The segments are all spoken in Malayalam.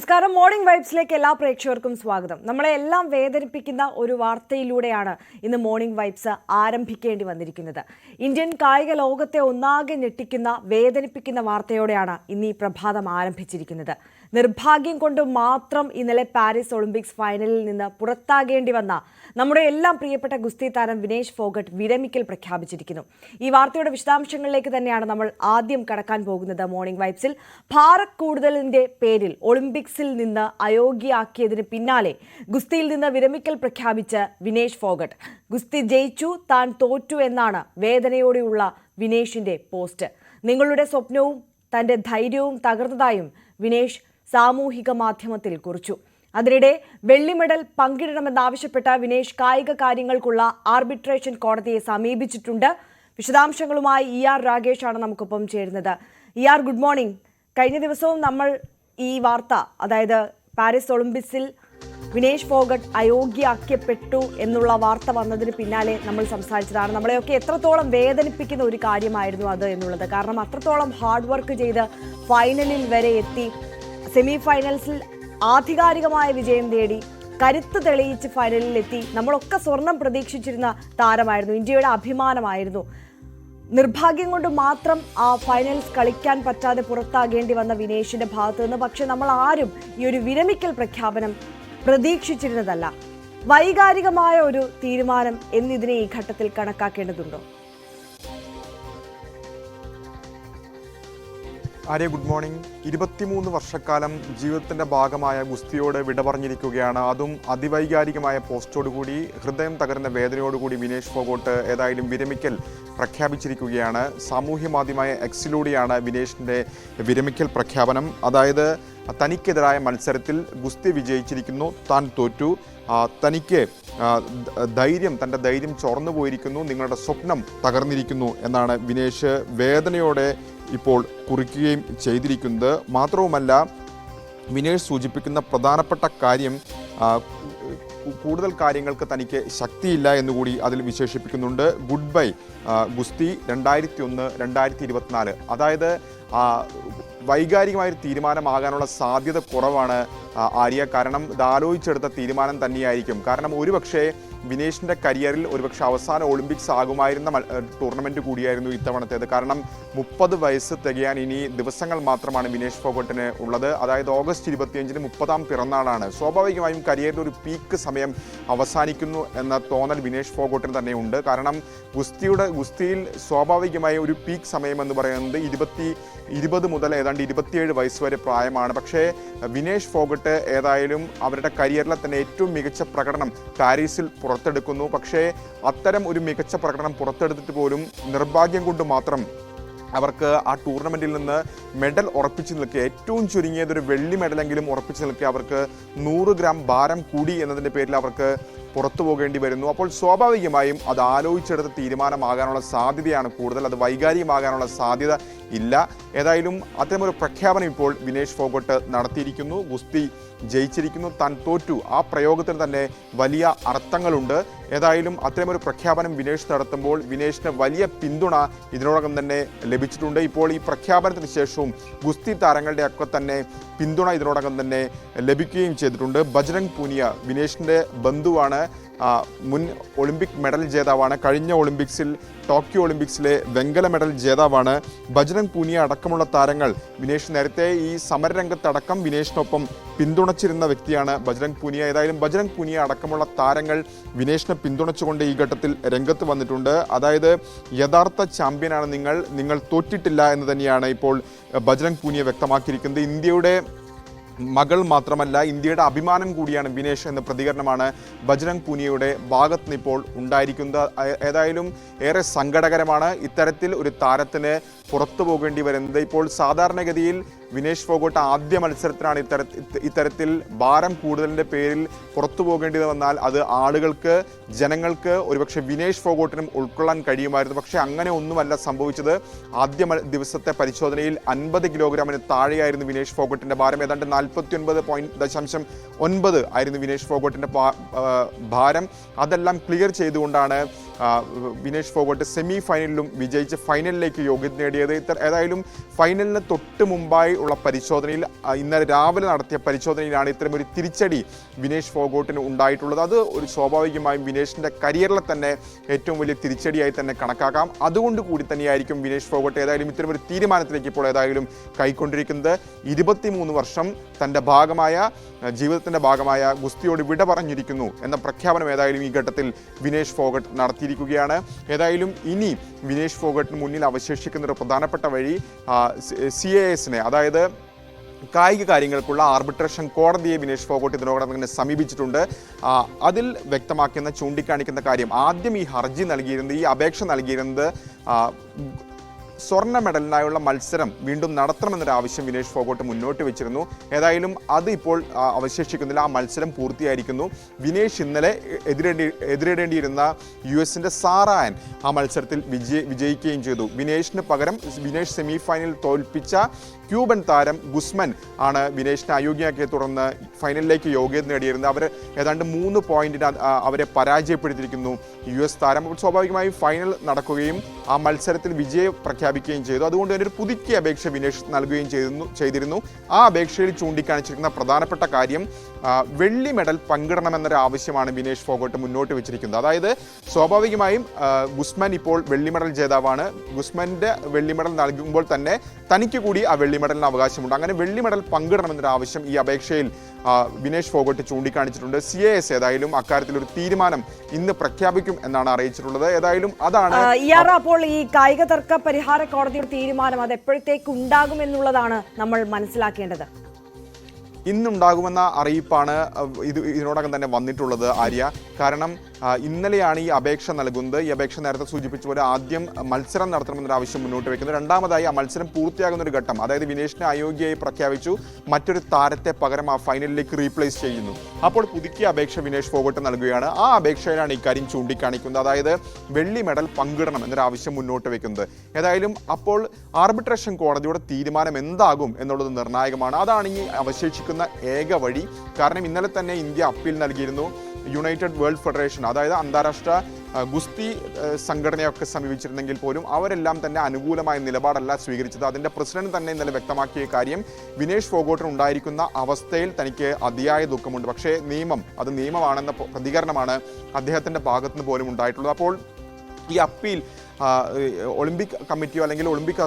നമസ്കാരം. മോർണിംഗ് വൈബ്സിലേക്ക് എല്ലാ പ്രേക്ഷകർക്കും സ്വാഗതം. നമ്മളെ എല്ലാം വേദനിപ്പിക്കുന്ന ഒരു വാർത്തയിലൂടെയാണ് ഇന്ന് മോർണിംഗ് വൈബ്സ് ആരംഭിക്കേണ്ടി വന്നിരിക്കുന്നത്. ഇന്ത്യൻ കായിക ലോകത്തെ ഒന്നാകെ ഞെട്ടിക്കുന്ന വേദനിപ്പിക്കുന്ന വാർത്തയോടെയാണ് ഇന്ന് ഈ പ്രഭാതം ആരംഭിച്ചിരിക്കുന്നത്. നിർഭാഗ്യം കൊണ്ട് മാത്രം ഇന്നലെ പാരീസ് ഒളിമ്പിക്സ് ഫൈനലിൽ നിന്ന് പുറത്താകേണ്ടി വന്ന നമ്മുടെ എല്ലാം പ്രിയപ്പെട്ട ഗുസ്തി താരം വിനേഷ് ഫോഗട്ട് വിരമിക്കൽ പ്രഖ്യാപിച്ചിരിക്കുന്നു. ഈ വാർത്തയുടെ വിശദാംശങ്ങളിലേക്ക് തന്നെയാണ് നമ്മൾ ആദ്യം കടക്കാൻ പോകുന്നത്. മോർണിംഗ് വൈബ്സിൽ ഭാരത് കൂടുതലിന്റെ പേരിൽ ഒളിമ്പിക്സിൽ നിന്ന് അയോഗ്യയാക്കിയതിന് പിന്നാലെ ഗുസ്തിയിൽ നിന്ന് വിരമിക്കൽ പ്രഖ്യാപിച്ച് വിനേഷ് ഫോഗട്ട്. ഗുസ്തി ജയിച്ചു, താൻ തോറ്റു എന്നാണ് വേദനയോടെയുള്ള വിനേഷിന്റെ പോസ്റ്റ്. നിങ്ങളുടെ സ്വപ്നവും തന്റെ ധൈര്യവും തകർന്നതായും വിനേഷ് സാമൂഹിക മാധ്യമത്തിൽ കുറിച്ചു. അതിനിടെ വെള്ളി മെഡൽ പങ്കിടണമെന്നാവശ്യപ്പെട്ട വിനേഷ് കായിക കാര്യങ്ങൾക്കുള്ള ആർബിട്രേഷൻ കോടതിയെ സമീപിച്ചിട്ടുണ്ട്. വിശദാംശങ്ങളുമായി ER രാഗേഷാണ് നമുക്കൊപ്പം ചേരുന്നത്. ER, good morning. കഴിഞ്ഞ ദിവസവും നമ്മൾ ഈ വാർത്ത, അതായത് പാരീസ് ഒളിമ്പിക്സിൽ വിനേഷ് ഫോഗട്ട് അയോഗ്യയാക്കപ്പെട്ടു എന്നുള്ള വാർത്ത വന്നതിന് പിന്നാലെ നമ്മൾ സംസാരിച്ചതാണ്. നമ്മളെയൊക്കെ എത്രത്തോളം വേദനിപ്പിക്കുന്ന ഒരു കാര്യമായിരുന്നു അത് എന്നുള്ളത്. കാരണം അത്രത്തോളം ഹാർഡ് വർക്ക് ചെയ്ത് ഫൈനലിൽ വരെ എത്തി, സെമി ഫൈനൽസിൽ ആധികാരികമായ വിജയം നേടി, കരുത്ത് തെളിയിച്ച് ഫൈനലിൽ എത്തി. നമ്മളൊക്കെ സ്വർണം പ്രതീക്ഷിച്ചിരുന്ന താരമായിരുന്നു, ഇന്ത്യയുടെ അഭിമാനമായിരുന്നു. നിർഭാഗ്യം കൊണ്ട് മാത്രം ആ ഫൈനൽസ് കളിക്കാൻ പറ്റാതെ പുറത്താകേണ്ടി വന്ന വിനേഷിന്റെ ഭാഗത്തു നിന്ന് പക്ഷെ നമ്മൾ ആരും ഈ ഒരു വിരമിക്കൽ പ്രഖ്യാപനം പ്രതീക്ഷിച്ചിരുന്നതല്ല. വൈകാരികമായ ഒരു തീരുമാനം എന്നിതിനെ ഈ ഘട്ടത്തിൽ കണക്കാക്കേണ്ടതുണ്ടോ? Arya, good morning. 23 വർഷക്കാലം ജീവിതത്തിൻ്റെ ഭാഗമായ ഗുസ്തിയോട് വിട പറഞ്ഞിരിക്കുകയാണ്. അതും അതിവൈകാരികമായ പോസ്റ്റോടുകൂടി, ഹൃദയം തകർന്ന വേദനയോടുകൂടി വിനേഷ് ഫോഗട്ട് ഏതായാലും വിരമിക്കൽ പ്രഖ്യാപിച്ചിരിക്കുകയാണ്. സാമൂഹ്യ മാധ്യമമായ എക്സിലൂടെയാണ് വിനേഷിൻ്റെ വിരമിക്കൽ പ്രഖ്യാപനം. അതായത് തനിക്കെതിരായ മത്സരത്തിൽ ഗുസ്തി വിജയിച്ചിരിക്കുന്നു, താൻ തോറ്റു, തനിക്ക് തൻ്റെ ധൈര്യം ചോർന്നു പോയിരിക്കുന്നു, നിങ്ങളുടെ സ്വപ്നം തകർന്നിരിക്കുന്നു എന്നാണ് വിനേഷ് വേദനയോടെ ഇപ്പോൾ കുറിക്കുകയും ചെയ്തിരിക്കുന്നത്. മാത്രവുമല്ല, വിനേഷ് സൂചിപ്പിക്കുന്ന പ്രധാനപ്പെട്ട കാര്യം കൂടുതൽ കാര്യങ്ങൾക്ക് തനിക്ക് ശക്തിയില്ല എന്നുകൂടി അതിൽ വിശേഷിപ്പിക്കുന്നുണ്ട്. ഗുഡ് ബൈ ഗുസ്തി 2001, 2024. അതായത് വൈകാരികമായൊരു തീരുമാനമാകാനുള്ള സാധ്യത കുറവാണ് ആര്യ. കാരണം ഇത് ആലോചിച്ചെടുത്ത തീരുമാനം തന്നെയായിരിക്കും. കാരണം ഒരുപക്ഷെ വിനേഷിൻ്റെ കരിയറിൽ ഒരുപക്ഷെ അവസാന ഒളിമ്പിക്സ് ആകുമായിരുന്ന ടൂർണമെൻറ്റ് കൂടിയായിരുന്നു ഇത്തവണത്തേത്. കാരണം 30 വയസ്സ് തികയാൻ ഇനി ദിവസങ്ങൾ മാത്രമാണ് വിനേഷ് ഫോഗട്ടിന് ഉള്ളത്. അതായത് ഓഗസ്റ്റ് 25-ന് 30ാം പിറന്നാളാണ്. സ്വാഭാവികമായും കരിയറിൽ ഒരു പീക്ക് സമയം അവസാനിക്കുന്നു എന്ന തോന്നൽ വിനേഷ് ഫോഗട്ടിന് തന്നെയുണ്ട്. കാരണം ഗുസ്തിയിൽ സ്വാഭാവികമായ ഒരു പീക്ക് സമയം എന്ന് പറയുന്നത് 20 മുതൽ ഏതാണ്ട് 27 വയസ്സ് വരെ പ്രായമാണ്. പക്ഷേ വിനേഷ് ഫോഗട്ട് ഏതായാലും അവരുടെ കരിയറിലെ തന്നെ ഏറ്റവും മികച്ച പ്രകടനം പാരീസിൽ പുറത്തെടുക്കുന്നു. പക്ഷേ അത്തരം ഒരു മികച്ച പ്രകടനം പുറത്തെടുത്തിട്ട് പോലും നിർഭാഗ്യം കൊണ്ട് മാത്രം അവർക്ക് ആ ടൂർണമെൻറ്റിൽ നിന്ന് മെഡൽ ഉറപ്പിച്ച് നിൽക്കുക, ഏറ്റവും ചുരുങ്ങിയതൊരു വെള്ളി മെഡലെങ്കിലും ഉറപ്പിച്ച് നിൽക്കുക, അവർക്ക് 100 ഗ്രാം ഭാരം കൂടി എന്നതിൻ്റെ പേരിൽ അവർക്ക് പുറത്തു പോകേണ്ടി വരുന്നു. അപ്പോൾ സ്വാഭാവികമായും അത് ആലോചിച്ചെടുത്ത തീരുമാനമാകാനുള്ള സാധ്യതയാണ് കൂടുതൽ, അത് വൈകാരികമാകാനുള്ള സാധ്യത ഇല്ല. ഏതായാലും അത്തരമൊരു പ്രഖ്യാപനം ഇപ്പോൾ വിനേഷ് ഫോഗട്ട് നടത്തിയിരിക്കുന്നു. ഗുസ്തി ജയിച്ചിരിക്കുന്നു, താൻ തോറ്റു. ആ പ്രയോഗത്തിന് തന്നെ വലിയ അർത്ഥങ്ങളുണ്ട്. ഏതായാലും അത്തരമൊരു പ്രഖ്യാപനം വിനേഷ് നടത്തുമ്പോൾ വിനേഷിന് വലിയ പിന്തുണ ഇതിനോടകം തന്നെ ലഭിച്ചിട്ടുണ്ട്. ഇപ്പോൾ ഈ പ്രഖ്യാപനത്തിന് ശേഷവും ഗുസ്തി താരങ്ങളുടെ ഒക്കെ തന്നെ പിന്തുണ ഇതിനോടകം തന്നെ ലഭിക്കുകയും ചെയ്തിട്ടുണ്ട്. ബജ്രംഗ് പൂനിയ വിനേഷിൻ്റെ ബന്ധുവാണ്, മുൻ ഒളിമ്പിക് മെഡൽ ജേതാവാണ്. കഴിഞ്ഞ ഒളിമ്പിക്സിൽ, ടോക്കിയോ ഒളിമ്പിക്സിലെ വെങ്കല മെഡൽ ജേതാവാണ്. ബജ്രംഗ് പൂനിയ അടക്കമുള്ള താരങ്ങൾ, വിനേഷ് നേരത്തെ ഈ സമരരംഗത്തടക്കം വിനേഷിനൊപ്പം പിന്തുണച്ചിരുന്ന വ്യക്തിയാണ് ബജ്രംഗ് പൂനിയ. ഏതായാലും ബജ്രംഗ് പൂനിയ അടക്കമുള്ള താരങ്ങൾ വിനേഷിനെ പിന്തുണച്ചുകൊണ്ട് ഈ ഘട്ടത്തിൽ രംഗത്ത് വന്നിട്ടുണ്ട്. അതായത് യഥാർത്ഥ ചാമ്പ്യനാണ് നിങ്ങൾ തോറ്റിട്ടില്ല എന്ന് തന്നെയാണ് ഇപ്പോൾ ബജ്രംഗ് പൂനിയ വ്യക്തമാക്കിയിരിക്കുന്നത്. ഇന്ത്യയുടെ മകൾ മാത്രമല്ല, ഇന്ത്യയുടെ അഭിമാനം കൂടിയാണ് വിനേഷ് എന്ന പ്രതികരണമാണ് ബജ്രംഗ് പൂനിയയുടെ ഭാഗത്ത് നിന്ന് ഇപ്പോൾ ഉണ്ടായിരിക്കുന്നത്. ഏതായാലും ഏറെ സങ്കടകരമാണ് ഇത്തരത്തിൽ ഒരു താരത്തിന് പുറത്തു പോകേണ്ടി വരുന്നത്. ഇപ്പോൾ സാധാരണഗതിയിൽ വിനേഷ് ഫോഗട്ട് ആദ്യ മത്സരത്തിനാണ് ഇത്തരത്തിൽ ഭാരം കൂടുതലിൻ്റെ പേരിൽ പുറത്തു പോകേണ്ടി വന്നാൽ അത് ആളുകൾക്ക്, ജനങ്ങൾക്ക് ഒരുപക്ഷെ വിനേഷ് ഫോഗട്ടിനും ഉൾക്കൊള്ളാൻ കഴിയുമായിരുന്നു. പക്ഷേ അങ്ങനെ ഒന്നുമല്ല സംഭവിച്ചത്. ആദ്യ ദിവസത്തെ പരിശോധനയിൽ 50 കിലോഗ്രാമിന് താഴെയായിരുന്നു വിനേഷ് ഫോഗട്ടിൻ്റെ ഭാരം. ഏതാണ്ട് 49.9 ആയിരുന്നു വിനേഷ് ഫോഗട്ടിൻ്റെ ഭാരം. അതെല്ലാം ക്ലിയർ ചെയ്തുകൊണ്ടാണ് വിനേഷ് ഫോഗട്ട് സെമി ഫൈനലിലും വിജയിച്ച് ഫൈനലിലേക്ക് യോഗ്യത നേടിയത്. ഏതായാലും ഫൈനലിന് തൊട്ട് മുമ്പായി ഉള്ള പരിശോധനയിൽ ഇന്നലെ രാവിലെ നടത്തിയ പരിശോധനയിലാണ് ഇത്തരമൊരു തിരിച്ചടി വിനേഷ് ഫോഗട്ടിന് ഉണ്ടായിട്ടുള്ളത്. അത് ഒരു സ്വാഭാവികമായും വിനേഷിൻ്റെ കരിയറിലെ തന്നെ ഏറ്റവും വലിയ തിരിച്ചടിയായി തന്നെ കണക്കാക്കാം. അതുകൊണ്ട് കൂടി തന്നെയായിരിക്കും വിനേഷ് ഫോഗട്ട് ഏതായാലും ഇത്തരമൊരു തീരുമാനത്തിലേക്ക് ഇപ്പോൾ ഏതായാലും കൈക്കൊണ്ടിരിക്കുന്നത്. 23 വർഷം തൻ്റെ ജീവിതത്തിൻ്റെ ഭാഗമായ ഗുസ്തിയോട് വിട പറഞ്ഞിരിക്കുന്നു എന്ന പ്രഖ്യാപനം ഏതായാലും ഈ ഘട്ടത്തിൽ വിനേഷ് ഫോഗട്ട് നടത്തിയിരിക്കുകയാണ്. ഏതായാലും ഇനി വിനേഷ് ഫോഗട്ടിന് മുന്നിൽ അവശേഷിക്കുന്ന ഒരു പ്രധാനപ്പെട്ട വഴി CASനെ, അതായത് കായിക കാര്യങ്ങൾക്കുള്ള ആർബിട്രേഷൻ കോടതിയെ വിനേഷ് ഫോഗട്ട് ഇതിനോടൊപ്പം തന്നെ സമീപിച്ചിട്ടുണ്ട്. അതിൽ ചൂണ്ടിക്കാണിക്കുന്ന കാര്യം, ആദ്യം ഈ ഹർജി നൽകിയിരുന്നത്, ഈ അപേക്ഷ നൽകിയിരുന്നത് സ്വർണ്ണ മെഡലിനായുള്ള മത്സരം വീണ്ടും നടത്തണമെന്നൊരു ആവശ്യം വിനേഷ് ഫോഗട്ട് മുന്നോട്ട് വെച്ചിരുന്നു. ഏതായാലും അത് ഇപ്പോൾ അവശേഷിക്കുന്നില്ല. ആ മത്സരം പൂർത്തിയായിരിക്കുന്നു. വിനേഷ് ഇന്നലെ എതിരിടേണ്ടിയിരുന്ന US-ന്റെ സാറായൻ ആ മത്സരത്തിൽ വിജയിക്കുകയും ചെയ്തു. വിനേഷിന് പകരം വിനേഷ് സെമി ഫൈനലിൽ തോൽപ്പിച്ച ക്യൂബൻ താരം ഗുസ്മൻ ആണ് വിനേഷിനെ അയോഗ്യയാക്കിയെ തുടർന്ന് ഫൈനലിലേക്ക് യോഗ്യത നേടിയിരുന്നത്. അവർ ഏതാണ്ട് 3 പോയിന്റിന് അവരെ പരാജയപ്പെടുത്തിയിരിക്കുന്നു US താരം. അപ്പോൾ സ്വാഭാവികമായും ഫൈനൽ നടക്കുകയും ആ മത്സരത്തിൽ വിജയം പ്രഖ്യാപിക്കുകയും ചെയ്തു. അതുകൊണ്ട് തന്നെ ഒരു പുതുക്കിയ അപേക്ഷ വിനേഷ് നൽകുകയും ചെയ്തിരുന്നു. ആ അപേക്ഷയിൽ ചൂണ്ടിക്കാണിച്ചിരിക്കുന്ന പ്രധാനപ്പെട്ട കാര്യം വെള്ളി മെഡൽ പങ്കിടണമെന്നൊരു ആവശ്യമാണ് വിനേഷ് ഫോഗട്ട് മുന്നോട്ട് വെച്ചിരിക്കുന്നത്. അതായത് സ്വാഭാവികമായും ഗുസ്മൻ ഇപ്പോൾ വെള്ളി മെഡൽ ജേതാവാണ്. ഗുസ്മൻ്റെ വെള്ളി മെഡൽ നൽകുമ്പോൾ തന്നെ തനിക്ക് കൂടി ആ വെള്ളി മെഡലിന് അവകാശമുണ്ട്. അങ്ങനെ വെള്ളി മെഡൽ പങ്കിടണമെന്നൊരു ആവശ്യം ഈ അപേക്ഷയിൽ വിനേഷ് ഫോഗട്ട് ചൂണ്ടിക്കാണിച്ചിട്ടുണ്ട്. CAS ഏതായാലും അക്കാര്യത്തിൽ ഒരു തീരുമാനം ഇന്ന് പ്രഖ്യാപിക്കും എന്നാണ് അറിയിച്ചിട്ടുള്ളത്. ഏതായാലും അതാണ് അപ്പോൾ ഈ കായിക തർക്ക പരിഹാര കോടതിയുടെ തീരുമാനം അത് എപ്പോഴത്തേക്ക് ഉണ്ടാകും എന്നുള്ളതാണ് നമ്മൾ മനസ്സിലാക്കേണ്ടത്. ഇന്നുണ്ടാകുമെന്ന അറിയിപ്പാണ് ഇതിനോടകം തന്നെ വന്നിട്ടുള്ളത് ആര്യ. കാരണം ഇന്നലെയാണ് ഈ അപേക്ഷ നൽകുന്നത്. ഈ അപേക്ഷ നേരത്തെ സൂചിപ്പിച്ച പോലെ ആദ്യം മത്സരം നടത്തണമെന്നൊരു ആവശ്യം മുന്നോട്ട് വയ്ക്കുന്നത്. രണ്ടാമതായി ആ മത്സരം പൂർത്തിയാകുന്ന ഒരു ഘട്ടം, അതായത് വിനേഷിനെ അയോഗ്യയായി പ്രഖ്യാപിച്ചു, മറ്റൊരു താരത്തെ പകരം ആ ഫൈനലിലേക്ക് റീപ്ലേസ് ചെയ്യുന്നു. അപ്പോൾ പുതുക്കിയ അപേക്ഷ വിനേഷ് ഫോഗട്ട് നൽകുകയാണ്. ആ അപേക്ഷയിലാണ് ഇക്കാര്യം ചൂണ്ടിക്കാണിക്കുന്നത്. അതായത് വെള്ളി മെഡൽ പങ്കിടണം എന്നൊരു ആവശ്യം മുന്നോട്ട് വയ്ക്കുന്നത്. ഏതായാലും അപ്പോൾ ആർബിട്രേഷൻ കോടതിയുടെ തീരുമാനം എന്താകും എന്നുള്ളത് നിർണായകമാണ്. അതാണ് ഈ അവശേഷിക്കുന്ന ഏക വഴി. കാരണം ഇന്നലെ തന്നെ ഇന്ത്യ അപ്പീൽ നൽകിയിരുന്നു. യുണൈറ്റഡ് വേൾഡ് ഫെഡറേഷൻ, അതായത് അന്താരാഷ്ട്ര ഗുസ്തി സംഘടനയൊക്കെ സമീപിച്ചിരുന്നെങ്കിൽ പോലും അവരെല്ലാം തന്നെ അനുകൂലമായ നിലപാടല്ല സ്വീകരിച്ചത്. അതിൻ്റെ പ്രസിഡന്റ് തന്നെ ഇന്നലെ വ്യക്തമാക്കിയ കാര്യം, വിനേഷ് ഫോഗട്ടിന് ഉണ്ടായിരിക്കുന്ന അവസ്ഥയിൽ തനിക്ക് അതിയായ ദുഃഖമുണ്ട്, പക്ഷേ നിയമമാണെന്ന പ്രതികരണമാണ് അദ്ദേഹത്തിൻ്റെ ഭാഗത്തുനിന്ന് പോലും ഉണ്ടായിട്ടുള്ളത്. അപ്പോൾ ഈ അപ്പീൽ ഒളിമ്പിക് കമ്മിറ്റിയോ അല്ലെങ്കിൽ ഒളിമ്പിക്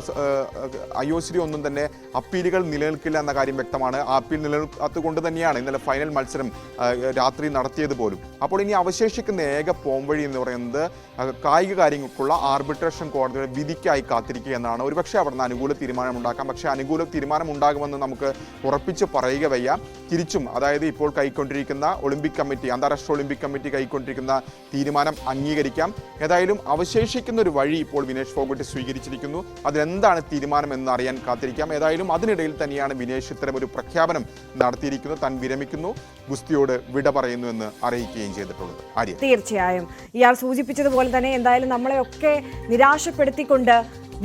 IOC ഒന്നും തന്നെ അപ്പീലുകൾ നിലനിൽക്കില്ല എന്ന കാര്യം വ്യക്തമാണ്. ആ അപ്പീൽ നിലനിൽക്കാത്തതുകൊണ്ട് തന്നെയാണ് ഇന്നലെ ഫൈനൽ മത്സരം രാത്രി നടത്തിയത് പോലും. അപ്പോൾ ഇനി അവശേഷിക്കുന്ന ഏക പോംവഴി എന്ന് പറയുന്നത് കായിക കാര്യങ്ങൾക്കുള്ള ആർബിട്രേഷൻ കോടതിയുടെ വിധിക്കായി കാത്തിരിക്കുക എന്നാണ്. ഒരുപക്ഷെ അവിടുന്ന് അനുകൂല തീരുമാനം ഉണ്ടാക്കാം. പക്ഷേ അനുകൂല തീരുമാനം ഉണ്ടാകുമെന്ന് നമുക്ക് ഉറപ്പിച്ച് പറയുക വയ്യ. തിരിച്ചും, അതായത് ഇപ്പോൾ കൈക്കൊണ്ടിരിക്കുന്ന ഒളിമ്പിക് കമ്മിറ്റി, അന്താരാഷ്ട്ര ഒളിമ്പിക് കമ്മിറ്റി കൈക്കൊണ്ടിരിക്കുന്ന തീരുമാനം അംഗീകരിക്കാം. ഏതായാലും അവശേഷിക്കുന്ന ഒരു വഴി ഇപ്പോൾ വിനേഷ് ഫോഗട്ട് സ്വീകരിച്ചിരിക്കുന്നു. അതിലെന്താണ് തീരുമാനം എന്ന് അറിയാൻ കാത്തിരിക്കാം. ഏതായാലും അതിനിടയിൽ തന്നെയാണ് വിനേഷ് ഇത്തരം ഒരു പ്രഖ്യാപനം നടത്തിയിരിക്കുന്നത്. താൻ വിരമിക്കുന്നു, ഗുസ്തിയോട് വിട പറയുന്നു എന്ന് അറിയിക്കുകയും ചെയ്തിട്ടുള്ളത്. ആര്യ, തീർച്ചയായും ഇയാൾ സൂചിപ്പിച്ചതുപോലെ തന്നെ എന്തായാലും നമ്മളെയൊക്കെ നിരാശപ്പെടുത്തിക്കൊണ്ട്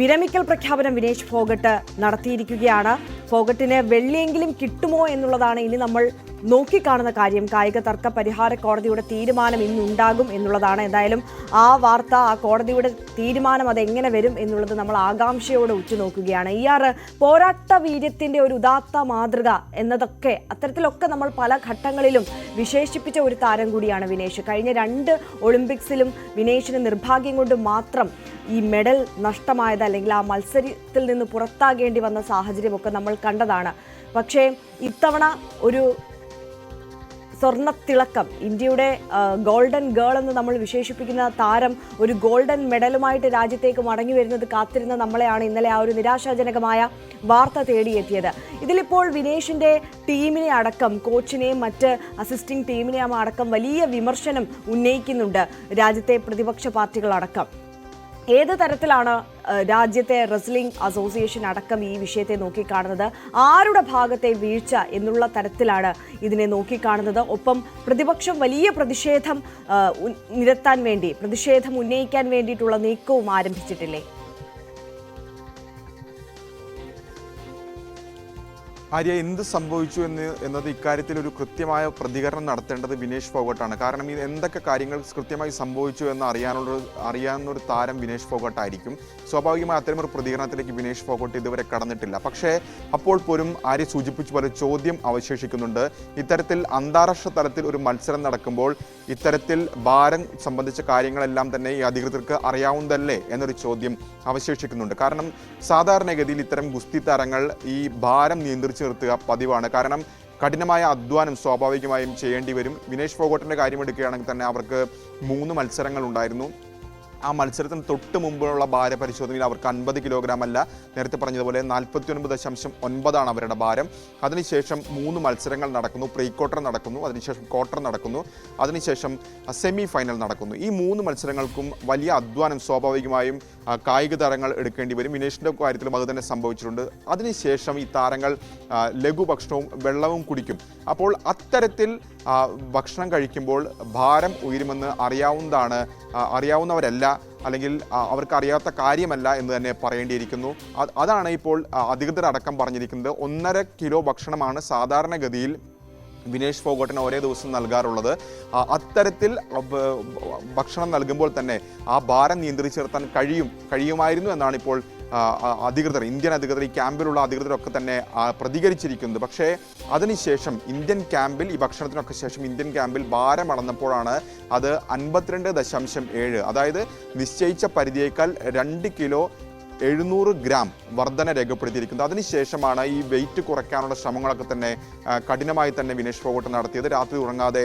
വിരമിക്കൽ പ്രഖ്യാപനം വിനേഷ് ഫോഗട്ട് നടത്തിയിരിക്കുകയാണ്. ഫോഗട്ടിന് വെള്ളിയെങ്കിലും കിട്ടുമോ എന്നുള്ളതാണ് ഇനി നമ്മൾ നോക്കിക്കാണുന്ന കാര്യം. കായിക തർക്ക പരിഹാര കോടതിയുടെ തീരുമാനം ഇന്നുണ്ടാകും എന്നുള്ളതാണ്. എന്തായാലും ആ വാർത്ത, ആ കോടതിയുടെ തീരുമാനം അതെങ്ങനെ വരും എന്നുള്ളത് നമ്മൾ ആകാംക്ഷയോടെ ഉറ്റുനോക്കുകയാണ്. പോരാട്ട വീര്യത്തിൻ്റെ ഒരു ഉദാത്ത മാതൃക എന്നതൊക്കെ അത്തരത്തിലൊക്കെ നമ്മൾ പല ഘട്ടങ്ങളിലും വിശേഷിപ്പിച്ച ഒരു താരം കൂടിയാണ് വിനേഷ്. കഴിഞ്ഞ 2 ഒളിമ്പിക്സിലും വിനേഷിന് നിർഭാഗ്യം കൊണ്ട് മാത്രം ഈ മെഡൽ നഷ്ടമായത്, അല്ലെങ്കിൽ ആ മത്സരത്തിൽ നിന്ന് പുറത്താകേണ്ടി വന്ന സാഹചര്യമൊക്കെ നമ്മൾ കണ്ടതാണ്. പക്ഷേ ഇത്തവണ ഒരു സ്വർണ്ണത്തിളക്കം, ഇന്ത്യയുടെ ഗോൾഡൻ ഗേൾ എന്ന് നമ്മൾ വിശേഷിപ്പിക്കുന്ന താരം ഒരു ഗോൾഡൻ മെഡലുമായിട്ട് രാജ്യത്തേക്ക് മടങ്ങി വരുന്നത് കാത്തിരുന്ന നമ്മളെയാണ് ഇന്നലെ ആ ഒരു നിരാശാജനകമായ വാർത്ത തേടിയെത്തിയത്. ഇതിലിപ്പോൾ വിനേഷിൻ്റെ ടീമിനെ അടക്കം, കോച്ചിനെയും മറ്റ് അസിസ്റ്റിംഗ് ടീമിനെയും അടക്കം വലിയ വിമർശനം ഉന്നയിക്കുന്നുണ്ട് രാജ്യത്തെ പ്രതിപക്ഷ പാർട്ടികളടക്കം. ഏത് തരത്തിലാണ് രാജ്യത്തെ റെസ്ലിംഗ് അസോസിയേഷൻ അടക്കം ഈ വിഷയത്തെ നോക്കിക്കാണുന്നത്? ആരുടെ ഭാഗത്തെ വീഴ്ച എന്നുള്ള തരത്തിലാണ് ഇതിനെ നോക്കിക്കാണുന്നത്? ഒപ്പം പ്രതിപക്ഷം വലിയ പ്രതിഷേധം ഉന്നയിക്കാൻ വേണ്ടിയിട്ടുള്ള നീക്കവും ആരംഭിച്ചിട്ടില്ലേ? ആര്യ, എന്ത് സംഭവിച്ചു എന്നത് ഇക്കാര്യത്തിൽ ഒരു കൃത്യമായ പ്രതികരണം നടത്തേണ്ടത് വിനേഷ് ഫോഗട്ടാണ്. കാരണം ഇത് എന്തൊക്കെ കാര്യങ്ങൾ കൃത്യമായി സംഭവിച്ചു എന്ന് അറിയാവുന്നൊരു താരം വിനേഷ് ഫോഗട്ടായിരിക്കും. സ്വാഭാവികമായി അത്തരമൊരു പ്രതികരണത്തിലേക്ക് വിനേഷ് ഫോഗട്ട് ഇതുവരെ കടന്നിട്ടില്ല. പക്ഷേ അപ്പോൾ പോലും ആര്യ സൂചിപ്പിച്ച പോലെ ചോദ്യം അവശേഷിക്കുന്നുണ്ട്. ഇത്തരത്തിൽ അന്താരാഷ്ട്ര തലത്തിൽ ഒരു മത്സരം നടക്കുമ്പോൾ ഇത്തരത്തിൽ ഭാരം സംബന്ധിച്ച കാര്യങ്ങളെല്ലാം തന്നെ ഈ അധികൃതർക്ക് അറിയാവുന്നതല്ലേ എന്നൊരു ചോദ്യം അവശേഷിക്കുന്നുണ്ട്. കാരണം സാധാരണഗതിയിൽ ഇത്തരം ഗുസ്തി താരങ്ങൾ ഈ ഭാരം നിയന്ത്രിച്ച് നിർത്തുക പതിവാണ്. കാരണം കഠിനമായ അധ്വാനം സ്വാഭാവികമായും ചെയ്യേണ്ടി വരും. വിനേഷ് ഫോഗട്ടിൻ്റെ കാര്യമെടുക്കുകയാണെങ്കിൽ തന്നെ അവർക്ക് 3 മത്സരങ്ങൾ ഉണ്ടായിരുന്നു. ആ മത്സരത്തിന് തൊട്ട് മുമ്പുള്ള ഭാരപരിശോധനയിൽ അവർക്ക് 50 കിലോഗ്രാം അല്ല, നേരത്തെ പറഞ്ഞതുപോലെ 49.9 അവരുടെ ഭാരം. അതിനുശേഷം 3 മത്സരങ്ങൾ നടക്കുന്നു. പ്രീ ക്വാർട്ടർ നടക്കുന്നു, അതിനുശേഷം ക്വാർട്ടർ നടക്കുന്നു, അതിനുശേഷം സെമി ഫൈനൽ നടക്കുന്നു. ഈ 3 മത്സരങ്ങൾക്കും വലിയ അധ്വാനം സ്വാഭാവികമായും കായിക താരങ്ങൾ എടുക്കേണ്ടി വരും. വിനേഷിൻ്റെ കാര്യത്തിലും അത് തന്നെ സംഭവിച്ചിട്ടുണ്ട്. അതിനുശേഷം ഈ താരങ്ങൾ ലഘുഭക്ഷണവും വെള്ളവും കുടിക്കും. അപ്പോൾ അത്തരത്തിൽ ഭക്ഷണം കഴിക്കുമ്പോൾ ഭാരം ഉയരുമെന്ന് അറിയാവുന്നവരല്ല, അല്ലെങ്കിൽ അവർക്ക് അറിയാത്ത കാര്യമല്ല എന്ന് തന്നെ പറയേണ്ടിയിരിക്കുന്നു. അതാണ് ഇപ്പോൾ അധികൃതർ അടക്കം പറഞ്ഞിരിക്കുന്നത്. 1.5 കിലോ ഭക്ഷണമാണ് സാധാരണഗതിയിൽ വിനേഷ് ഫോഗട്ടിന് ഒരേ ദിവസം നൽകാറുള്ളത്. അത്തരത്തിൽ ഭക്ഷണം നൽകുമ്പോൾ തന്നെ ആ ഭാരം നിയന്ത്രിച്ച് നിർത്താൻ കഴിയുമായിരുന്നു എന്നാണ് ഇപ്പോൾ ഇന്ത്യൻ അധികൃതർ, ഈ ക്യാമ്പിലുള്ള അധികൃതരൊക്കെ തന്നെ പ്രതികരിച്ചിരിക്കുന്നത്. പക്ഷേ അതിനുശേഷം ഇന്ത്യൻ ക്യാമ്പിൽ, ഈ ഭക്ഷണത്തിനൊക്കെ ശേഷം ഇന്ത്യൻ ക്യാമ്പിൽ ഭാരം അളന്നപ്പോഴാണ് അത് 52.7, അതായത് നിശ്ചയിച്ച പരിധിയേക്കാൾ 2 കിലോ 700 ഗ്രാം വർധന രേഖപ്പെടുത്തിയിരിക്കുന്നത്. അതിനുശേഷമാണ് ഈ വെയിറ്റ് കുറയ്ക്കാനുള്ള ശ്രമങ്ങളൊക്കെ തന്നെ കഠിനമായി തന്നെ വിനേഷ് ഫോഗട്ട് നടത്തിയത്. രാത്രി ഉറങ്ങാതെ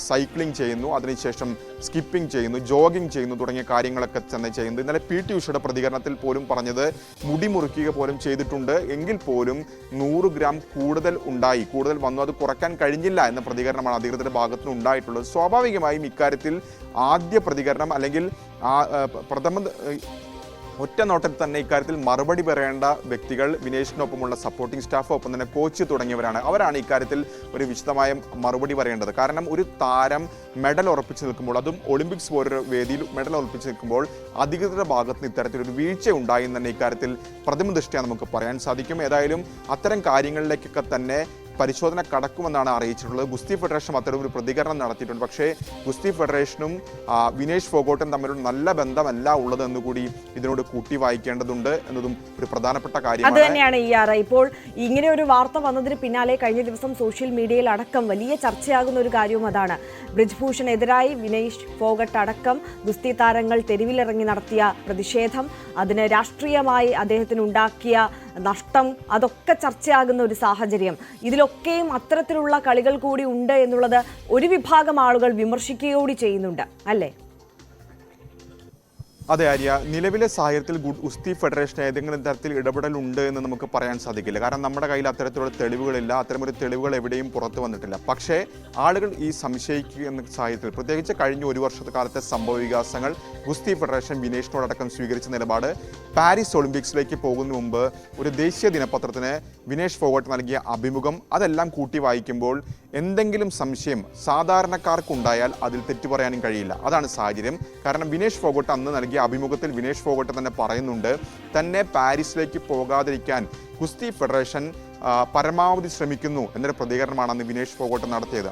സൈക്ലിംഗ് ചെയ്യുന്നു, അതിനുശേഷം സ്കിപ്പിംഗ് ചെയ്യുന്നു, ജോഗിംഗ് ചെയ്യുന്നു തുടങ്ങിയ കാര്യങ്ങളൊക്കെ തന്നെ ചെയ്യുന്നു. ഇന്നലെ PT ഉഷയുടെ പ്രതികരണത്തിൽ പോലും പറഞ്ഞത് മുടി മുറിക്കുക പോലും ചെയ്തിട്ടുണ്ട്, എങ്കിൽ പോലും 100 ഗ്രാം കൂടുതൽ വന്നു, അത് കുറയ്ക്കാൻ കഴിഞ്ഞില്ല എന്ന പ്രതികരണമാണ് അധികൃതരുടെ ഭാഗത്തുനിന്ന് ഉണ്ടായിട്ടുള്ളത്. സ്വാഭാവികമായും ഇക്കാര്യത്തിൽ ആദ്യ പ്രതികരണം അല്ലെങ്കിൽ ഒറ്റ നോട്ടത്തിൽ തന്നെ ഇക്കാര്യത്തിൽ മറുപടി പറയേണ്ട വ്യക്തികൾ വിനേഷിനൊപ്പമുള്ള സപ്പോർട്ടിംഗ് സ്റ്റാഫ്, ഒപ്പം തന്നെ കോച്ച് തുടങ്ങിയവരാണ്. അവരാണ് ഇക്കാര്യത്തിൽ ഒരു വിശദമായ മറുപടി പറയേണ്ടത്. കാരണം ഒരു താരം മെഡൽ ഉറപ്പിച്ച് നിൽക്കുമ്പോൾ, അതും ഒളിമ്പിക്സ് പോലൊരു വേദിയിൽ മെഡൽ ഉറപ്പിച്ച് നിൽക്കുമ്പോൾ അധികൃതരുടെ ഭാഗത്ത് നിന്ന് ഇത്തരത്തിലൊരു വീഴ്ച ഉണ്ടായി എന്ന് തന്നെ ഇക്കാര്യത്തിൽ പ്രഥമ ദൃഷ്ട്യാ നമുക്ക് പറയാൻ സാധിക്കും. ഏതായാലും അത്തരം കാര്യങ്ങളിലേക്കൊക്കെ തന്നെ പരിശോധന കടക്കുമെന്നാണ് അറിയിച്ചിട്ടുള്ളത്. ഗുസ്തി ഫെഡറേഷൻ അത്തരം ഒരു പ്രതികരണം നടത്തിയിട്ടുണ്ട്. പക്ഷേ ഗുസ്തി ഫെഡറേഷനും വിനേഷ് ഫോഗട്ടും തമ്മിലൊരു നല്ല ബന്ധമല്ല ഉള്ളതെന്ന് കൂടി ഇതിനോട് കൂട്ടി വായിക്കേണ്ടതുണ്ട് എന്നതും ഒരു പ്രധാനപ്പെട്ട കാര്യമാണ്. അത് തന്നെയാണ് ഇപ്പോൾ ഇങ്ങനെ ഒരു വാർത്ത വന്നതിന് പിന്നാലെ കഴിഞ്ഞ ദിവസം സോഷ്യൽ മീഡിയയിൽ അടക്കം വലിയ ചർച്ചയാകുന്ന ഒരു കാര്യവും അതാണ്. ബ്രിജ്ഭൂഷണെതിരായി വിനേഷ് ഫോഗട്ട് അടക്കം ഗുസ്തി താരങ്ങൾ തെരുവിലിറങ്ങി നടത്തിയ പ്രതിഷേധം, അതിന് രാഷ്ട്രീയമായി അദ്ദേഹത്തിന് ഉണ്ടാക്കിയ നഷ്ടം, അതൊക്കെ ചർച്ചയാകുന്ന ഒരു സാഹചര്യം. ഇതിലൊക്കെയും അത്തരത്തിലുള്ള കളികൾ കൂടി ഉണ്ട് എന്നുള്ളത് ഒരു വിഭാഗം ആളുകൾ വിമർശിക്കുകയോടി ചെയ്യുന്നുണ്ട്, അല്ലേ? അതെ ആര്യ, നിലവിലെ സാഹചര്യത്തിൽ ഗുസ്തി ഫെഡറേഷൻ ഏതെങ്കിലും തരത്തിൽ ഇടപെടലുണ്ട് എന്ന് നമുക്ക് പറയാൻ സാധിക്കില്ല. കാരണം നമ്മുടെ കയ്യിൽ അത്തരത്തിലുള്ള തെളിവുകളില്ല, അത്തരമൊരു തെളിവുകൾ എവിടെയും പുറത്തു വന്നിട്ടില്ല. പക്ഷേ ആളുകൾ ഈ സംശയിക്കുന്ന സാഹചര്യത്തിൽ, പ്രത്യേകിച്ച് കഴിഞ്ഞ 1 വർഷക്കാലത്തെ സംഭവ വികാസങ്ങൾ, ഗുസ്തി ഫെഡറേഷൻ വിനേഷിനോടക്കം സ്വീകരിച്ച നിലപാട്, പാരീസ് ഒളിമ്പിക്സിലേക്ക് പോകുന്ന മുമ്പ് ഒരു ദേശീയ ദിനപത്രത്തിന് വിനേഷ് ഫോഗട്ട് നൽകിയ അഭിമുഖം, അതെല്ലാം കൂട്ടി വായിക്കുമ്പോൾ എന്തെങ്കിലും സംശയം സാധാരണക്കാർക്കുണ്ടായാൽ അതിൽ തെറ്റു പറയാനും കഴിയില്ല. അതാണ് സാഹചര്യം. കാരണം വിനേഷ് ഫോഗട്ട് അന്ന് നൽകിയ അഭിമുഖത്തിൽ വിനേഷ് ഫോഗട്ട് തന്നെ പറയുന്നുണ്ട്, തന്നെ പാരീസിലേക്ക് പോകാതിരിക്കാൻ ഗുസ്തി ഫെഡറേഷൻ പരമാവധി ശ്രമിക്കുന്നു എന്നൊരു പ്രതികരണമാണ് അന്ന് വിനേഷ് ഫോഗട്ട് നടത്തിയത്.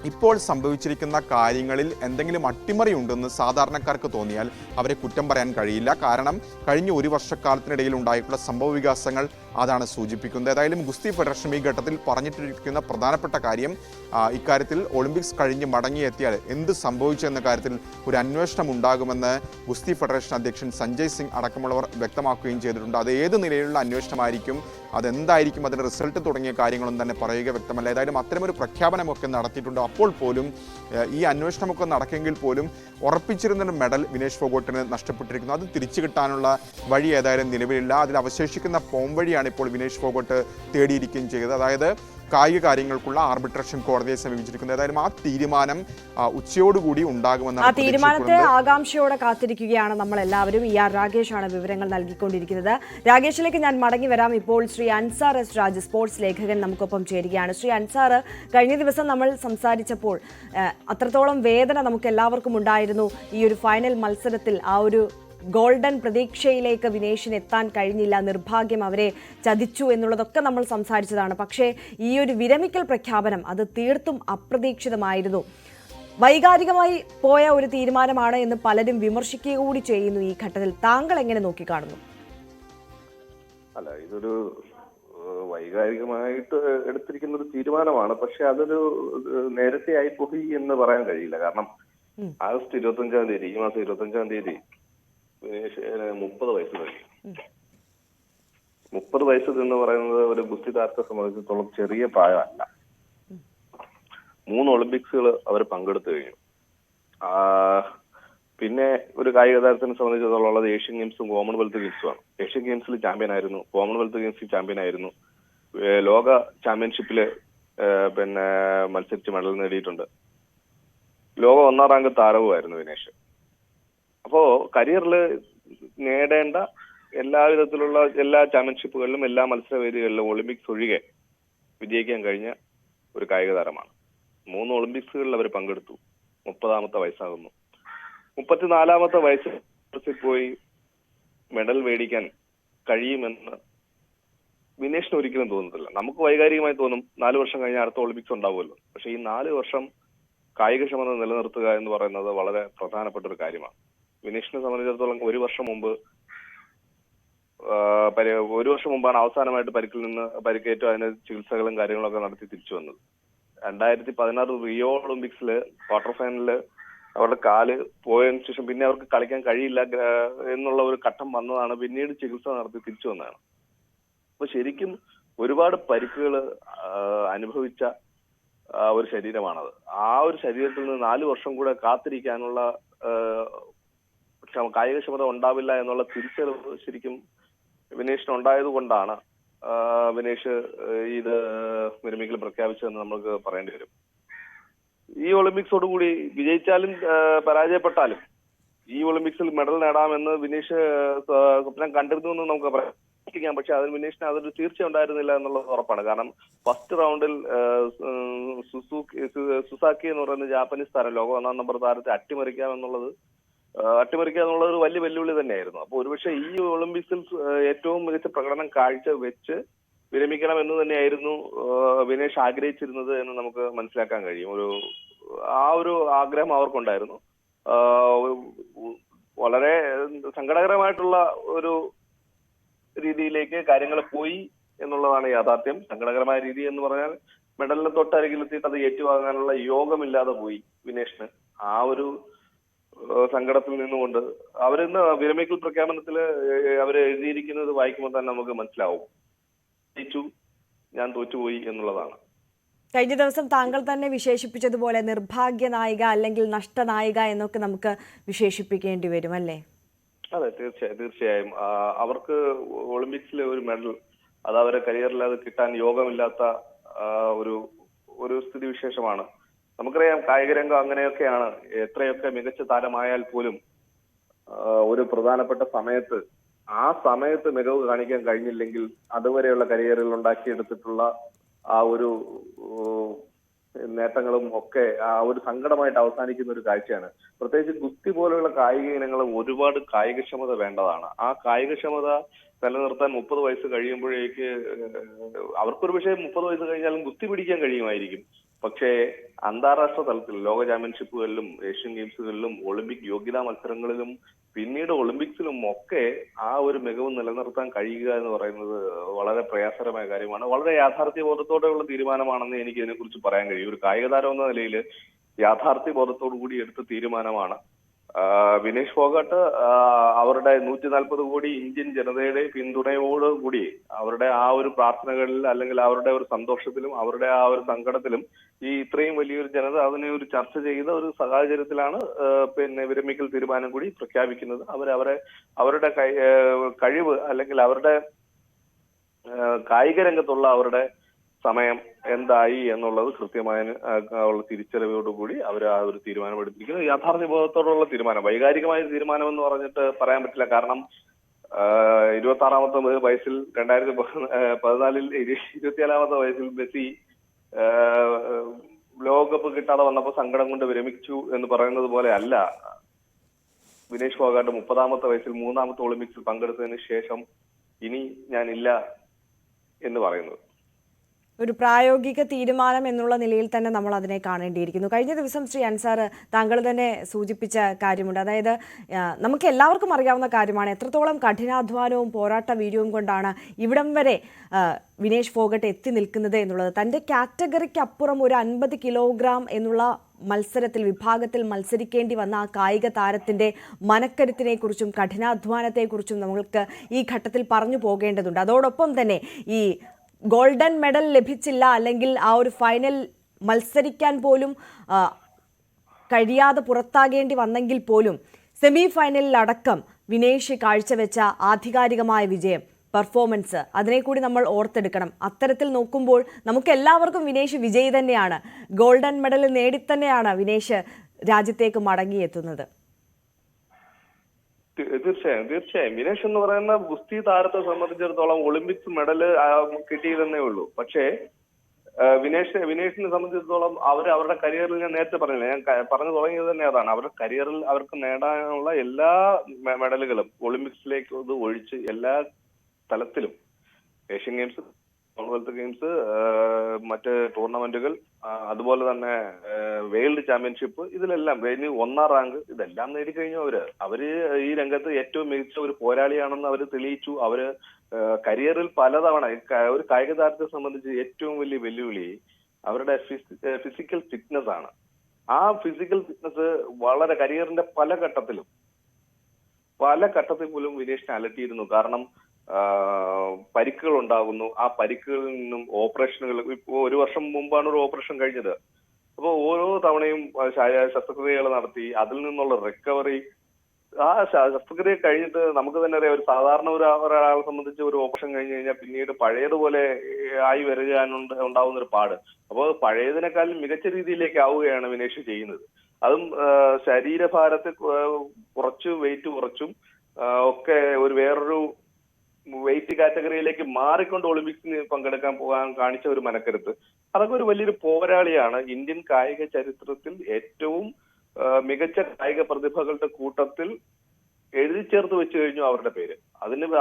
ഇപ്പോൾ സംഭവിച്ചിരിക്കുന്ന കാര്യങ്ങളിൽ എന്തെങ്കിലും അട്ടിമറി ഉണ്ടെന്ന് സാധാരണക്കാർക്ക് തോന്നിയാൽ അവരെ കുറ്റം പറയാൻ കഴിയില്ല. കാരണം കഴിഞ്ഞ 1 വർഷക്കാലത്തിനിടയിൽ ഉണ്ടായിട്ടുള്ള സംഭവ വികാസങ്ങൾ അതാണ് സൂചിപ്പിക്കുന്നത്. ഏതായാലും ഗുസ്തി ഫെഡറേഷൻ ഈ ഘട്ടത്തിൽ പറഞ്ഞിട്ടിരിക്കുന്ന പ്രധാനപ്പെട്ട കാര്യം, ഇക്കാര്യത്തിൽ ഒളിമ്പിക്സ് കഴിഞ്ഞ് മടങ്ങിയെത്തിയാൽ എന്ത് സംഭവിച്ചു എന്ന കാര്യത്തിൽ ഒരു അന്വേഷണം ഉണ്ടാകുമെന്ന് ഗുസ്തി ഫെഡറേഷൻ അധ്യക്ഷൻ സഞ്ജയ് സിംഗ് അടക്കമുള്ളവർ വ്യക്തമാക്കുകയും ചെയ്തിട്ടുണ്ട്. അത് ഏത് നിലയിലുള്ള അന്വേഷണമായിരിക്കും, അതെന്തായിരിക്കും, അതിൻ്റെ റിസൾട്ട് തുടങ്ങിയ കാര്യങ്ങളൊന്നും തന്നെ പറയുക വ്യക്തമല്ല. ഏതായാലും അത്തരമൊരു പ്രഖ്യാപനമൊക്കെ നടത്തിയിട്ടുണ്ട്. അപ്പോൾ പോലും ഈ അന്വേഷണമൊക്കെ നടക്കെങ്കിൽ പോലും ഉറപ്പിച്ചിരുന്നൊരു മെഡൽ വിനേഷ് ഫോഗട്ടിന് നഷ്ടപ്പെട്ടിരിക്കുന്നു. അത് തിരിച്ചു കിട്ടാനുള്ള വഴി ഏതായാലും നിലവിലില്ല. അതിൽ അവശേഷിക്കുന്ന പോംവഴിയാണ് ഇപ്പോൾ വിനേഷ് ഫോഗട്ട് തേടിയിരിക്കുകയും ചെയ്തത്. അതായത് കായിക കാര്യങ്ങൾക്കുള്ള ആർബിട്രേഷൻ കോടതിയെ സമീപിച്ചിരിക്കുന്നത്. ഏതായാലും ആ തീരുമാനം ഉച്ചയോടുകൂടി ഉണ്ടാകുമെന്നാണ്. ആ തീരുമാനത്തെ ആകാംക്ഷയോടെ കാത്തിരിക്കുകയാണ് നമ്മളെല്ലാവരും. ER രാഗേഷാണ് വിവരങ്ങൾ നൽകിക്കൊണ്ടിരിക്കുന്നത്. രാഗേഷിലേക്ക് ഞാൻ മടങ്ങി വരാം. ഇപ്പോൾ ശ്രീ അൻസാർ എസ് രാജ്, സ്പോർട്സ് ലേഖകൻ, നമുക്കൊപ്പം ചേരുകയാണ്. ശ്രീ അൻസാർ, കഴിഞ്ഞ ദിവസം നമ്മൾ സംസാരിച്ചപ്പോൾ അത്രത്തോളം വേദന നമുക്ക് എല്ലാവർക്കും ഉണ്ടായിരുന്നു ഈ ഒരു ഫൈനൽ മത്സരത്തിൽ. ആ ഒരു ഗോൾഡൻ പ്രതീക്ഷയിലേക്ക് വിനേഷിന് എത്താൻ കഴിഞ്ഞില്ല, നിർഭാഗ്യം, അവരെ ചതിച്ചു എന്നുള്ളതൊക്കെ നമ്മൾ സംസാരിച്ചതാണ്. പക്ഷേ ഈ ഒരു വിരമിക്കൽ പ്രഖ്യാപനം അത് തീർത്തും അപ്രതീക്ഷിതമായിരുന്നു. വൈകാരികമായി പോയ ഒരു തീരുമാനമാണ് എന്ന് പലരും വിമർശിക്കുക കൂടി ചെയ്യുന്നു. ഈ ഘട്ടത്തിൽ താങ്കൾ എങ്ങനെ നോക്കിക്കാണുന്നു? അല്ല, ഇതൊരു വൈകാരികമായിട്ട് എടുത്തിരിക്കുന്ന ഒരു തീരുമാനമാണ്. പക്ഷെ അതൊരു നേരത്തെ ആയിപ്പോയി എന്ന് പറയാൻ കഴിയില്ല. കാരണം ആഗസ്റ്റ് 25-ാം തീയതി, ഈ മാസം 25-ാം തീയതി വിനേഷ് 30 വയസ്സ് കഴിഞ്ഞു. 30 വയസ്സ് എന്ന് പറയുന്നത് ഒരു ഗുസ്തി താരത്തെ സംബന്ധിച്ചിടത്തോളം ചെറിയ പ്രായമല്ല. 3 ഒളിമ്പിക്സുകൾ അവർ പങ്കെടുത്തു കഴിഞ്ഞു. പിന്നെ ഒരു കായിക താരത്തിനെ സംബന്ധിച്ചിടത്തോളം ഉള്ളത് ഏഷ്യൻ ഗെയിംസും കോമൺവെൽത്ത് ഗെയിംസുമാണ്. ഏഷ്യൻ ഗെയിംസിൽ ചാമ്പ്യൻ ആയിരുന്നു, കോമൺവെൽത്ത് ഗെയിംസിൽ ചാമ്പ്യൻ ആയിരുന്നു, ലോക ചാമ്പ്യൻഷിപ്പില് മത്സരിച്ച് മെഡൽ നേടിയിട്ടുണ്ട്. ലോക 1-ാം റാങ്ക് താരവുമായിരുന്നു വിനേഷ്. അപ്പോ കരിയറിൽ നേടേണ്ട എല്ലാവിധത്തിലുള്ള എല്ലാ ചാമ്പ്യൻഷിപ്പുകളിലും എല്ലാ മത്സരവേദികളിലും ഒളിമ്പിക്സ് ഒഴികെ വിജയിക്കാൻ കഴിഞ്ഞ ഒരു കായിക താരമാണ്. 3 ഒളിമ്പിക്സുകളിൽ അവർ പങ്കെടുത്തു. 30-ാമത്തെ വയസ്സാകുന്നു. 34-ാമത്തെ വയസ്സിൽ പോയി മെഡൽ മേടിക്കാൻ കഴിയുമെന്ന് വിനേഷിന് ഒരിക്കലും തോന്നുന്നില്ല. നമുക്ക് വൈകാരികമായി തോന്നും 4 വർഷം കഴിഞ്ഞാൽ അടുത്ത ഒളിമ്പിക്സ് ഉണ്ടാവുമല്ലോ. പക്ഷെ ഈ 4 വർഷം കായികക്ഷമത നിലനിർത്തുക എന്ന് പറയുന്നത് വളരെ പ്രധാനപ്പെട്ട ഒരു കാര്യമാണ്. വിനേഷിനെ സംബന്ധിച്ചിടത്തോളം ഒരു വർഷം മുമ്പാണ് അവസാനമായിട്ട് പരിക്കേറ്റു അതിന് ചികിത്സകളും കാര്യങ്ങളൊക്കെ നടത്തി തിരിച്ചു വന്നത്. 2016 റിയോ ഒളിമ്പിക്സില് ക്വാർട്ടർ ഫൈനലില് അവരുടെ കാല് പോയതിനു ശേഷം പിന്നെ അവർക്ക് കളിക്കാൻ കഴിയില്ല എന്നുള്ള ഒരു ഘട്ടം വന്നതാണ്. പിന്നീട് ചികിത്സ നടത്തി തിരിച്ചു വന്നതാണ്. അപ്പൊ ശരിക്കും ഒരുപാട് പരിക്കുകൾ അനുഭവിച്ച ഒരു ശരീരമാണത്. ആ ഒരു ശരീരത്തിൽ നിന്ന് 4 വർഷം കൂടെ കാത്തിരിക്കാനുള്ള കായികക്ഷമത ഉണ്ടാവില്ല എന്നുള്ള തിരിച്ചറിവ് ശരിക്കും വിനേഷിന് ഉണ്ടായത് കൊണ്ടാണ് വിനേഷ് ഇത് വിരമിക്കൽ പ്രഖ്യാപിച്ചതെന്ന് നമുക്ക് പറയേണ്ടി വരും. ഈ ഒളിമ്പിക്സോടുകൂടി വിജയിച്ചാലും പരാജയപ്പെട്ടാലും ഈ ഒളിമ്പിക്സിൽ മെഡൽ നേടാമെന്ന് വിനേഷ് സ്വപ്നം കണ്ടിരുന്നു എന്ന് നമുക്ക് പറയാം. പക്ഷെ അതിന് വിനേഷിന് അതൊരു തീർച്ച ഉണ്ടായിരുന്നില്ല എന്നുള്ളത് ഉറപ്പാണ്. കാരണം ഫസ്റ്റ് റൗണ്ടിൽ സുസാക്കി എന്ന് പറയുന്ന ജാപ്പനീസ് താരം, ലോക 1-ാം നമ്പർ താരത്തെ അട്ടിമറിക്കുക എന്നുള്ളത് ഒരു വലിയ വെല്ലുവിളി തന്നെയായിരുന്നു. അപ്പൊ ഒരുപക്ഷെ ഈ ഒളിമ്പിക്സിൽ ഏറ്റവും മികച്ച പ്രകടനം കാഴ്ച വെച്ച് വിരമിക്കണം എന്ന് തന്നെയായിരുന്നു വിനേഷ് ആഗ്രഹിച്ചിരുന്നത് എന്ന് നമുക്ക് മനസ്സിലാക്കാൻ കഴിയും. ആ ഒരു ആഗ്രഹം അവർക്കുണ്ടായിരുന്നു. വളരെ സങ്കടകരമായിട്ടുള്ള ഒരു രീതിയിലേക്ക് കാര്യങ്ങൾ പോയി എന്നുള്ളതാണ് യാഥാർത്ഥ്യം. സങ്കടകരമായ രീതി എന്ന് പറഞ്ഞാൽ മെഡലിന് തൊട്ടരികിലെത്തിയിട്ട് അത് ഏറ്റുവാങ്ങാനുള്ള യോഗമില്ലാതെ പോയി വിനേഷിന്. ആ ഒരു സങ്കടത്തിൽ നിന്നുകൊണ്ട് അവരിന്ന് വിരമിക്കൽ പ്രഖ്യാപനത്തിൽ അവർ എഴുതിയിരിക്കുന്നത് വായിക്കുമ്പോൾ തന്നെ നമുക്ക് മനസ്സിലാവും, ഞാൻ തോറ്റുപോയി എന്നുള്ളതാണ്. കഴിഞ്ഞ ദിവസം താങ്കൾ തന്നെ വിശേഷിപ്പിച്ചതുപോലെ നിർഭാഗ്യ നായിക അല്ലെങ്കിൽ നഷ്ടനായിക എന്നൊക്കെ നമുക്ക് വിശേഷിപ്പിക്കേണ്ടി വരും അല്ലേ? അതെ, തീർച്ചയായും. അവർക്ക് ഒളിമ്പിക്സിലെ ഒരു മെഡൽ അത് അവരെ കരിയറിൽ അത് കിട്ടാൻ യോഗമില്ലാത്ത ഒരു സ്ഥിതിവിശേഷമാണ്. നമുക്കറിയാം, കായിക രംഗം അങ്ങനെയൊക്കെയാണ്. എത്രയൊക്കെ മികച്ച താരമായാൽ പോലും ഒരു പ്രധാനപ്പെട്ട ആ സമയത്ത് മികവ് കാണിക്കാൻ കഴിഞ്ഞില്ലെങ്കിൽ അതുവരെയുള്ള കരിയറിൽ ഉണ്ടാക്കിയെടുത്തിട്ടുള്ള ആ ഒരു നേട്ടങ്ങളും ഒക്കെ ആ ഒരു സങ്കടമായിട്ട് അവസാനിക്കുന്ന ഒരു കാഴ്ചയാണ്. പ്രത്യേകിച്ച് ഗുസ്തി പോലെയുള്ള കായിക ഇനങ്ങൾ ഒരുപാട് കായികക്ഷമത വേണ്ടതാണ്. ആ കായികക്ഷമത നിലനിർത്താൻ 30 വയസ്സ് കഴിയുമ്പോഴേക്ക് അവർക്കൊരു പക്ഷേ 30 വയസ്സ് കഴിഞ്ഞാലും ഗുസ്തി പിടിക്കാൻ കഴിയുമായിരിക്കും. പക്ഷേ അന്താരാഷ്ട്ര തലത്തിൽ ലോക ചാമ്പ്യൻഷിപ്പുകളിലും ഏഷ്യൻ ഗെയിംസുകളിലും ഒളിമ്പിക് യോഗ്യതാ മത്സരങ്ങളിലും പിന്നീട് ഒളിമ്പിക്സിലും ഒക്കെ ആ ഒരു മികവ് നിലനിർത്താൻ കഴിയുക എന്ന് പറയുന്നത് വളരെ പ്രയാസകരമായ കാര്യമാണ്. വളരെ യാഥാർത്ഥ്യബോധത്തോടെയുള്ള തീരുമാനമാണെന്ന് എനിക്ക് ഇതിനെക്കുറിച്ച് പറയാൻ കഴിയും. ഒരു കായിക താരം എന്ന നിലയിൽ യാഥാർത്ഥ്യബോധത്തോടു കൂടി എടുത്ത തീരുമാനമാണ്. വിനേഷ് ഫോഗാട്ട് അവരുടെ 140 കോടി ഇന്ത്യൻ ജനതയുടെ പിന്തുണയോടുകൂടി അവരുടെ ആ ഒരു പ്രാർത്ഥനകളിൽ അല്ലെങ്കിൽ അവരുടെ ഒരു സന്തോഷത്തിലും അവരുടെ ആ ഒരു സങ്കടത്തിലും ഈ ഇത്രയും വലിയൊരു ജനത അതിനെ ഒരു ചർച്ച ചെയ്ത ഒരു സാഹചര്യത്തിലാണ് വിരമിക്കൽ തീരുമാനം കൂടി പ്രഖ്യാപിക്കുന്നത്. അവരുടെ കഴിവ് അല്ലെങ്കിൽ അവരുടെ കായിക രംഗത്തുള്ള അവരുടെ സമയം എന്തായി എന്നുള്ളത് കൃത്യമായ ഉള്ള തിരിച്ചറിവോടുകൂടി അവർ ആ ഒരു തീരുമാനം എടുത്തിരിക്കുന്നത്. യാഥാർത്ഥ്യബോധത്തോടുള്ള തീരുമാനം, വൈകാരികമായ തീരുമാനം എന്ന് പറഞ്ഞിട്ട് പറയാൻ പറ്റില്ല. കാരണം 26-ാമത്തെ വയസ്സിൽ 2014 24-ാമത്തെ വയസ്സിൽ മെസ്സി ലോകകപ്പ് കിട്ടാതെ വന്നപ്പോൾ സങ്കടം കൊണ്ട് വിരമിച്ചു എന്ന് പറയുന്നത് പോലെ അല്ല വിനേഷ് ഫോഗാട്ട് 30ാമത്തെ വയസ്സിൽ 3ാമത്തെ ഒളിമ്പിക്സിൽ പങ്കെടുത്തതിന് ശേഷം ഇനി ഞാനില്ല എന്ന് പറയുന്നത്. ഒരു പ്രായോഗിക തീരുമാനം എന്നുള്ള നിലയിൽ തന്നെ നമ്മൾ അതിനെ കാണേണ്ടിയിരിക്കുന്നു. കഴിഞ്ഞ ദിവസം ശ്രീ അൻസാർ താങ്കൾ തന്നെ സൂചിപ്പിച്ച കാര്യമുണ്ട്. അതായത് നമുക്ക് എല്ലാവർക്കും അറിയാവുന്ന കാര്യമാണ് എത്രത്തോളം കഠിനാധ്വാനവും പോരാട്ട വീര്യവും കൊണ്ടാണ് ഇവിടം വരെ വിനേഷ് ഫോഗട്ട് എത്തി നിൽക്കുന്നത് എന്നുള്ളത്. തൻ്റെ കാറ്റഗറിക്ക് അപ്പുറം ഒരു 50 കിലോഗ്രാം എന്നുള്ള വിഭാഗത്തിൽ മത്സരിക്കേണ്ടി വന്ന ആ കായിക താരത്തിൻ്റെ മനക്കരുത്തിനെക്കുറിച്ചും കഠിനാധ്വാനത്തെക്കുറിച്ചും നമ്മൾക്ക് ഈ ഘട്ടത്തിൽ പറഞ്ഞു പോകേണ്ടതുണ്ട്. അതോടൊപ്പം തന്നെ ഈ ഗോൾഡൻ മെഡൽ ലഭിച്ചില്ല, അല്ലെങ്കിൽ ആ ഒരു ഫൈനൽ മത്സരിക്കാൻ പോലും കഴിയാതെ പുറത്താകേണ്ടി വന്നെങ്കിൽ പോലും സെമി ഫൈനലിലടക്കം വിനേഷ് കാഴ്ചവെച്ച ആധികാരികമായ വിജയം, പെർഫോമൻസ്, അതിനെ കൂടി നമ്മൾ ഓർത്തെടുക്കണം. അത്തരത്തിൽ നോക്കുമ്പോൾ നമുക്ക് എല്ലാവർക്കും വിനേഷ് വിജയി തന്നെയാണ്. ഗോൾഡൻ മെഡൽ നേടിത്തന്നെയാണ് വിനേഷ് രാജ്യത്തേക്ക് മടങ്ങിയെത്തുന്നത്. തീർച്ചയായും വിനേഷ് എന്ന് പറയുന്ന ഗുസ്തി താരത്തെ സംബന്ധിച്ചിടത്തോളം ഒളിമ്പിക്സ് മെഡല് കിട്ടിയതെന്നേ ഉള്ളൂ. പക്ഷേ വിനേഷിനെ സംബന്ധിച്ചിടത്തോളം അവരുടെ കരിയറിൽ ഞാൻ നേരത്തെ പറഞ്ഞില്ല, ഞാൻ പറഞ്ഞു തുടങ്ങിയത് തന്നെ അതാണ്. അവരുടെ കരിയറിൽ അവർക്ക് നേടാനുള്ള എല്ലാ മെഡലുകളും ഒളിമ്പിക്സിലേക്ക് ഒഴിച്ച് എല്ലാ തലത്തിലും ഏഷ്യൻ ഗെയിംസ്, കോമൺവെൽത്ത് ഗെയിംസ്, മറ്റ് ടൂർണമെന്റുകൾ, അതുപോലെ തന്നെ വേൾഡ് ചാമ്പ്യൻഷിപ്പ്, ഇതിലെല്ലാം 1ാം റാങ്ക് ഇതെല്ലാം നേടിക്കഴിഞ്ഞു. അവര് ഈ രംഗത്ത് ഏറ്റവും മികച്ച ഒരു പോരാളിയാണെന്ന് അവർ തെളിയിച്ചു. അവര് കരിയറിൽ പലതവണ ഒരു കായിക താരത്തെ സംബന്ധിച്ച് ഏറ്റവും വലിയ വെല്ലുവിളി അവരുടെ ഫിസിക്കൽ ഫിറ്റ്നസ് ആണ്. ആ ഫിസിക്കൽ ഫിറ്റ്നസ് വളരെ കരിയറിന്റെ പല ഘട്ടത്തിൽ പോലും വിനേഷിനെ അലട്ടിയിരുന്നു. കാരണം പരിക്കുകൾ ഉണ്ടാകുന്നു. ആ പരിക്കുകളിൽ നിന്നും ഓപ്പറേഷനുകൾ, ഇപ്പോ 1 വർഷം മുമ്പാണ് ഒരു ഓപ്പറേഷൻ കഴിഞ്ഞത്. അപ്പോൾ ഓരോ തവണയും ശസ്ത്രക്രിയകൾ നടത്തി അതിൽ നിന്നുള്ള റിക്കവറി, ആ ശസ്ത്രക്രിയ കഴിഞ്ഞിട്ട് നമുക്ക് തന്നെ അറിയാം, ഒരു സാധാരണ ഒരാളെ സംബന്ധിച്ച് ഒരു ഓപ്പറേഷൻ കഴിഞ്ഞ് കഴിഞ്ഞാൽ പിന്നീട് പഴയതുപോലെ ആയി ഉണ്ടാവുന്ന ഒരു പാട്. അപ്പോൾ പഴയതിനേക്കാളും മികച്ച രീതിയിലേക്ക് ആവുകയാണ് വിനേഷ് ചെയ്യുന്നത്. അതും ശരീരഭാരത്തെ കുറച്ച് വെയിറ്റ് കുറച്ചും ഒക്കെ ഒരു വേറൊരു വെയിറ്റ് കാറ്റഗറിയിലേക്ക് മാറിക്കൊണ്ട് ഒളിമ്പിക്സിന് പങ്കെടുക്കാൻ പോകാൻ കാണിച്ച ഒരു മനക്കരുത്ത്, അതൊക്കെ ഒരു വലിയൊരു പോരാളിയാണ്. ഇന്ത്യൻ കായിക ചരിത്രത്തിൽ ഏറ്റവും മികച്ച കായിക പ്രതിഭകളുടെ കൂട്ടത്തിൽ എഴുതി ചേർത്ത് വെച്ച് കഴിഞ്ഞു അവരുടെ പേര്.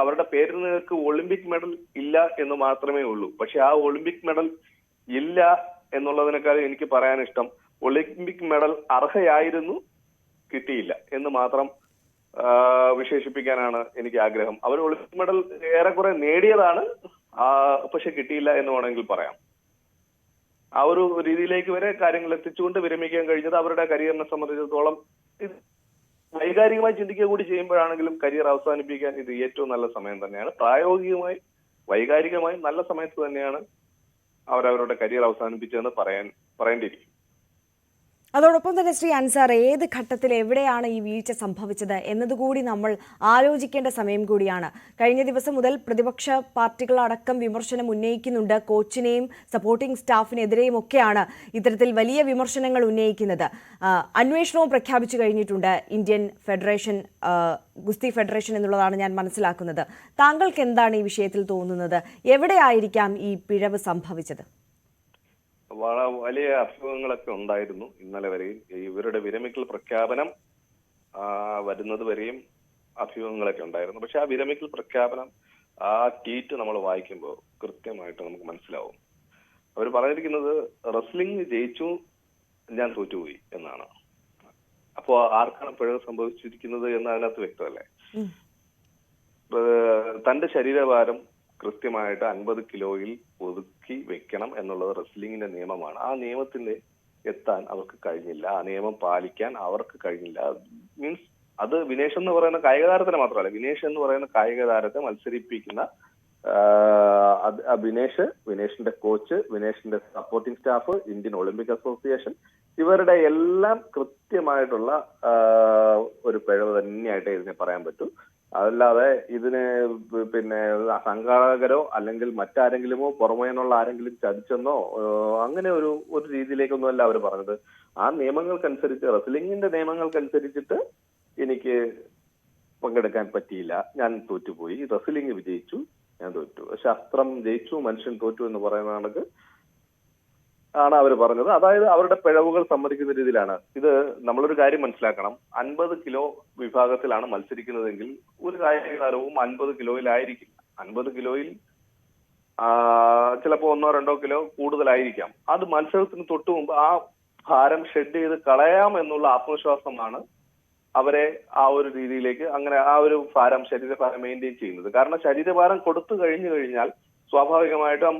അവരുടെ പേരിൽ നിങ്ങൾക്ക് ഒളിമ്പിക് മെഡൽ ഇല്ല എന്ന് മാത്രമേ ഉള്ളൂ. പക്ഷെ ആ ഒളിമ്പിക് മെഡൽ ഇല്ല എന്നുള്ളതിനേക്കാൾ എനിക്ക് പറയാൻ ഇഷ്ടം ഒളിമ്പിക് മെഡൽ അർഹയായിരുന്നു, കിട്ടിയില്ല എന്ന് മാത്രം വിശേഷിപ്പിക്കാനാണ് എനിക്ക് ആഗ്രഹം. അവർ ഒളിമ്പിക് മെഡൽ ഏറെക്കുറെ നേടിയതാണ്, പക്ഷെ കിട്ടിയില്ല എന്ന് വേണമെങ്കിൽ പറയാം. ആ ഒരു രീതിയിലേക്ക് വരെ കാര്യങ്ങൾ എത്തിച്ചുകൊണ്ട് വിരമിക്കാൻ കഴിഞ്ഞത് അവരുടെ കരിയറിനെ സംബന്ധിച്ചിടത്തോളം വൈകാരികമായി ചിന്തിക്കുക കൂടി ചെയ്യുമ്പോഴാണെങ്കിലും കരിയർ അവസാനിപ്പിക്കാൻ ഇത് ഏറ്റവും നല്ല സമയം തന്നെയാണ്. പ്രായോഗികമായി വൈകാരികമായി നല്ല സമയത്ത് തന്നെയാണ് അവരവരുടെ കരിയർ അവസാനിപ്പിച്ചതെന്ന് പറയേണ്ടിയിരിക്കും. അതോടൊപ്പം തന്നെ ശ്രീ അൻസാർ, ഏത് ഘട്ടത്തിൽ എവിടെയാണ് ഈ വീഴ്ച സംഭവിച്ചത് എന്നതുകൂടി നമ്മൾ ആലോചിക്കേണ്ട സമയം കൂടിയാണ്. കഴിഞ്ഞ ദിവസം മുതൽ പ്രതിപക്ഷ പാർട്ടികളടക്കം വിമർശനം ഉന്നയിക്കുന്നുണ്ട്. കോച്ചിനെയും സപ്പോർട്ടിംഗ് സ്റ്റാഫിനെതിരെയും ഒക്കെയാണ് ഇത്തരത്തിൽ വലിയ വിമർശനങ്ങൾ ഉന്നയിക്കുന്നത്. അന്വേഷണവും പ്രഖ്യാപിച്ചു കഴിഞ്ഞിട്ടുണ്ട് ഇന്ത്യൻ ഫെഡറേഷൻ, ഗുസ്തി ഫെഡറേഷൻ എന്നുള്ളതാണ് ഞാൻ മനസ്സിലാക്കുന്നത്. താങ്കൾക്ക് എന്താണ് ഈ വിഷയത്തിൽ തോന്നുന്നത്? എവിടെയായിരിക്കാം ഈ പിഴവ് സംഭവിച്ചത്? വലിയ അഭ്യൂഹങ്ങളൊക്കെ ഉണ്ടായിരുന്നു ഇന്നലെ വരെയും. ഇവരുടെ വിരമിക്കൽ പ്രഖ്യാപനം വരുന്നത് വരെയും അഭ്യൂഹങ്ങളൊക്കെ ഉണ്ടായിരുന്നു. പക്ഷെ ആ വിരമിക്കൽ പ്രഖ്യാപനം, ആ ട്വീറ്റ് നമ്മൾ വായിക്കുമ്പോൾ കൃത്യമായിട്ട് നമുക്ക് മനസ്സിലാവും. അവർ പറഞ്ഞിരിക്കുന്നത് റെസ്ലിംഗ് ജയിച്ചു, ഞാൻ തോറ്റുപോയി എന്നാണ്. അപ്പോ ആർക്കാണ് പിഴവ് സംഭവിച്ചിരിക്കുന്നത് എന്ന് അതിനകത്ത് വ്യക്തമല്ലേ. തന്റെ ശരീരഭാരം കൃത്യമായിട്ട് 50 കിലോയിൽ ഒതുക്കി വെക്കണം എന്നുള്ളത് റെസ്ലിംഗിന്റെ നിയമമാണ്. ആ നിയമത്തിൽ എത്താൻ അവർക്ക് കഴിഞ്ഞില്ല, ആ നിയമം പാലിക്കാൻ അവർക്ക് കഴിഞ്ഞില്ല. മീൻസ് അത് വിനേഷ് എന്ന് പറയുന്ന കായിക താരത്തിന് മാത്രമല്ല, വിനേഷ് എന്ന് പറയുന്ന കായിക താരത്തെ മത്സരിപ്പിക്കുന്ന വിനേഷിന്റെ കോച്ച്, വിനേഷിന്റെ supporting staff, Indian Olympic Association, ഇവരുടെ എല്ലാം കൃത്യമായിട്ടുള്ള ഒരു പിഴവ് തന്നെയായിട്ട് ഇതിനെ പറയാൻ പറ്റും. അതല്ലാതെ ഇതിന് സംഘാടകരോ അല്ലെങ്കിൽ മറ്റാരെങ്കിലുമോ പുറമേ നിന്നുള്ള ആരെങ്കിലും ചതിച്ചെന്നോ അങ്ങനെ ഒരു രീതിയിലേക്കൊന്നുമല്ല അവർ പറഞ്ഞത്. ആ നിയമങ്ങൾക്കനുസരിച്ച്, റെസ്ലിംഗിന്റെ നിയമങ്ങൾക്കനുസരിച്ചിട്ട് എനിക്ക് പങ്കെടുക്കാൻ പറ്റിയില്ല, ഞാൻ തോറ്റുപോയി. റെസ്ലിംഗ് വിജയിച്ചു, ഞാൻ തോറ്റു. ശാസ്ത്രം ജയിച്ചു, മനുഷ്യൻ തോറ്റു എന്ന് പറയുന്ന കണക്ക് ആണ് അവർ പറഞ്ഞത്. അതായത് അവരുടെ പിഴവുകൾ സമ്മതിക്കുന്ന രീതിയിലാണ്. ഇത് നമ്മളൊരു കാര്യം മനസ്സിലാക്കണം. 50 കിലോ വിഭാഗത്തിലാണ് മത്സരിക്കുന്നതെങ്കിൽ ഒരു കായിക താരവും 50 കിലോയിലായിരിക്കില്ല. 50 കിലോയിൽ ചിലപ്പോൾ 1-2 കിലോ കൂടുതലായിരിക്കാം. അത് മത്സരത്തിന് തൊട്ടു മുമ്പ് ആ ഭാരം ഷെഡ് ചെയ്ത് കളയാം എന്നുള്ള ആത്മവിശ്വാസമാണ് അവരെ ആ ഒരു രീതിയിലേക്ക് അങ്ങനെ ആ ഒരു ശരീരഭാരം മെയിൻറ്റെയിൻ ചെയ്യുന്നത്. കാരണം ശരീരഭാരം കൊടുത്തു കഴിഞ്ഞു കഴിഞ്ഞാൽ സ്വാഭാവികമായിട്ടും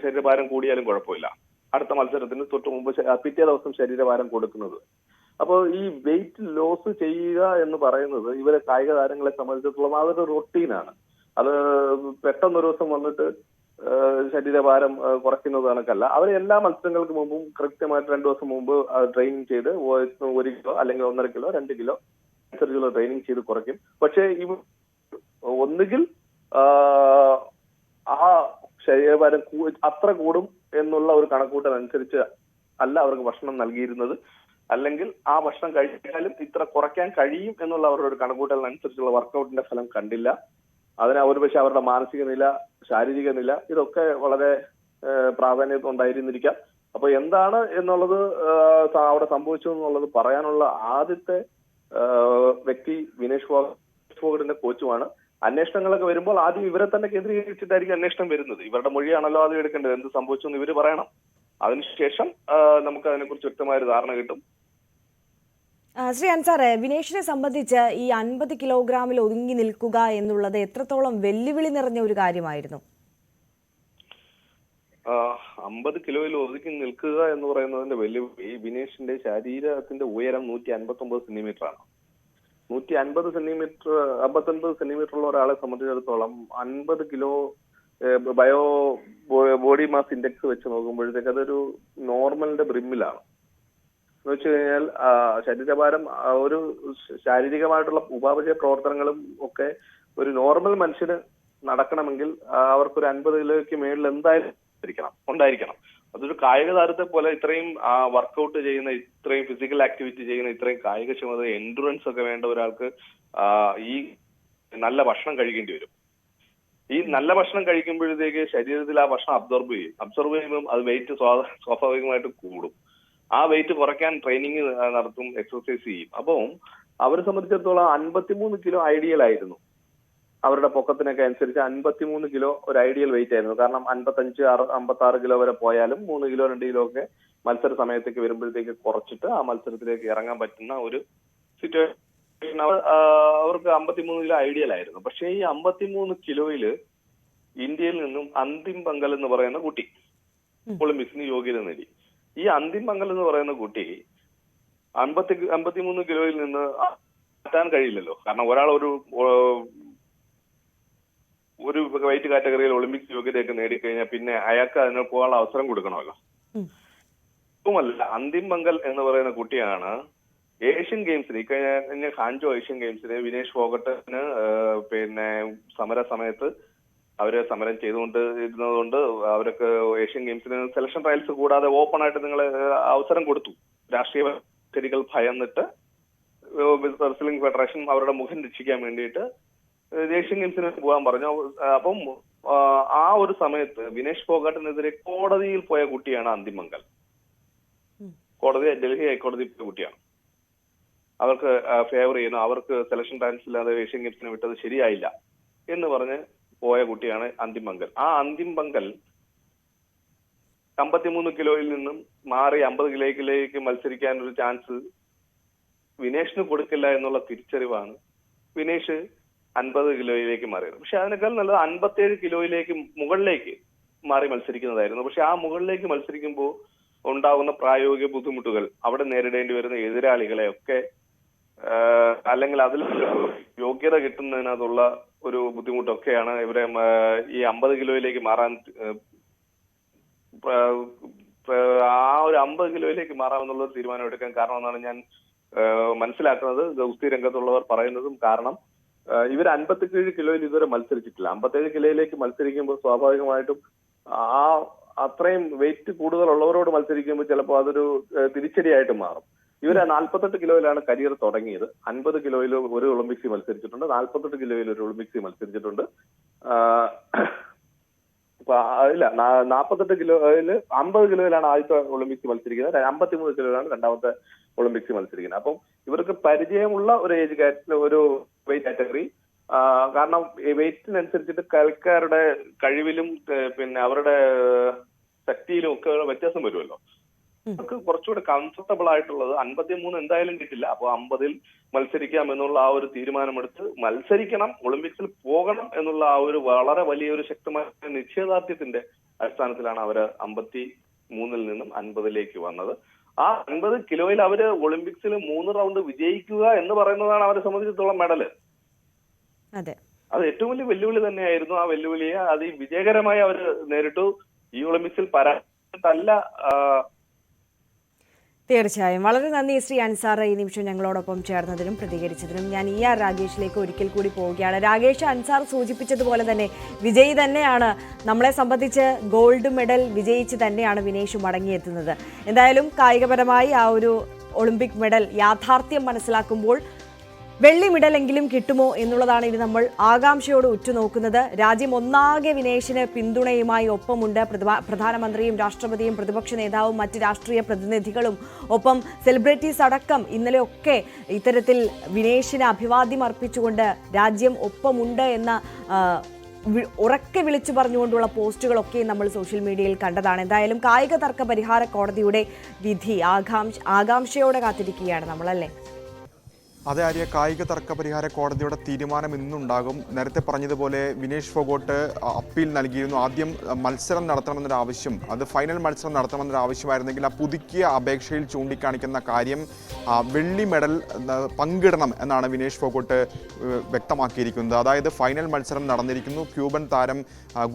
ശരീരഭാരം കൂടിയാലും കുഴപ്പമില്ല. അടുത്ത മത്സരത്തിന് തൊട്ട് മുമ്പ് പിറ്റേ ദിവസം ശരീരഭാരം കൊടുക്കുന്നത്. അപ്പോൾ ഈ വെയിറ്റ് ലോസ് ചെയ്യുക എന്ന് പറയുന്നത് ഇവരെ കായിക താരങ്ങളെ സംബന്ധിച്ചിടത്തോളം അതൊരു റൊട്ടീനാണ്. അത് പെട്ടെന്നൊരു ദിവസം വന്നിട്ട് ശരീരഭാരം കുറയ്ക്കുന്നത് കണക്കല്ല. അവർ എല്ലാ മത്സരങ്ങൾക്ക് മുമ്പും കൃത്യമായിട്ട് 2 ദിവസം മുമ്പ് ട്രെയിനിങ് ചെയ്ത് 1 കിലോ അല്ലെങ്കിൽ 1.5 കിലോ 2 കിലോ അനുസരിച്ചുള്ള ട്രെയിനിങ് ചെയ്ത് കുറയ്ക്കും. പക്ഷേ ഒന്നുകിൽ ആ ശരീരഭാരം അത്ര കൂടും എന്നുള്ള ഒരു കണക്കൂട്ടൽ അനുസരിച്ച് അല്ല അവർക്ക് ഭക്ഷണം നൽകിയിരുന്നത്, അല്ലെങ്കിൽ ആ ഭക്ഷണം കഴിച്ചാലും ഇത്ര കുറയ്ക്കാൻ കഴിയും എന്നുള്ള അവരുടെ ഒരു കണക്കൂട്ടലിനനുസരിച്ചുള്ള വർക്കൗട്ടിന്റെ ഫലം കണ്ടില്ല. അതിന് ഒരുപക്ഷെ അവരുടെ മാനസിക നില, ശാരീരിക നില ഇതൊക്കെ വളരെ പ്രാധാന്യം ഉണ്ടായിരുന്നിരിക്കാം. അപ്പൊ എന്താണ് എന്നുള്ളത് അവിടെ സംഭവിച്ചു എന്നുള്ളത് പറയാനുള്ള ആദ്യത്തെ വ്യക്തി വിനേഷ് ഫോഗട്ടിന്റെ കോച്ചുമാണ്. അന്വേഷണങ്ങളൊക്കെ വരുമ്പോൾ ആദ്യം ഇവരെ തന്നെ കേന്ദ്രീകരിച്ചിട്ടായിരിക്കും അന്വേഷണം വരുന്നത്. ഇവരുടെ മൊഴിയാണല്ലോ ആദ്യം എടുക്കേണ്ടത്. എന്ത് സംഭവിച്ചു എന്ന് ഇവര് പറയണം. അതിനുശേഷം നമുക്ക് അതിനെക്കുറിച്ച് വ്യക്തമായ ഒരു ധാരണ കിട്ടും. ശ്രീ അൻസാറെ, വിനേഷിനെ സംബന്ധിച്ച് ഈ 50 കിലോഗ്രാമിൽ ഒതുങ്ങി നിൽക്കുക എന്നുള്ളത് എത്രത്തോളം വെല്ലുവിളി നിറഞ്ഞ ഒരു കാര്യമായിരുന്നു? 50 കിലോയിൽ ഒതുക്കി നിൽക്കുക എന്ന് പറയുന്നതിന്റെ വെല്ലുവിളി, വിനേഷിന്റെ ശരീരത്തിന്റെ ഉയരം 159 സെന്റിമീറ്റർ ആണ്. 59 സെന്റിമീറ്റർ ഉള്ള ഒരാളെ സംബന്ധിച്ചിടത്തോളം 50 കിലോ ബോഡി മാസ് ഇൻഡെക്സ് വെച്ച് നോക്കുമ്പോഴത്തേക്ക് അതൊരു നോർമലിന്റെ ബ്രിമ്മിലാണ്. എന്ന് വെച്ച് കഴിഞ്ഞാൽ ശരീരഭാരം ഒരു ശാരീരികമായിട്ടുള്ള ഉപാപചയ പ്രവർത്തനങ്ങളും ഒക്കെ ഒരു നോർമൽ മനുഷ്യന് നടക്കണമെങ്കിൽ അവർക്കൊരു 50 കിലോയ്ക്ക് മേളിൽ എന്തായാലും ഉണ്ടായിരിക്കണം. അതൊരു കായിക താരത്തെ പോലെ ഇത്രയും വർക്കൗട്ട് ചെയ്യുന്ന, ഇത്രയും ഫിസിക്കൽ ആക്ടിവിറ്റി ചെയ്യുന്ന, ഇത്രയും കായികക്ഷമത, എൻഡുറൻസ് ഒക്കെ വേണ്ട ഒരാൾക്ക് ഈ നല്ല ഭക്ഷണം കഴിക്കേണ്ടി വരും. ഈ നല്ല ഭക്ഷണം കഴിക്കുമ്പോഴത്തേക്ക് ശരീരത്തിൽ ആ ഭക്ഷണം അബ്സോർബ് ചെയ്യുമ്പോൾ അത് വെയിറ്റ് സ്വാഭാവികമായിട്ട് കൂടും. ആ വെയിറ്റ് കുറയ്ക്കാൻ ട്രെയിനിങ് നടത്തും, എക്സർസൈസ് ചെയ്യും. അപ്പം അവരെ സംബന്ധിച്ചിടത്തോളം 53 കിലോ ഐഡിയൽ ആയിരുന്നു. അവരുടെ പൊക്കത്തിനൊക്കെ അനുസരിച്ച് 53 കിലോ ഒരു ഐഡിയൽ വെയിറ്റ് ആയിരുന്നു. കാരണം 55-56 കിലോ വരെ പോയാലും 3 കിലോ 2 കിലോ ഒക്കെ മത്സര സമയത്തേക്ക് വരുമ്പോഴത്തേക്ക് കുറച്ചിട്ട് ആ മത്സരത്തിലേക്ക് ഇറങ്ങാൻ പറ്റുന്ന ഒരു സിറ്റുവേഷൻ അവർക്ക് 53 കിലോ ഐഡിയൽ ആയിരുന്നു. പക്ഷേ ഈ 53 കിലോയില് ഇന്ത്യയിൽ നിന്നും അന്തിം പങ്കൽ എന്ന് പറയുന്ന കുട്ടി ഒളിമ്പിക്സിന് യോഗ്യത നേടി. ഈ അന്തിം പങ്കൽ എന്ന് പറയുന്ന കുട്ടി 53 കിലോയിൽ നിന്ന് മാറ്റാൻ കഴിയില്ലല്ലോ. കാരണം ഒരാൾ ഒരു വെയിറ്റ് കാറ്റഗറിയിൽ ഒളിമ്പിക്സ് യോഗ്യതയൊക്കെ നേടിക്കഴിഞ്ഞാൽ പിന്നെ അയാൾക്ക് അതിന് പോകാനുള്ള അവസരം കൊടുക്കണമല്ലോ. ഒന്നുമല്ല, അന്തിം പങ്കൽ എന്ന് പറയുന്ന കുട്ടിയാണ് ഏഷ്യൻ ഗെയിംസിന് ഇക്കഴിഞ്ഞ ഹാൻജോ ഏഷ്യൻ ഗെയിംസിന് വിനേഷ് ഫോഗട്ടിന് സമയത്ത് അവര് സമരം ഇരുന്നതുകൊണ്ട് അവർക്ക് ഏഷ്യൻ ഗെയിംസിന് സെലക്ഷൻ ട്രയൽസ് കൂടാതെ ഓപ്പൺ ആയിട്ട് നിങ്ങളെ അവസരം കൊടുത്തു. രാഷ്ട്രീയ ശരികൾ ഭയന്നിട്ട് റെസ്ലിംഗ് ഫെഡറേഷൻ അവരുടെ മുഖം രക്ഷിക്കാൻ വേണ്ടിയിട്ട് ഏഷ്യൻ ഗെയിംസിന് പോകാൻ പറഞ്ഞു. അപ്പം ആ ഒരു സമയത്ത് വിനേഷ് ഫോഗട്ടിനെതിരെ കോടതിയിൽ പോയ കുട്ടിയാണ് അന്തിം പങ്കൽ. ഡൽഹി ഹൈക്കോടതി പോയ കുട്ടിയാണ്. അവർക്ക് ഫേവർ ചെയ്യുന്നു, അവർക്ക് സെലക്ഷൻ ട്രയൽസ് ഇല്ലാതെ ഏഷ്യൻ ഗെയിംസിന് വിട്ടത് ശരിയായില്ല എന്ന് പറഞ്ഞ് പോയ കുട്ടിയാണ് അന്തിം പങ്കൽ. ആ അന്തിം പങ്കൽ 53 കിലോയിൽ നിന്നും മാറി 50 കിലോയിലേക്ക് മത്സരിക്കാൻ ഒരു ചാൻസ് വിനേഷിന് കൊടുക്കില്ല എന്നുള്ള തിരിച്ചറിവാണ് വിനേഷ് 50 കിലോയിലേക്ക് മാറിയത്. പക്ഷെ അതിനേക്കാൾ നല്ലത് 57 കിലോയിലേക്ക് മുകളിലേക്ക് മാറി മത്സരിക്കുന്നതായിരുന്നു. പക്ഷെ ആ മുകളിലേക്ക് മത്സരിക്കുമ്പോൾ ഉണ്ടാകുന്ന പ്രായോഗിക ബുദ്ധിമുട്ടുകൾ, അവിടെ നേരിടേണ്ടി വരുന്ന എതിരാളികളെ ഒക്കെ അല്ലെങ്കിൽ അതിൽ യോഗ്യത കിട്ടുന്നതിനകത്തുള്ള ഒരു ബുദ്ധിമുട്ടൊക്കെയാണ് ഇവരെ ഈ 50 കിലോയിലേക്ക് മാറാൻ ആ ഒരു 50 കിലോയിലേക്ക് മാറാമെന്നുള്ള തീരുമാനം എടുക്കാൻ കാരണമെന്നാണ് ഞാൻ മനസ്സിലാക്കുന്നത്, ഗുസ്തി രംഗത്തുള്ളവർ പറയുന്നതും. കാരണം ഇവർ 57 കിലോയിൽ ഇതുവരെ മത്സരിച്ചിട്ടില്ല. 57 കിലോയിലേക്ക് മത്സരിക്കുമ്പോൾ സ്വാഭാവികമായിട്ടും അത്രയും വെയിറ്റ് കൂടുതലുള്ളവരോട് മത്സരിക്കുമ്പോൾ ചിലപ്പോൾ അതൊരു തിരിച്ചടിയായിട്ട് മാറും. ഇവര് 48 കിലോയിലാണ് കരിയർ തുടങ്ങിയത്. 50 കിലോയിൽ ഒരു ഒളിമ്പിക്സിൽ മത്സരിച്ചിട്ടുണ്ട്, 48 കിലോയിൽ ഒരു ഒളിമ്പിക്സിൽ മത്സരിച്ചിട്ടുണ്ട്. ഇല്ല 48 കിലോയിൽ 50 കിലോയിലാണ് ആദ്യത്തെ ഒളിമ്പിക്സ് മത്സരിക്കുന്നത്, 53 കിലോയിലാണ് രണ്ടാമത്തെ ഒളിമ്പിക്സ് മത്സരിക്കുന്നത്. അപ്പം ഇവർക്ക് പരിചയമുള്ള ഒരു ഒരു വെയിറ്റ് കാറ്റഗറി. കാരണം വെയിറ്റിനനുസരിച്ചിട്ട് കളിക്കാരുടെ കഴിവിലും പിന്നെ അവരുടെ ശക്തിയിലും ഒക്കെ വ്യത്യാസം വരുമല്ലോ. അവർക്ക് കുറച്ചുകൂടെ കംഫർട്ടബിൾ ആയിട്ടുള്ളത് 53 എന്തായാലും കിട്ടില്ല. അപ്പോൾ 50-ൽ മത്സരിക്കാം എന്നുള്ള ആ ഒരു തീരുമാനമെടുത്ത് മത്സരിക്കണം, ഒളിമ്പിക്സിൽ പോകണം എന്നുള്ള ആ ഒരു വളരെ വലിയൊരു ശക്തമായ നിശ്ചയദാർഢ്യത്തിന്റെ അടിസ്ഥാനത്തിലാണ് അവര് 53-ൽ നിന്നും 50-ലേക്ക് വന്നത്. ആ 50 കിലോയിൽ അവര് ഒളിമ്പിക്സിൽ 3 റൗണ്ട് വിജയിക്കുക എന്ന് പറയുന്നതാണ് അവരെ സംബന്ധിച്ചിടത്തോളം മെഡല്. അത് ഏറ്റവും വലിയ വെല്ലുവിളി തന്നെയായിരുന്നു. ആ വെല്ലുവിളിയെ വിജയകരമായി അവർ നേരിട്ടു. ഈ ഒളിമ്പിക്സിൽ പരാജയപ്പെട്ടല്ല. തീർച്ചയായും വളരെ നന്ദി ശ്രീ അൻസാർ, ഈ നിമിഷം ഞങ്ങളോടൊപ്പം ചേർന്നതിനും പ്രതികരിച്ചതിനും. ഞാൻ ER രാഗേഷിലേക്ക് ഒരിക്കൽ കൂടി പോവുകയാണ്. രാഗേഷ്, അൻസാർ സൂചിപ്പിച്ചതുപോലെ തന്നെ വിജയി തന്നെയാണ്. നമ്മളെ സംബന്ധിച്ച് ഗോൾഡ് മെഡൽ വിജയിച്ച് തന്നെയാണ് വിനേഷ് മടങ്ങിയെത്തുന്നത്. എന്തായാലും കായികപരമായി ആ ഒരു ഒളിമ്പിക് മെഡൽ യാഥാർത്ഥ്യം മനസ്സിലാക്കുമ്പോൾ വെള്ളി മെഡലെങ്കിലും കിട്ടുമോ എന്നുള്ളതാണ് ഇനി നമ്മൾ ആകാംക്ഷയോട് ഉറ്റുനോക്കുന്നത്. രാജ്യം ഒന്നാകെ വിനേഷിന് പിന്തുണയുമായി ഒപ്പമുണ്ട്. പ്രധാനമന്ത്രിയും രാഷ്ട്രപതിയും പ്രതിപക്ഷ നേതാവും മറ്റ് രാഷ്ട്രീയ പ്രതിനിധികളും ഒപ്പം സെലിബ്രിറ്റീസ് അടക്കം ഇന്നലെയൊക്കെ ഇത്തരത്തിൽ വിനേഷിന് അഭിവാദ്യം അർപ്പിച്ചുകൊണ്ട് രാജ്യം ഒപ്പമുണ്ട് എന്ന ഉറക്കെ വിളിച്ചു പറഞ്ഞുകൊണ്ടുള്ള പോസ്റ്റുകളൊക്കെ നമ്മൾ സോഷ്യൽ മീഡിയയിൽ കണ്ടതാണ്. എന്തായാലും കായിക തർക്ക പരിഹാര കോടതിയുടെ വിധി ആകാംക്ഷയോടെ കാത്തിരിക്കുകയാണ് നമ്മളല്ലേ? അതെ ആര്യ, കായിക തർക്ക പരിഹാര കോടതിയുടെ തീരുമാനം ഇന്നുണ്ടാകും. നേരത്തെ പറഞ്ഞതുപോലെ വിനേഷ് ഫോഗോട്ട് അപ്പീൽ നൽകിയിരുന്നു. ആദ്യം മത്സരം നടത്തണമെന്നൊരു ആവശ്യം, അത് ഫൈനൽ മത്സരം നടത്തണമെന്നൊരു ആവശ്യമായിരുന്നെങ്കിൽ ആ പുതുക്കിയ അപേക്ഷയിൽ ചൂണ്ടിക്കാണിക്കുന്ന കാര്യം വെള്ളി മെഡൽ പങ്കിടണം എന്നാണ് വിനേഷ് ഫോഗോട്ട് വ്യക്തമാക്കിയിരിക്കുന്നത്. അതായത് ഫൈനൽ മത്സരം നടന്നിരിക്കുന്നു, ക്യൂബൻ താരം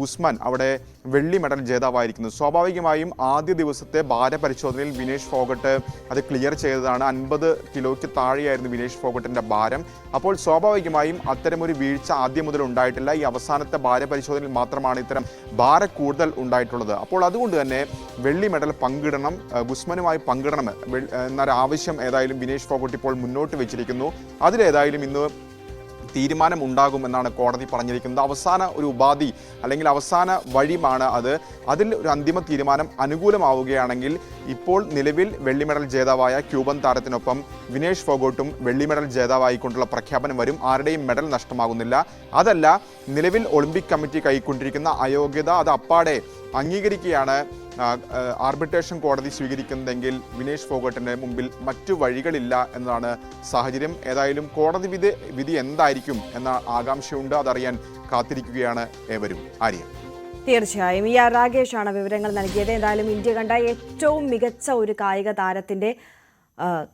ഗുസ്മാൻ അവിടെ വെള്ളി മെഡൽ ജേതാവായിരിക്കുന്നു. സ്വാഭാവികമായും ആദ്യ ദിവസത്തെ ഭാരപരിശോധനയിൽ വിനേഷ് ഫോഗട്ട് അത് ക്ലിയർ ചെയ്തതാണ്. 50 കിലോയ്ക്ക് താഴെയായിരുന്നു വിനേഷ് ഫോഗട്ടിന്റെ ഭാരം. അപ്പോൾ സ്വാഭാവികമായും അത്തരമൊരു വീഴ്ച ആദ്യം മുതൽ ഉണ്ടായിട്ടില്ല. ഈ അവസാനത്തെ ഭാരപരിശോധനയിൽ മാത്രമാണ് ഇത്തരം ഭാര കൂടുതൽ ഉണ്ടായിട്ടുള്ളത്. അപ്പോൾ അതുകൊണ്ട് തന്നെ വെള്ളി മെഡൽ പങ്കിടണം, ഗുസ്മാനുമായി പങ്കിടണം എന്നൊരു ആവശ്യം ഏതായാലും വിനേഷ് ഫോഗട്ട് ഇപ്പോൾ മുന്നോട്ട് വെച്ചിരിക്കുന്നു. അതിലേതായാലും ഇന്ന് തീരുമാനം ഉണ്ടാകുമെന്നാണ് കോടതി പറഞ്ഞിരിക്കുന്നത്. അവസാന ഒരു ഉപാധി അല്ലെങ്കിൽ അവസാന വഴിയാണ് അത്. അതിൽ ഒരു അന്തിമ തീരുമാനം അനുകൂലമാവുകയാണെങ്കിൽ ഇപ്പോൾ നിലവിൽ വെള്ളി മെഡൽ ജേതാവായ ക്യൂബൻ താരത്തിനൊപ്പം വിനേഷ് ഫോഗോട്ടും വെള്ളി മെഡൽ ജേതാവായിക്കൊണ്ടുള്ള പ്രഖ്യാപനം വരും. ആരുടെയും മെഡൽ നഷ്ടമാകുന്നില്ല. അതല്ല, നിലവിൽ ഒളിമ്പിക് കമ്മിറ്റി കൈക്കൊണ്ടിരിക്കുന്ന അയോഗ്യത അത് അപ്പാടെ അംഗീകരിക്കുകയാണ് ആർബിട്രേഷൻ കോടതി സ്വീകരിക്കുന്നതെങ്കിൽ വിനേഷ് ഫോഗട്ടിന് മുമ്പിൽ മറ്റു വഴികളില്ല എന്നതാണ് സാഹചര്യം. ഏതായാലും കോടതി വിധി എന്തായിരിക്കും എന്ന ആകാംക്ഷയുണ്ട്. അതറിയാൻ കാത്തിരിക്കുകയാണ് ഏവരും. ആര്യ, തീർച്ചയായും ER രാഗേഷാണ് വിവരങ്ങൾ നൽകിയത്. എന്തായാലും ഇന്ത്യ കണ്ട ഏറ്റവും മികച്ച ഒരു കായിക താരത്തിൻ്റെ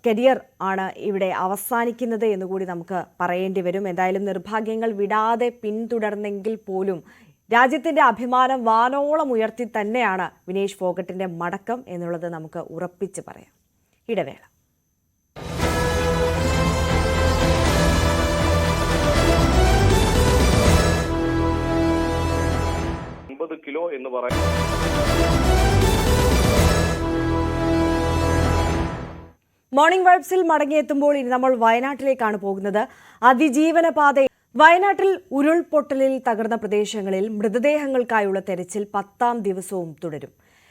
കരിയർ ആണ് ഇവിടെ അവസാനിക്കുന്നത് എന്നുകൂടി നമുക്ക് പറയേണ്ടി വരും. എന്തായാലും നിർഭാഗ്യങ്ങൾ വിടാതെ പിന്തുടർന്നെങ്കിൽ പോലും രാജ്യത്തിൻ്റെ അഭിമാനം വാനോളം ഉയർത്തി തന്നെയാണ് വിനേഷ് ഫോഗട്ടിൻ്റെ മടക്കം എന്നുള്ളത് നമുക്ക് ഉറപ്പിച്ച് പറയാം. ഇടവേള. കിലോ എന്ന് പറയുന്നത് മോർണിംഗ് വൈബ്സിൽ മടങ്ങിയെത്തുമ്പോൾ ഇനി നമ്മൾ വയനാട്ടിലേക്കാണ് പോകുന്നത്. അതിജീവന പാത. വയനാട്ടിൽ ഉരുൾപൊട്ടലിൽ തകർന്ന പ്രദേശങ്ങളിൽ മൃതദേഹങ്ങൾക്കായുള്ള തെരച്ചിൽ 10ാം ദിവസവും തുടരും.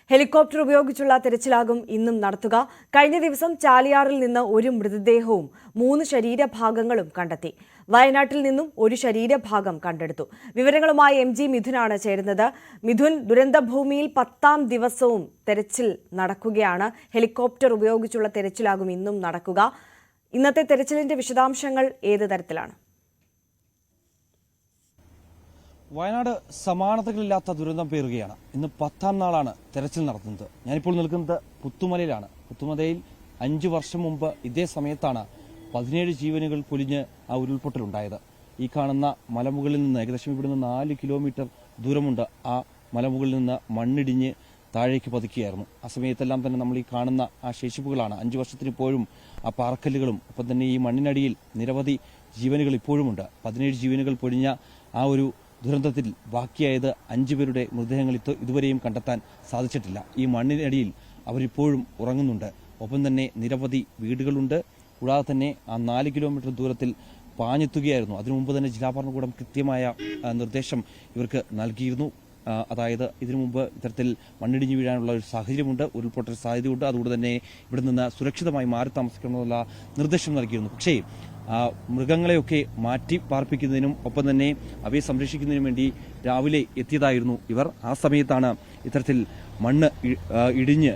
ഹെലികോപ്റ്റർ ഉപയോഗിച്ചുള്ള തെരച്ചിലാകും ഇന്നും നടത്തുക. കഴിഞ്ഞ ദിവസം ചാലിയാറിൽ നിന്ന് ഒരു മൃതദേഹവും 3 ശരീരഭാഗങ്ങളും കണ്ടെത്തി. വയനാട്ടിൽ നിന്നും ഒരു ശരീരഭാഗം കണ്ടെടുത്തു. വിവരങ്ങളുമായി MG മിഥുനാണ് ചേരുന്നത്. മിഥുൻ, ദുരന്തഭൂമിയിൽ 10ാം ദിവസവും തെരച്ചിൽ നടക്കുകയാണ്. ഹെലികോപ്റ്റർ ഉപയോഗിച്ചുള്ള തെരച്ചിലാകും ഇന്നും നടക്കുക. ഇന്നത്തെ തെരച്ചിലിന്റെ വിശദാംശങ്ങൾ ഏത് തരത്തിലാണ്? വയനാട് സമാനതകളില്ലാത്ത ദുരന്തം പേറുകയാണ്. ഇന്ന് 10ാം നാളാണ് തെരച്ചിൽ നടത്തുന്നത്. ഞാനിപ്പോൾ നിൽക്കുന്നത് പുത്തുമലയിലാണ്. പുത്തുമലയിൽ 5 വർഷം മുമ്പ് ഇതേ സമയത്താണ് 17 ജീവനുകൾ പൊലിഞ്ഞ് ആ ഉരുൾപൊട്ടലുണ്ടായത്. ഈ കാണുന്ന മലമുകളിൽ നിന്ന് ഏകദേശം ഇവിടുന്ന് 4 കിലോമീറ്റർ ദൂരമുണ്ട്. ആ മലമുകളിൽ നിന്ന് മണ്ണിടിഞ്ഞ് താഴേക്ക് പതിക്കുകയായിരുന്നു. ആ സമയത്തെല്ലാം തന്നെ നമ്മൾ ഈ കാണുന്ന ആ ശേഷിപ്പുകളാണ്. 5 വർഷത്തിന് ഇപ്പോഴും ആ പാറക്കല്ലുകളും ഒപ്പം തന്നെ ഈ മണ്ണിനടിയിൽ നിരവധി ജീവനുകൾ ഇപ്പോഴുമുണ്ട്. 17 ജീവനുകൾ പൊലിഞ്ഞ ആ ഒരു ദുരന്തത്തിൽ ബാക്കിയായത് 5 പേരുടെ മൃതദേഹങ്ങൾ ഇതുവരെയും കണ്ടെത്താൻ സാധിച്ചിട്ടില്ല. ഈ മണ്ണിനടിയിൽ അവരിപ്പോഴും ഉറങ്ങുന്നുണ്ട്. ഒപ്പം തന്നെ നിരവധി വീടുകളുണ്ട്. കൂടാതെ തന്നെ ആ 4 കിലോമീറ്റർ ദൂരത്തിൽ പാഞ്ഞെത്തുകയായിരുന്നു. അതിനു മുമ്പ് തന്നെ ജില്ലാ ഭരണകൂടം കൃത്യമായ നിർദ്ദേശം ഇവർക്ക് നൽകിയിരുന്നു. അതായത് ഇതിനു മുമ്പ് ഇത്തരത്തിൽ മണ്ണിടിഞ്ഞു വീഴാനുള്ള ഒരു സാഹചര്യമുണ്ട്, ഉരുൾപൊട്ടൽ സാധ്യതയുണ്ട്. അതുകൊണ്ട് തന്നെ ഇവിടെ നിന്ന് സുരക്ഷിതമായി മാറി താമസിക്കണമെന്നുള്ള നിർദ്ദേശം നൽകിയിരുന്നു. പക്ഷേ മൃഗങ്ങളെയൊക്കെ മാറ്റി പാർപ്പിക്കുന്നതിനും ഒപ്പം തന്നെ അവയെ സംരക്ഷിക്കുന്നതിനും വേണ്ടി രാവിലെ എത്തിയതായിരുന്നു ഇവർ. ആ സമയത്താണ് ഇത്തരത്തിൽ മണ്ണ് ഇടിഞ്ഞ്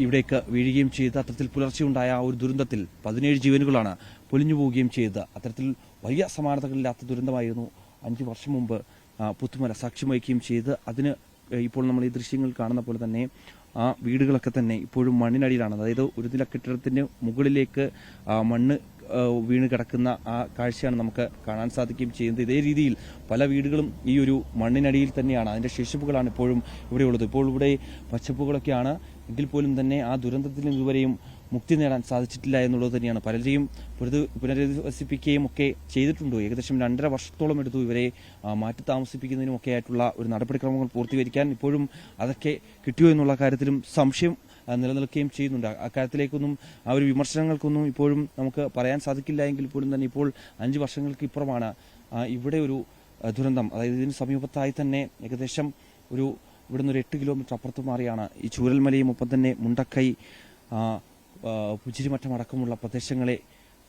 ഇവിടേക്ക് വീഴുകയും ചെയ്ത് അത്തരത്തിൽ പുലർച്ചെയുണ്ടായ ആ ഒരു ദുരന്തത്തിൽ 17 ജീവനുകളാണ് പൊലിഞ്ഞു പോവുകയും ചെയ്തത്. അത്തരത്തിൽ വലിയ സമാനതകളില്ലാത്ത ദുരന്തമായിരുന്നു 5 വർഷം മുമ്പ് പുത്തുമല സാക്ഷ്യം വഹിക്കുകയും ചെയ്ത്. അതിന് ഇപ്പോൾ നമ്മൾ ഈ ദൃശ്യങ്ങൾ കാണുന്ന പോലെ തന്നെ ആ വീടുകളൊക്കെ തന്നെ ഇപ്പോഴും മണ്ണിനടിയിലാണ്. അതായത് ഒരു നില കെട്ടിടത്തിന് മുകളിലേക്ക് മണ്ണ് വീണ് കിടക്കുന്ന ആ കാഴ്ചയാണ് നമുക്ക് കാണാൻ സാധിക്കുകയും ചെയ്യുന്നത്. ഇതേ രീതിയിൽ പല വീടുകളും ഈ ഒരു മണ്ണിനടിയിൽ തന്നെയാണ്, അതിന്റെ ശേഷിപ്പുകളാണ് ഇപ്പോഴും ഇവിടെയുള്ളത്. ഇപ്പോൾ ഇവിടെ പച്ചപ്പുകളൊക്കെയാണ്, എങ്കിൽ പോലും തന്നെ ആ ദുരന്തത്തിൽ ഇതുവരെയും മുക്തി നേടാൻ സാധിച്ചിട്ടില്ല എന്നുള്ളത് തന്നെയാണ്. പലരെയും പുനരധിവസിപ്പിക്കുകയും ഒക്കെ ചെയ്തിട്ടുണ്ട്. ഏകദേശം 2.5 വർഷത്തോളം എടുത്തു ഇവരെ മാറ്റി താമസിപ്പിക്കുന്നതിനും ഒക്കെ ആയിട്ടുള്ള ഒരു നടപടിക്രമങ്ങൾ പൂർത്തീകരിക്കാൻ. ഇപ്പോഴും അതൊക്കെ കിട്ടിയോ എന്നുള്ള കാര്യത്തിലും സംശയം നിലനിൽക്കുകയും ചെയ്യുന്നുണ്ട്. അക്കാര്യത്തിലേക്കൊന്നും ആ ഒരു വിമർശനങ്ങൾക്കൊന്നും ഇപ്പോഴും നമുക്ക് പറയാൻ സാധിക്കില്ല എങ്കിൽ പോലും തന്നെ ഇപ്പോൾ 5 വർഷങ്ങൾക്ക് ഇപ്പുറമാണ് ഇവിടെ ഒരു ദുരന്തം. അതായത് ഇതിന് സമീപത്തായി തന്നെ ഏകദേശം ഇവിടുന്ന് ഒരു 8 കിലോമീറ്റർ അപ്പുറത്ത് മാറിയാണ് ഈ ചൂരൽമലയും ഒപ്പം തന്നെ മുണ്ടക്കൈ പുച്ചിരിമറ്റം അടക്കമുള്ള പ്രദേശങ്ങളെ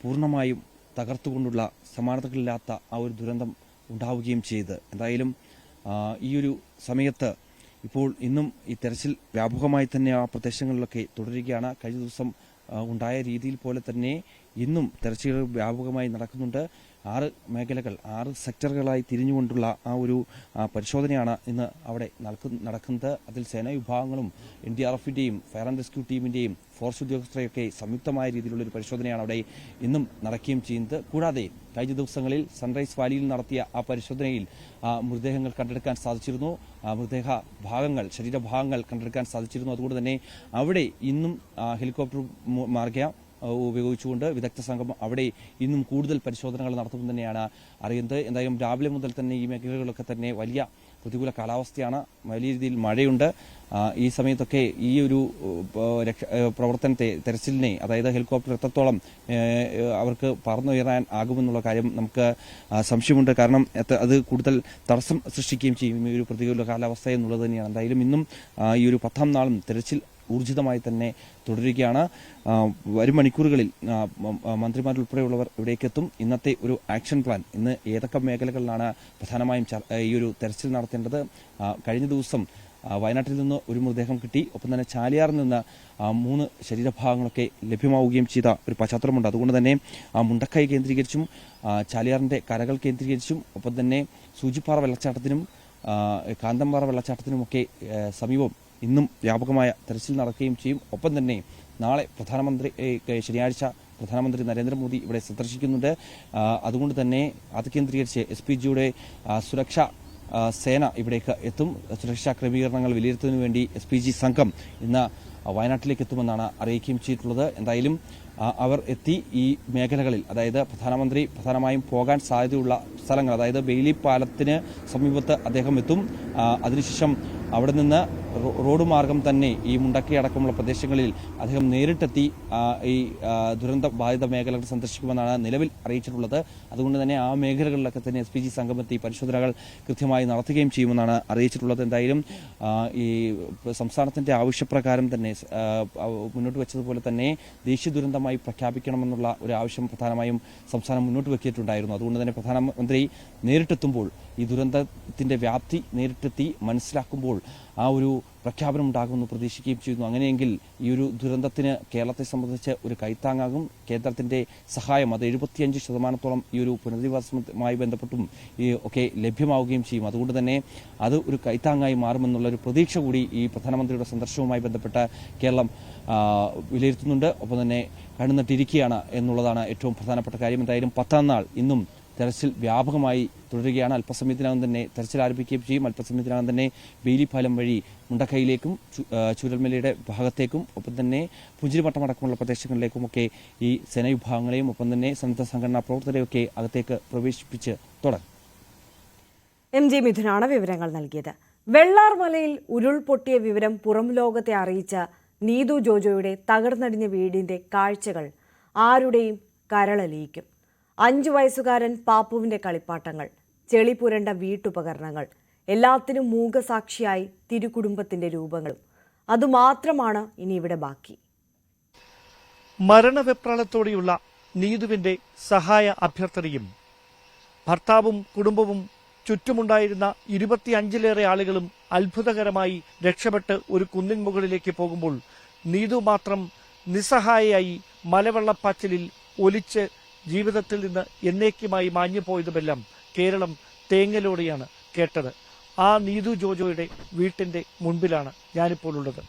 പൂർണ്ണമായും തകർത്തുകൊണ്ടുള്ള സമാനതകളില്ലാത്ത ആ ഒരു ദുരന്തം ഉണ്ടാവുകയും ചെയ്ത്. എന്തായാലും ഈ ഒരു സമയത്ത് ഇപ്പോൾ ഇന്നും ഈ തെരച്ചിൽ വ്യാപകമായി തന്നെ ആ പ്രദേശങ്ങളിലൊക്കെ തുടരുകയാണ്. കഴിഞ്ഞ ദിവസം ഉണ്ടായ രീതിയിൽ പോലെ തന്നെ ഇന്നും തെരച്ചിലുകൾ വ്യാപകമായി നടക്കുന്നുണ്ട്. 6 മേഖലകൾ 6 സെക്ടറുകളായി തിരിഞ്ഞുകൊണ്ടുള്ള ആ ഒരു പരിശോധനയാണ് ഇന്ന് അവിടെ നടക്കുന്നത്. അതിൽ സേനാ വിഭാഗങ്ങളും NDRFന്റെയും ഫയർ ആൻഡ് റെസ്ക്യൂ ടീമിന്റെയും ഫോറസ്റ്റ് ഉദ്യോഗസ്ഥരെയൊക്കെ സംയുക്തമായ രീതിയിലുള്ള ഒരു പരിശോധനയാണ് അവിടെ ഇന്നും നടക്കുകയും ചെയ്യുന്നത്. കൂടാതെ കഴിഞ്ഞ ദിവസങ്ങളിൽ സൺറൈസ് വാലിയിൽ നടത്തിയ ആ പരിശോധനയിൽ മൃതദേഹങ്ങൾ കണ്ടെടുക്കാൻ സാധിച്ചിരുന്നു. ശരീരഭാഗങ്ങൾ കണ്ടെടുക്കാൻ സാധിച്ചിരുന്നു. അതുകൊണ്ട് തന്നെ അവിടെ ഇന്നും ഹെലികോപ്റ്റർ മാർഗം ഉപയോഗിച്ചുകൊണ്ട് വിദഗ്ധ സംഘം അവിടെ ഇന്നും കൂടുതൽ പരിശോധനകൾ നടത്തുമെന്ന് തന്നെയാണ് അറിയുന്നത്. എന്തായാലും രാവിലെ മുതൽ തന്നെ ഈ മേഖലകളിലൊക്കെ തന്നെ വലിയ പ്രതികൂല കാലാവസ്ഥയാണ്, വലിയ രീതിയിൽ മഴയുണ്ട്. ഈ സമയത്തൊക്കെ ഈ ഒരു പ്രവർത്തനത്തെ തെരച്ചിലിനെ, അതായത് ഹെലികോപ്റ്റർ എത്രത്തോളം അവർക്ക് പറന്നുയരാൻ ആകുമെന്നുള്ള കാര്യം നമുക്ക് സംശയമുണ്ട്. കാരണം അത് കൂടുതൽ തടസ്സം സൃഷ്ടിക്കുകയും ചെയ്യും ഈ ഒരു പ്രതികൂല കാലാവസ്ഥ എന്നുള്ളത് തന്നെയാണ്. എന്തായാലും ഇന്നും ഈ ഒരു 10ാം നാളും തെരച്ചിൽ ഊർജിതമായി തന്നെ തുടരുകയാണ്. വരും മണിക്കൂറുകളിൽ മന്ത്രിമാരുൾപ്പെടെയുള്ളവർ ഇവിടേക്ക് എത്തും. ഇന്നത്തെ ഒരു ആക്ഷൻ പ്ലാൻ, ഇന്ന് ഏതൊക്കെ മേഖലകളിലാണ് പ്രധാനമായും ഈ ഒരു തെരച്ചിൽ നടത്തേണ്ടത്. കഴിഞ്ഞ ദിവസം വയനാട്ടിൽ നിന്ന് ഒരു മൃതദേഹം കിട്ടി. ഒപ്പം തന്നെ ചാലിയാറിൽ നിന്ന് 3 ശരീരഭാഗങ്ങളൊക്കെ ലഭ്യമാവുകയും ചെയ്ത ഒരു പശ്ചാത്തലമുണ്ട്. അതുകൊണ്ട് തന്നെ മുണ്ടക്കൈ കേന്ദ്രീകരിച്ചും ചാലിയാറിന്റെ കരകൾ കേന്ദ്രീകരിച്ചും ഒപ്പം തന്നെ സൂചിപ്പാറ വെള്ളച്ചാട്ടത്തിനും കാന്തമ്പാറ വെള്ളച്ചാട്ടത്തിനുമൊക്കെ സമീപം ഇന്നും വ്യാപകമായ തെരച്ചിൽ നടക്കുകയും ചെയ്യും. ഒപ്പം തന്നെ നാളെ ശനിയാഴ്ച പ്രധാനമന്ത്രി നരേന്ദ്രമോദി ഇവിടെ സന്ദർശിക്കുന്നുണ്ട്. അതുകൊണ്ട് തന്നെ അത് കേന്ദ്രീകരിച്ച് SPGയുടെ സുരക്ഷാ സേന ഇവിടേക്ക് എത്തും. സുരക്ഷാ ക്രമീകരണങ്ങൾ വിലയിരുത്തുന്നതിന് വേണ്ടി SPG സംഘം ഇന്ന് വയനാട്ടിലേക്ക് എത്തുമെന്നാണ് അറിയിക്കുകയും ചെയ്തിട്ടുള്ളത്. എന്തായാലും അവർ എത്തി ഈ മേഖലകളിൽ, അതായത് പ്രധാനമന്ത്രി പ്രധാനമായും പോകാൻ സാധ്യതയുള്ള സ്ഥലങ്ങൾ, അതായത് ബെയിലി പാലത്തിന് സമീപത്ത് അദ്ദേഹം എത്തും. അതിനുശേഷം അവിടെ നിന്ന് റോഡ് മാർഗം തന്നെ ഈ മുണ്ടക്കൈ അടക്കമുള്ള പ്രദേശങ്ങളിൽ അദ്ദേഹം നേരിട്ടെത്തി ഈ ദുരന്ത ബാധിത മേഖലകൾ സന്ദർശിക്കുമെന്നാണ് നിലവിൽ അറിയിച്ചിട്ടുള്ളത്. അതുകൊണ്ട് തന്നെ ആ മേഖലകളിലൊക്കെ തന്നെ SPG സംഘമെത്തി പരിശോധനകൾ കൃത്യമായി നടത്തുകയും ചെയ്യുമെന്നാണ് അറിയിച്ചിട്ടുള്ളത്. എന്തായാലും ഈ സംസ്ഥാനത്തിന്റെ ആവശ്യപ്രകാരം തന്നെ മുന്നോട്ട് വെച്ചതുപോലെ തന്നെ ദേശീയ ദുരന്തമായി പ്രഖ്യാപിക്കണമെന്നുള്ള ഒരു ആവശ്യം പ്രധാനമായും സംസ്ഥാനം മുന്നോട്ട് വെക്കിയിട്ടുണ്ടായിരുന്നു. അതുകൊണ്ട് തന്നെ പ്രധാനമന്ത്രി നേരിട്ടെത്തുമ്പോൾ ഈ ദുരന്തത്തിന്റെ വ്യാപ്തി നേരിട്ടെത്തി മനസ്സിലാക്കുമ്പോൾ ആ ഒരു പ്രഖ്യാപനം ഉണ്ടാകുമെന്ന് പ്രതീക്ഷിക്കുകയും ചെയ്യുന്നു. അങ്ങനെയെങ്കിൽ ഈ ഒരു ദുരന്തത്തിന് കേരളത്തെ സംബന്ധിച്ച് ഒരു കൈത്താങ്ങാകും. കേന്ദ്രത്തിന്റെ സഹായം അത് 75% ഈ ഒരു പുനരധിവാസവുമായി ബന്ധപ്പെട്ടും ഒക്കെ ലഭ്യമാവുകയും ചെയ്യും. അതുകൊണ്ട് തന്നെ അത് ഒരു കൈത്താങ്ങായി മാറുമെന്നുള്ള ഒരു പ്രതീക്ഷ കൂടി ഈ പ്രധാനമന്ത്രിയുടെ സന്ദർശനവുമായി ബന്ധപ്പെട്ട് കേരളം വിലയിരുത്തുന്നുണ്ട്. ഒപ്പം തന്നെ കണ്ണുനട്ടിരിക്കുകയാണ് എന്നുള്ളതാണ് ഏറ്റവും പ്രധാനപ്പെട്ട കാര്യം. എന്തായാലും 10ാം നാൾ ഇന്നും തെരച്ചിൽ വ്യാപകമായി തുടരുകയാണ്. അല്പസമയത്തിനകം തന്നെ തെരച്ചിൽ ആരംഭിക്കുകയും ചെയ്യും. അല്പസമയത്തിനകം തന്നെ ബെയിലി പാലം വഴി മുണ്ടക്കൈയിലേക്കും ചൂരൽമലയുടെ ഭാഗത്തേക്കും ഒപ്പം തന്നെ പുഞ്ചിരിമട്ടം അടക്കമുള്ള പ്രദേശങ്ങളിലേക്കുമൊക്കെ ഈ സേനാവിഭാഗങ്ങളെയും ഒപ്പം തന്നെ സന്നദ്ധ സംഘടനാ പ്രവർത്തകരെയൊക്കെ അകത്തേക്ക് പ്രവേശിപ്പിച്ച് തുടങ്ങും. MG മിഥുനാണ് വിവരങ്ങൾ നൽകിയത്. വെള്ളാർമലയിൽ ഉരുൾപൊട്ടിയ വിവരം പുറം ലോകത്തെ അറിയിച്ച നീതു ജോജോയുടെ തകർന്നടിഞ്ഞ വീടിന്റെ കാഴ്ചകൾ ആരുടെയും കരളലിയിക്കും. 5 വയസ്സുകാരൻ പാപ്പുവിന്റെ കളിപ്പാട്ടങ്ങൾ, ചെളി പുരണ്ട വീട്ടുപകരണങ്ങൾ, എല്ലാത്തിനും മൂകസാക്ഷിയായി തിരുകുടുംബത്തിന്റെ രൂപങ്ങളും. അതുമാത്രമാണ് ഇനി ഇവിടെ ബാക്കി. മരണവെപ്രാളത്തോടെയുള്ള നീതുവിന്റെ സഹായ അഭ്യർത്ഥനയും ഭർത്താവും കുടുംബവും ചുറ്റുമുണ്ടായിരുന്ന 25-ലേറെ ആളുകളും അത്ഭുതകരമായി രക്ഷപ്പെട്ട് ഒരു കുന്നിൻ മുകളിലേക്ക് പോകുമ്പോൾ നീതു മാത്രം നിസ്സഹായയായി മലവെള്ളപ്പാച്ചിലിൽ ഒലിച്ച് ജീവിതത്തിൽ നിന്ന് എന്നേക്കുമായി മാഞ്ഞു പോയതുമെല്ലാം കേരളം തേങ്ങലോടെയാണ് കേട്ടത്. ആ നീതു ജോജോയുടെ വീട്ടിന്റെ മുൻപിലാണ് ഞാനിപ്പോൾ ഉള്ളത്.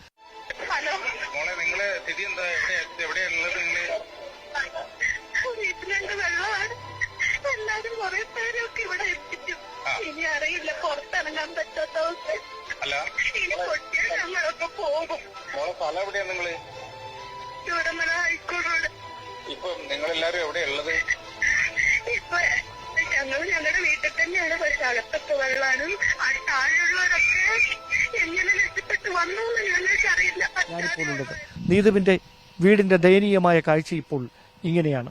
എല്ലാരും കുറെ പേരൊക്കെ ഇവിടെ എത്തിച്ചു. ഇനി അറിയില്ല, പുറത്തിറങ്ങാൻ പറ്റാത്ത അവസ്ഥ. ഇനി പൊട്ടിയാൽ ഞങ്ങളൊക്കെ പോകും. സ്ഥലം എവിടെയാ നിങ്ങള്? ചൂരമല ഹൈക്കോടതി. ഇപ്പൊ നിങ്ങളെല്ലാരും എവിടെയാ ഉള്ളത്? ഇപ്പൊ ഞങ്ങൾ ഞങ്ങളുടെ വീട്ടിൽ തന്നെയാണ്. പക്ഷെ അകത്തൊക്കെ വെള്ളാനും താഴെയുള്ളവരൊക്കെ എങ്ങനെ രക്ഷപ്പെട്ട് വന്നു എന്ന് ഞങ്ങൾക്കറിയില്ല. ഞാനിപ്പോൾ ഉള്ളത് നീതുവിന്റെ വീടിന്റെ ദയനീയമായ കാഴ്ച ഇപ്പോൾ ഇങ്ങനെയാണ്.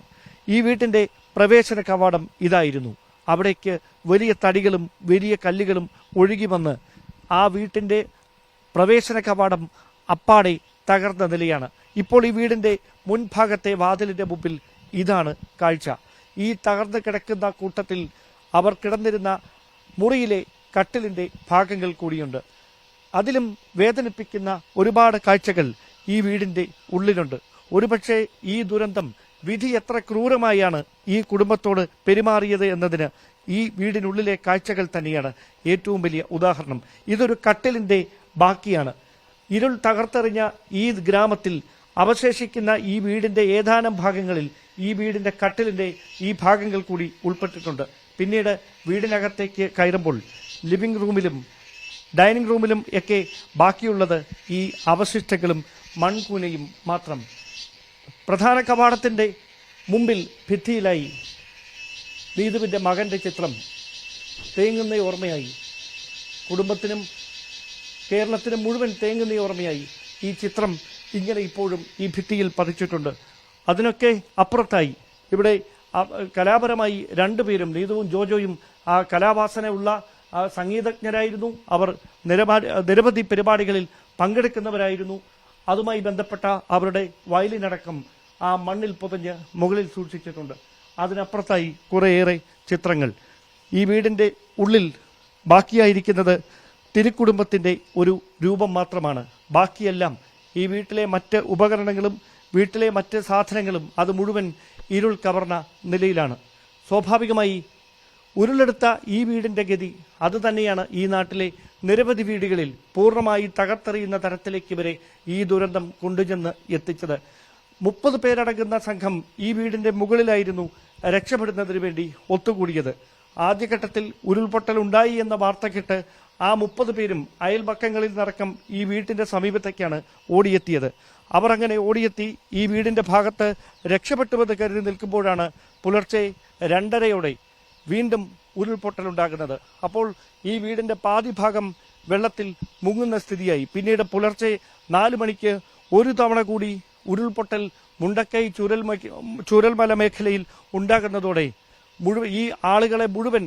ഈ വീട്ടിന്റെ പ്രവേശന കവാടം ഇതായിരുന്നു. അവിടേക്ക് വലിയ തടികളും വലിയ കല്ലുകളും ഒഴുകി വന്ന് ആ വീട്ടിന്റെ പ്രവേശന കവാടം അപ്പാടെ തകർന്ന നിലയാണ്. ഇപ്പോൾ ഈ വീടിന്റെ മുൻഭാഗത്തെ വാതിലിന്റെ മുമ്പിൽ ഇതാണ് കാഴ്ച. ഈ തകർന്നു കിടക്കുന്ന കൂട്ടത്തിൽ അവർ കിടന്നിരുന്ന മുറിയിലെ കട്ടിലിന്റെ ഭാഗങ്ങൾ കൂടിയുണ്ട്. അതിലും വേദനിപ്പിക്കുന്ന ഒരുപാട് കാഴ്ചകൾ ഈ വീടിന്റെ ഉള്ളിലുണ്ട്. ഒരുപക്ഷെ ഈ ദുരന്തം വിധി എത്ര ക്രൂരമായാണ് ഈ കുടുംബത്തോട് പെരുമാറിയത് എന്നതിന് ഈ വീടിനുള്ളിലെ കാഴ്ചകൾ തന്നെയാണ് ഏറ്റവും വലിയ ഉദാഹരണം. ഇതൊരു കട്ടിലിന്റെ ബാക്കിയാണ്. ഇരുൾ തകർത്തെറിഞ്ഞ ഈ ഗ്രാമത്തിൽ അവശേഷിക്കുന്ന ഈ വീടിന്റെ ഏതാനും ഭാഗങ്ങളിൽ ഈ വീടിന്റെ കട്ടിലിന്റെ ഈ ഭാഗങ്ങൾ കൂടി ഉൾപ്പെട്ടിട്ടുണ്ട്. പിന്നീട് വീടിനകത്തേക്ക് കയറുമ്പോൾ ലിവിംഗ് റൂമിലും ഡൈനിങ് റൂമിലും ഒക്കെ ബാക്കിയുള്ളത് ഈ അവശിഷ്ടങ്ങളും മൺകൂനയും മാത്രം. പ്രധാന കവാടത്തിന്റെ മുമ്പിൽ ഭിത്തിയിലായി നീതുവിന്റെ മകന്റെ ചിത്രം തേങ്ങുന്ന ഓർമ്മയായി. കുടുംബത്തിനും കേരളത്തിനും മുഴുവൻ തേങ്ങുന്ന ഓർമ്മയായി ഈ ചിത്രം ഇങ്ങനെ ഇപ്പോഴും ഈ ഭിത്തിയിൽ പതിച്ചിട്ടുണ്ട്. അതിനൊക്കെ അപ്പുറത്തായി ഇവിടെ കലാപരമായി രണ്ടുപേരും നീതുവും ജോജോയും ആ കലാവാസനയുള്ള സംഗീതജ്ഞരായിരുന്നു. അവർ നിരവധി പരിപാടികളിൽ പങ്കെടുക്കുന്നവരായിരുന്നു. അതുമായി ബന്ധപ്പെട്ട അവരുടെ വയലിനടക്കം ആ മണ്ണിൽ പൊതിഞ്ഞ് മുകളിൽ സൂക്ഷിച്ചിട്ടുണ്ട്. അതിനപ്പുറത്തായി കുറേയേറെ ചിത്രങ്ങൾ. ഈ വീടിന്റെ ഉള്ളിൽ ബാക്കിയായിരിക്കുന്നത് തിരുക്കുടുംബത്തിന്റെ ഒരു രൂപം മാത്രമാണ്. ബാക്കിയെല്ലാം ഈ വീട്ടിലെ മറ്റ് ഉപകരണങ്ങളും വീട്ടിലെ മറ്റ് സാധനങ്ങളും അത് മുഴുവൻ ഇരുൾ കവർന്ന നിലയിലാണ്. സ്വാഭാവികമായി ഉരുളെടുത്ത ഈ വീടിന്റെ ഗതി അത് തന്നെയാണ് ഈ നാട്ടിലെ നിരവധി വീടുകളിൽ പൂർണ്ണമായി തകർത്തെറിയുന്ന തരത്തിലേക്ക് വരെ ഈ ദുരന്തം കൊണ്ടുചെന്ന് എത്തിച്ചത്. 30 പേരടങ്ങുന്ന സംഘം ഈ വീടിന്റെ മുകളിലായിരുന്നു രക്ഷപ്പെടുന്നതിന് വേണ്ടി ഒത്തുകൂടിയത്. ആദ്യഘട്ടത്തിൽ ഉരുൾപൊട്ടൽ ഉണ്ടായി എന്ന വാർത്ത കേട്ട് ആ 30 പേരും അയൽപക്കങ്ങളിൽ നിന്നടക്കം ഈ വീട്ടിന്റെ സമീപത്തേക്കാണ് ഓടിയെത്തിയത്. അവർ അങ്ങനെ ഓടിയെത്തി ഈ വീടിന്റെ ഭാഗത്ത് രക്ഷപ്പെട്ടുവെന്ന് കരുതി നിൽക്കുമ്പോഴാണ് പുലർച്ചെ 2:30 വീണ്ടും ഉരുൾപൊട്ടലുണ്ടാകുന്നത്. അപ്പോൾ ഈ വീടിന്റെ പാതി ഭാഗം വെള്ളത്തിൽ മുങ്ങുന്ന സ്ഥിതിയായി. പിന്നീട് പുലർച്ചെ 4 മണിക്ക് ഒരു തവണ കൂടി ഉരുൾപൊട്ടൽ മുണ്ടക്കൈ ചൂരൽമല മേഖലയിൽ ഉണ്ടാകുന്നതോടെ ഈ ആളുകളെ മുഴുവൻ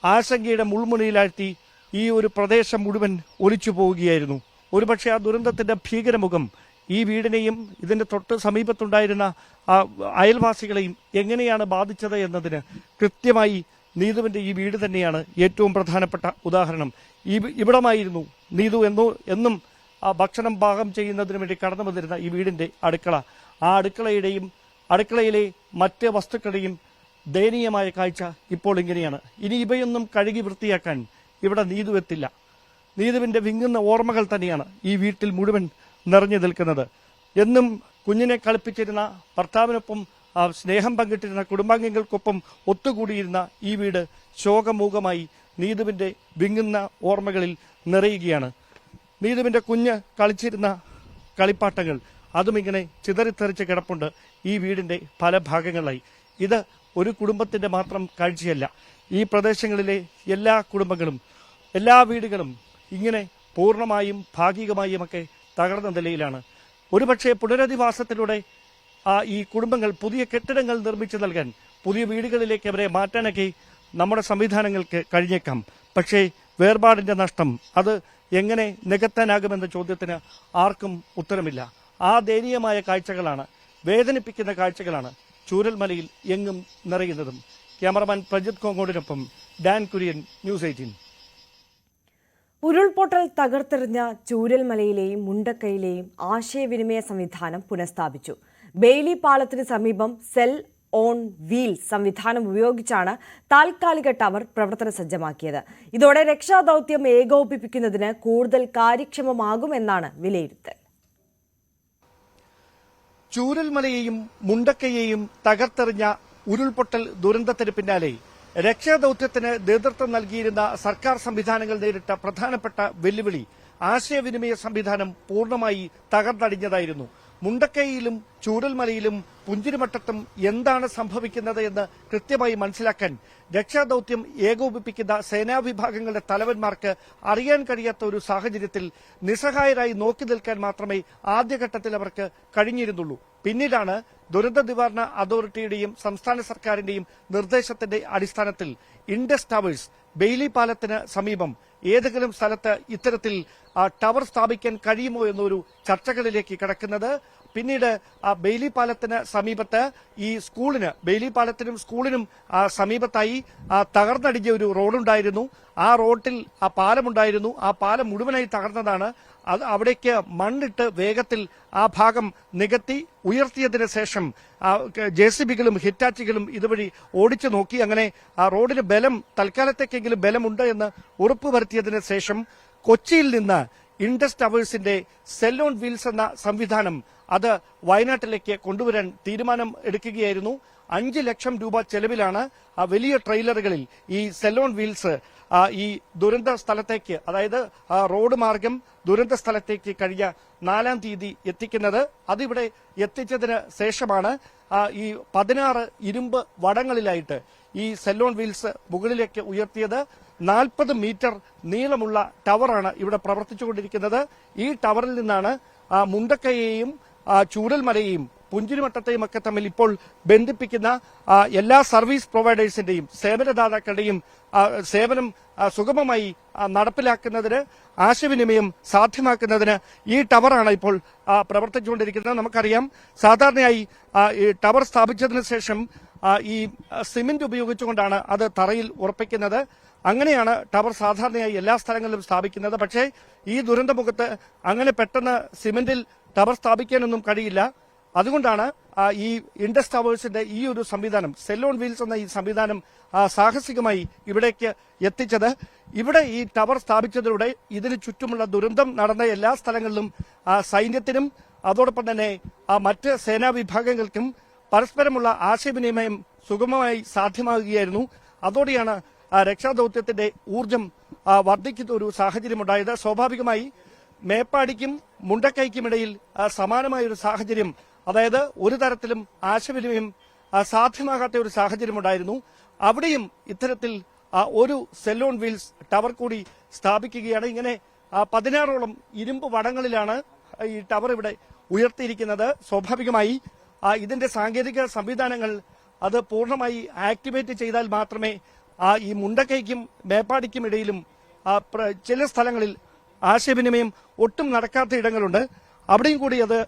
ആശങ്കയുടെ മുൾമുനയിലാഴ്ത്തി ഈ ഒരു പ്രദേശം മുഴുവൻ ഒലിച്ചു പോവുകയായിരുന്നു. ഒരുപക്ഷെ ആ ദുരന്തത്തിന്റെ ഭീകരമുഖം ഈ വീടിനെയും ഇതിന്റെ തൊട്ട് സമീപത്തുണ്ടായിരുന്ന അയൽവാസികളെയും എങ്ങനെയാണ് ബാധിച്ചത് എന്നതിന് കൃത്യമായി നീതുവിന്റെ ഈ വീട് തന്നെയാണ് ഏറ്റവും പ്രധാനപ്പെട്ട ഉദാഹരണം. ഇവിടമായിരുന്നു നീതു എന്നും ഭക്ഷണം പാകം ചെയ്യുന്നതിന് വേണ്ടി കടന്നു വന്നിരുന്ന ഈ വീടിന്റെ അടുക്കള. ആ അടുക്കളയിലെ മറ്റ് വസ്തുക്കളുടെയും ദയനീയമായ കാഴ്ച ഇപ്പോൾ ഇങ്ങനെയാണ്. ഇനി ഇവയൊന്നും കഴുകി വൃത്തിയാക്കാൻ ഇവിടെ നീതു എത്തില്ല. നീതുവിന്റെ വിങ്ങുന്ന ഓർമ്മകൾ തന്നെയാണ് ഈ വീട്ടിൽ മുഴുവൻ നിറഞ്ഞു നിൽക്കുന്നത്. എന്നും കുഞ്ഞിനെ കളിപ്പിച്ചിരുന്ന ഭർത്താവിനൊപ്പം സ്നേഹം പങ്കിട്ടിരുന്ന കുടുംബാംഗങ്ങൾക്കൊപ്പം ഒത്തുകൂടിയിരുന്ന ഈ വീട് ശോകമൂകമായി നീതുവിന്റെ വിങ്ങുന്ന ഓർമ്മകളിൽ നിറയുകയാണ്. നീതുവിന്റെ കുഞ്ഞ് കളിച്ചിരുന്ന കളിപ്പാട്ടങ്ങൾ അതും ഇങ്ങനെ ചിതറിത്തെറിച്ച് കിടപ്പുണ്ട് ഈ വീടിന്റെ പല ഭാഗങ്ങളായി. ഇത് ഒരു കുടുംബത്തിന്റെ മാത്രം കാഴ്ചയല്ല. ഈ പ്രദേശങ്ങളിലെ എല്ലാ കുടുംബങ്ങളും എല്ലാ വീടുകളും ഇങ്ങനെ പൂർണ്ണമായും ഭാഗികമായുമൊക്കെ തകർന്ന നിലയിലാണ്. ഒരുപക്ഷെ പുനരധിവാസത്തിലൂടെ ഈ കുടുംബങ്ങൾ പുതിയ കെട്ടിടങ്ങൾ നിർമ്മിച്ചു നൽകാൻ പുതിയ വീടുകളിലേക്ക് അവരെ മാറ്റാനൊക്കെ നമ്മുടെ സംവിധാനങ്ങൾക്ക് കഴിഞ്ഞേക്കാം. പക്ഷേ വേർപാടിന്റെ നഷ്ടം അത് എങ്ങനെ നികത്താനാകുമെന്ന ചോദ്യത്തിന് ആർക്കും ഉത്തരമില്ല. ആ ദയനീയമായ കാഴ്ചകളാണ്, വേദനിപ്പിക്കുന്ന കാഴ്ചകളാണ് ചൂരൽമലയിൽ എങ്ങും നിറയുന്നതും. ക്യാമറമാൻ പ്രജിത് കോങ്ങോടിനൊപ്പം ഡാൻ കുര്യൻ, ന്യൂസ് 18. ഉരുൾപൊട്ടൽ തകർത്തെറിഞ്ഞ ചൂരൽമലയിലെയും മുണ്ടക്കയിലെയും ആശയവിനിമയ സംവിധാനം പുനഃസ്ഥാപിച്ചു. ബെയ്ലി പാലത്തിന് സമീപം സെൽ ഓൺ വീൽസ് സംവിധാനം ഉപയോഗിച്ചാണ് താൽക്കാലിക ടവർ പ്രവർത്തന സജ്ജമാക്കിയത്. ഇതോടെ രക്ഷാദൌത്യം ഏകോപിപ്പിക്കുന്നതിന് കൂടുതൽ കാര്യക്ഷമമാകുമെന്നാണ് വിലയിരുത്തൽ. ചൂരൽമലയെയും മുണ്ടക്കയെയും തകർത്തെറിഞ്ഞ ഉരുൾപൊട്ടൽ ദുരന്തത്തിന് പിന്നാലെ രക്ഷാദൌത്യത്തിന് നേതൃത്വം നൽകിയിരുന്ന സർക്കാർ സംവിധാനങ്ങൾ നേരിട്ട പ്രധാനപ്പെട്ട വെല്ലുവിളി ആശയവിനിമയ സംവിധാനം പൂർണ്ണമായി തകർന്നടിഞ്ഞതായിരുന്നു. മുണ്ടക്കയിലും ചൂരൽമലയിലും പുഞ്ചിരിമട്ടത്തും എന്താണ് സംഭവിക്കുന്നത് എന്ന് കൃത്യമായി മനസ്സിലാക്കാൻ രക്ഷാദൌത്യം ഏകോപിപ്പിക്കുന്ന സേനാവിഭാഗങ്ങളുടെ തലവന്മാർക്ക് അറിയാൻ കഴിയാത്ത ഒരു സാഹചര്യത്തിൽ നിസ്സഹായരായി നോക്കി നിൽക്കാൻ മാത്രമേ ആദ്യഘട്ടത്തിൽ അവർക്ക് കഴിഞ്ഞിരുന്നുള്ളൂ. പിന്നീടാണ് ദുരന്ത നിവാരണ അതോറിറ്റിയുടെയും സംസ്ഥാന സർക്കാരിന്റെയും നിർദ്ദേശത്തിന്റെ അടിസ്ഥാനത്തിൽ ഇൻഡസ് ടവേഴ്സ് ബെയ്ലി പാലത്തിന് സമീപം ഏതെങ്കിലും സ്ഥലത്ത് ഇത്തരത്തിൽ ടവർ സ്ഥാപിക്കാൻ കഴിയുമോ എന്നൊരു ചർച്ചകളിലേക്ക് കടക്കുന്നത്. പിന്നീട് ബെയ്ലി പാലത്തിന് സമീപത്ത് ഈ സ്കൂളിന്, ബെയ്ലി പാലത്തിനും സ്കൂളിനും സമീപത്തായി തകർന്നടിഞ്ഞ ഒരു റോഡുണ്ടായിരുന്നു. ആ റോഡിൽ ആ പാലമുണ്ടായിരുന്നു. ആ പാലം മുഴുവനായി തകർന്നതാണ്. അത് അവിടേക്ക് മണ്ണിട്ട് വേഗത്തിൽ ആ ഭാഗം നികത്തി ഉയർത്തിയതിന് ശേഷം JCBകളും ഹിറ്റാച്ചികളും ഇതുവഴി ഓടിച്ചു നോക്കി. അങ്ങനെ ആ റോഡിന് ബലം, തൽക്കാലത്തേക്കെങ്കിലും ബലമുണ്ട് എന്ന് ഉറപ്പുവരുത്തിയതിന് ശേഷം കൊച്ചിയിൽ നിന്ന് ഇൻഡസ് ടവേഴ്സിന്റെ സെൽ ഓൺ വീൽസ് എന്ന സംവിധാനം അത് വയനാട്ടിലേക്ക് കൊണ്ടുവരാൻ തീരുമാനം എടുക്കുകയായിരുന്നു. 5 ലക്ഷം രൂപ ചെലവിലാണ് ആ വലിയ ട്രെയിലറുകളിൽ ഈ സെൽ ഓൺ വീൽസ് ഈ ദുരന്ത സ്ഥലത്തേക്ക്, അതായത് റോഡ് മാർഗം ദുരന്ത സ്ഥലത്തേക്ക് കഴിഞ്ഞ 4-ാം തീയതി എത്തിക്കുന്നത്. അതിവിടെ എത്തിച്ചതിന് ശേഷമാണ് ഈ 16 ഇരുമ്പ് വടങ്ങളിലായിട്ട് ഈ സെൽ ഓൺ വീൽസ് മുകളിലേക്ക് ഉയർത്തിയത്. 40 മീറ്റർ നീളമുള്ള ടവറാണ് ഇവിടെ പ്രവർത്തിച്ചുകൊണ്ടിരിക്കുന്നത്. ഈ ടവറിൽ നിന്നാണ് മുണ്ടക്കയെയും ചൂരൽമലയെയും പുഞ്ചിരിമട്ടത്തെയും ഒക്കെ തമ്മിൽ ഇപ്പോൾ ബന്ധിപ്പിക്കുന്ന എല്ലാ സർവീസ് പ്രൊവൈഡേഴ്സിന്റെയും സേവനദാതാക്കളുടെയും സേവനം സുഗമമായി നടപ്പിലാക്കുന്നതിന്, ആശയവിനിമയം സാധ്യമാക്കുന്നതിന് ഈ ടവറാണ് ഇപ്പോൾ പ്രവർത്തിച്ചുകൊണ്ടിരിക്കുന്നത്. നമുക്കറിയാം, സാധാരണയായി ഈ ടവർ സ്ഥാപിച്ചതിന് ശേഷം ഈ സിമന്റ് ഉപയോഗിച്ചുകൊണ്ടാണ് അത് തറയിൽ ഉറപ്പിക്കുന്നത്. അങ്ങനെയാണ് ടവർ സാധാരണയായി എല്ലാ സ്ഥലങ്ങളിലും സ്ഥാപിക്കുന്നത്. പക്ഷേ ഈ ദുരന്തമുഖത്ത് അങ്ങനെ പെട്ടെന്ന് സിമന്റിൽ ടവർ സ്ഥാപിക്കാനൊന്നും കഴിയില്ല. അതുകൊണ്ടാണ് ഈ ഇൻഡസ് ടവേഴ്സിന്റെ ഈ ഒരു സംവിധാനം, സെൽ ഓൺ വീൽസ് എന്ന ഈ സംവിധാനം സാഹസികമായി ഇവിടേക്ക് എത്തിച്ചത്. ഇവിടെ ഈ ടവർ സ്ഥാപിച്ചതിലൂടെ ഇതിന് ചുറ്റുമുള്ള ദുരന്തം നടന്ന എല്ലാ സ്ഥലങ്ങളിലും സൈന്യത്തിനും അതോടൊപ്പം തന്നെ മറ്റ് സേനാ വിഭാഗങ്ങൾക്കും പരസ്പരമുള്ള ആശയവിനിമയം സുഗമമായി സാധ്യമാകുകയായിരുന്നു. അതോടെയാണ് രക്ഷാദൌത്യത്തിന്റെ ഊർജം വർദ്ധിക്കുന്ന ഒരു സാഹചര്യമുണ്ടായത്. സ്വാഭാവികമായി മേപ്പാടിക്കും മുണ്ടക്കൈക്കുമിടയിൽ സമാനമായ ഒരു സാഹചര്യം, അതായത് ഒരു തരത്തിലും ആശയവിനിമയം സാധ്യമാകാത്ത ഒരു സാഹചര്യമുണ്ടായിരുന്നു. അവിടെയും ഇത്തരത്തിൽ ഒരു സെൽ ഓൺ വീൽസ് ടവർ കൂടി സ്ഥാപിക്കുകയാണ്. ഇങ്ങനെ 16ഓളം ഇരുമ്പ് വടങ്ങളിലാണ് ഈ ടവർ ഇവിടെ ഉയർത്തിയിരിക്കുന്നത്. സ്വാഭാവികമായി ഇതിന്റെ സാങ്കേതിക സംവിധാനങ്ങൾ അത് പൂർണ്ണമായി ആക്ടിവേറ്റ് ചെയ്താൽ മാത്രമേ ഈ മുണ്ടക്കൈക്കും മേപ്പാടിക്കും ഇടയിലും ചില സ്ഥലങ്ങളിൽ ആശയവിനിമയം ഒട്ടും നടക്കാത്ത ഇടങ്ങളുണ്ട്. അവിടെയും കൂടി അത്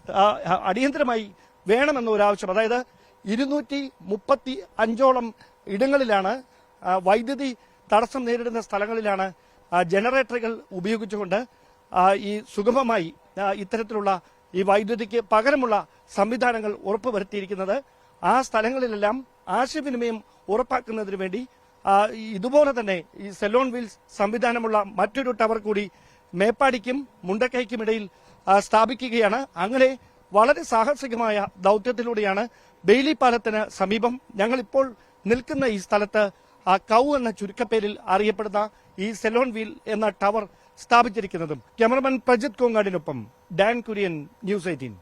അടിയന്തരമായി വേണമെന്ന ഒരു ആവശ്യം, അതായത് 235ഓളം ഇടങ്ങളിലാണ് വൈദ്യുതി തടസ്സം നേരിടുന്ന സ്ഥലങ്ങളിലാണ് ജനറേറ്ററുകൾ ഉപയോഗിച്ചുകൊണ്ട് ഈ സുഗമമായി ഇത്തരത്തിലുള്ള ഈ വൈദ്യുതിക്ക് പകരമുള്ള സംവിധാനങ്ങൾ ഉറപ്പുവരുത്തിയിരിക്കുന്നത്. ആ സ്ഥലങ്ങളിലെല്ലാം ആശയവിനിമയം ഉറപ്പാക്കുന്നതിന് വേണ്ടി ഇതുപോലെ തന്നെ ഈ സെൽ ഓൺ വീൽസ് സംവിധാനമുള്ള മറ്റൊരു ടവർ കൂടി മേപ്പാടിക്കും മുണ്ടക്കൈക്കും ഇടയിൽ സ്ഥാപിക്കുകയാണ്. അങ്ങനെ വളരെ സാഹസികമായ ദൌത്യത്തിലൂടെയാണ് ബെയ്ലി പാലത്തിന് സമീപം ഞങ്ങളിപ്പോൾ നിൽക്കുന്ന ഈ സ്ഥലത്ത് കൗ എന്ന ചുരുക്കപ്പേരിൽ അറിയപ്പെടുന്ന ഈ സെൽ ഓൺ വീൽ എന്ന ടവർ സ്ഥാപിച്ചിരിക്കുന്നതും. ക്യാമറമാൻ പ്രജിത് കോങ്ങാടിനൊപ്പം ഡാൻ കുര്യൻ, ന്യൂസ് 18.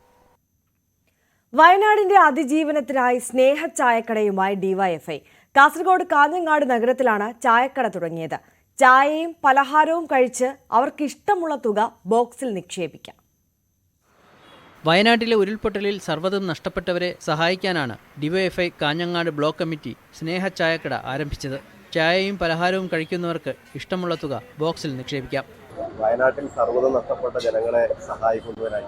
വയനാടിന്റെ അതിജീവനത്തിനായി സ്നേഹ ചായക്കടയുമായി ഡിവൈഎഫ്ഐ. കാസർഗോഡ് കാഞ്ഞങ്ങാട് നഗരത്തിലാണ് ചായക്കട തുടങ്ങിയത്. ചായയും പലഹാരവും കഴിച്ച് അവർക്കിഷ്ടമുള്ള തുക ബോക്സിൽ നിക്ഷേപിക്കാം. വയനാട്ടിലെ ഉരുൾപൊട്ടലിൽ സർവ്വതും നഷ്ടപ്പെട്ടവരെ സഹായിക്കാനാണ് ഡിവൈഎഫ്ഐ കാഞ്ഞങ്ങാട് ബ്ലോക്ക് കമ്മിറ്റി സ്നേഹ ചായക്കട ആരംഭിച്ചത്. ചായയും പലഹാരവും കഴിക്കുന്നവർക്ക് ഇഷ്ടമുള്ള തുക ബോക്സിൽ നിക്ഷേപിക്കാം. വയനാട്ടിൽ സർവ്വതും നഷ്ടപ്പെട്ട ജനങ്ങളെ സഹായിക്കുന്നതിനായി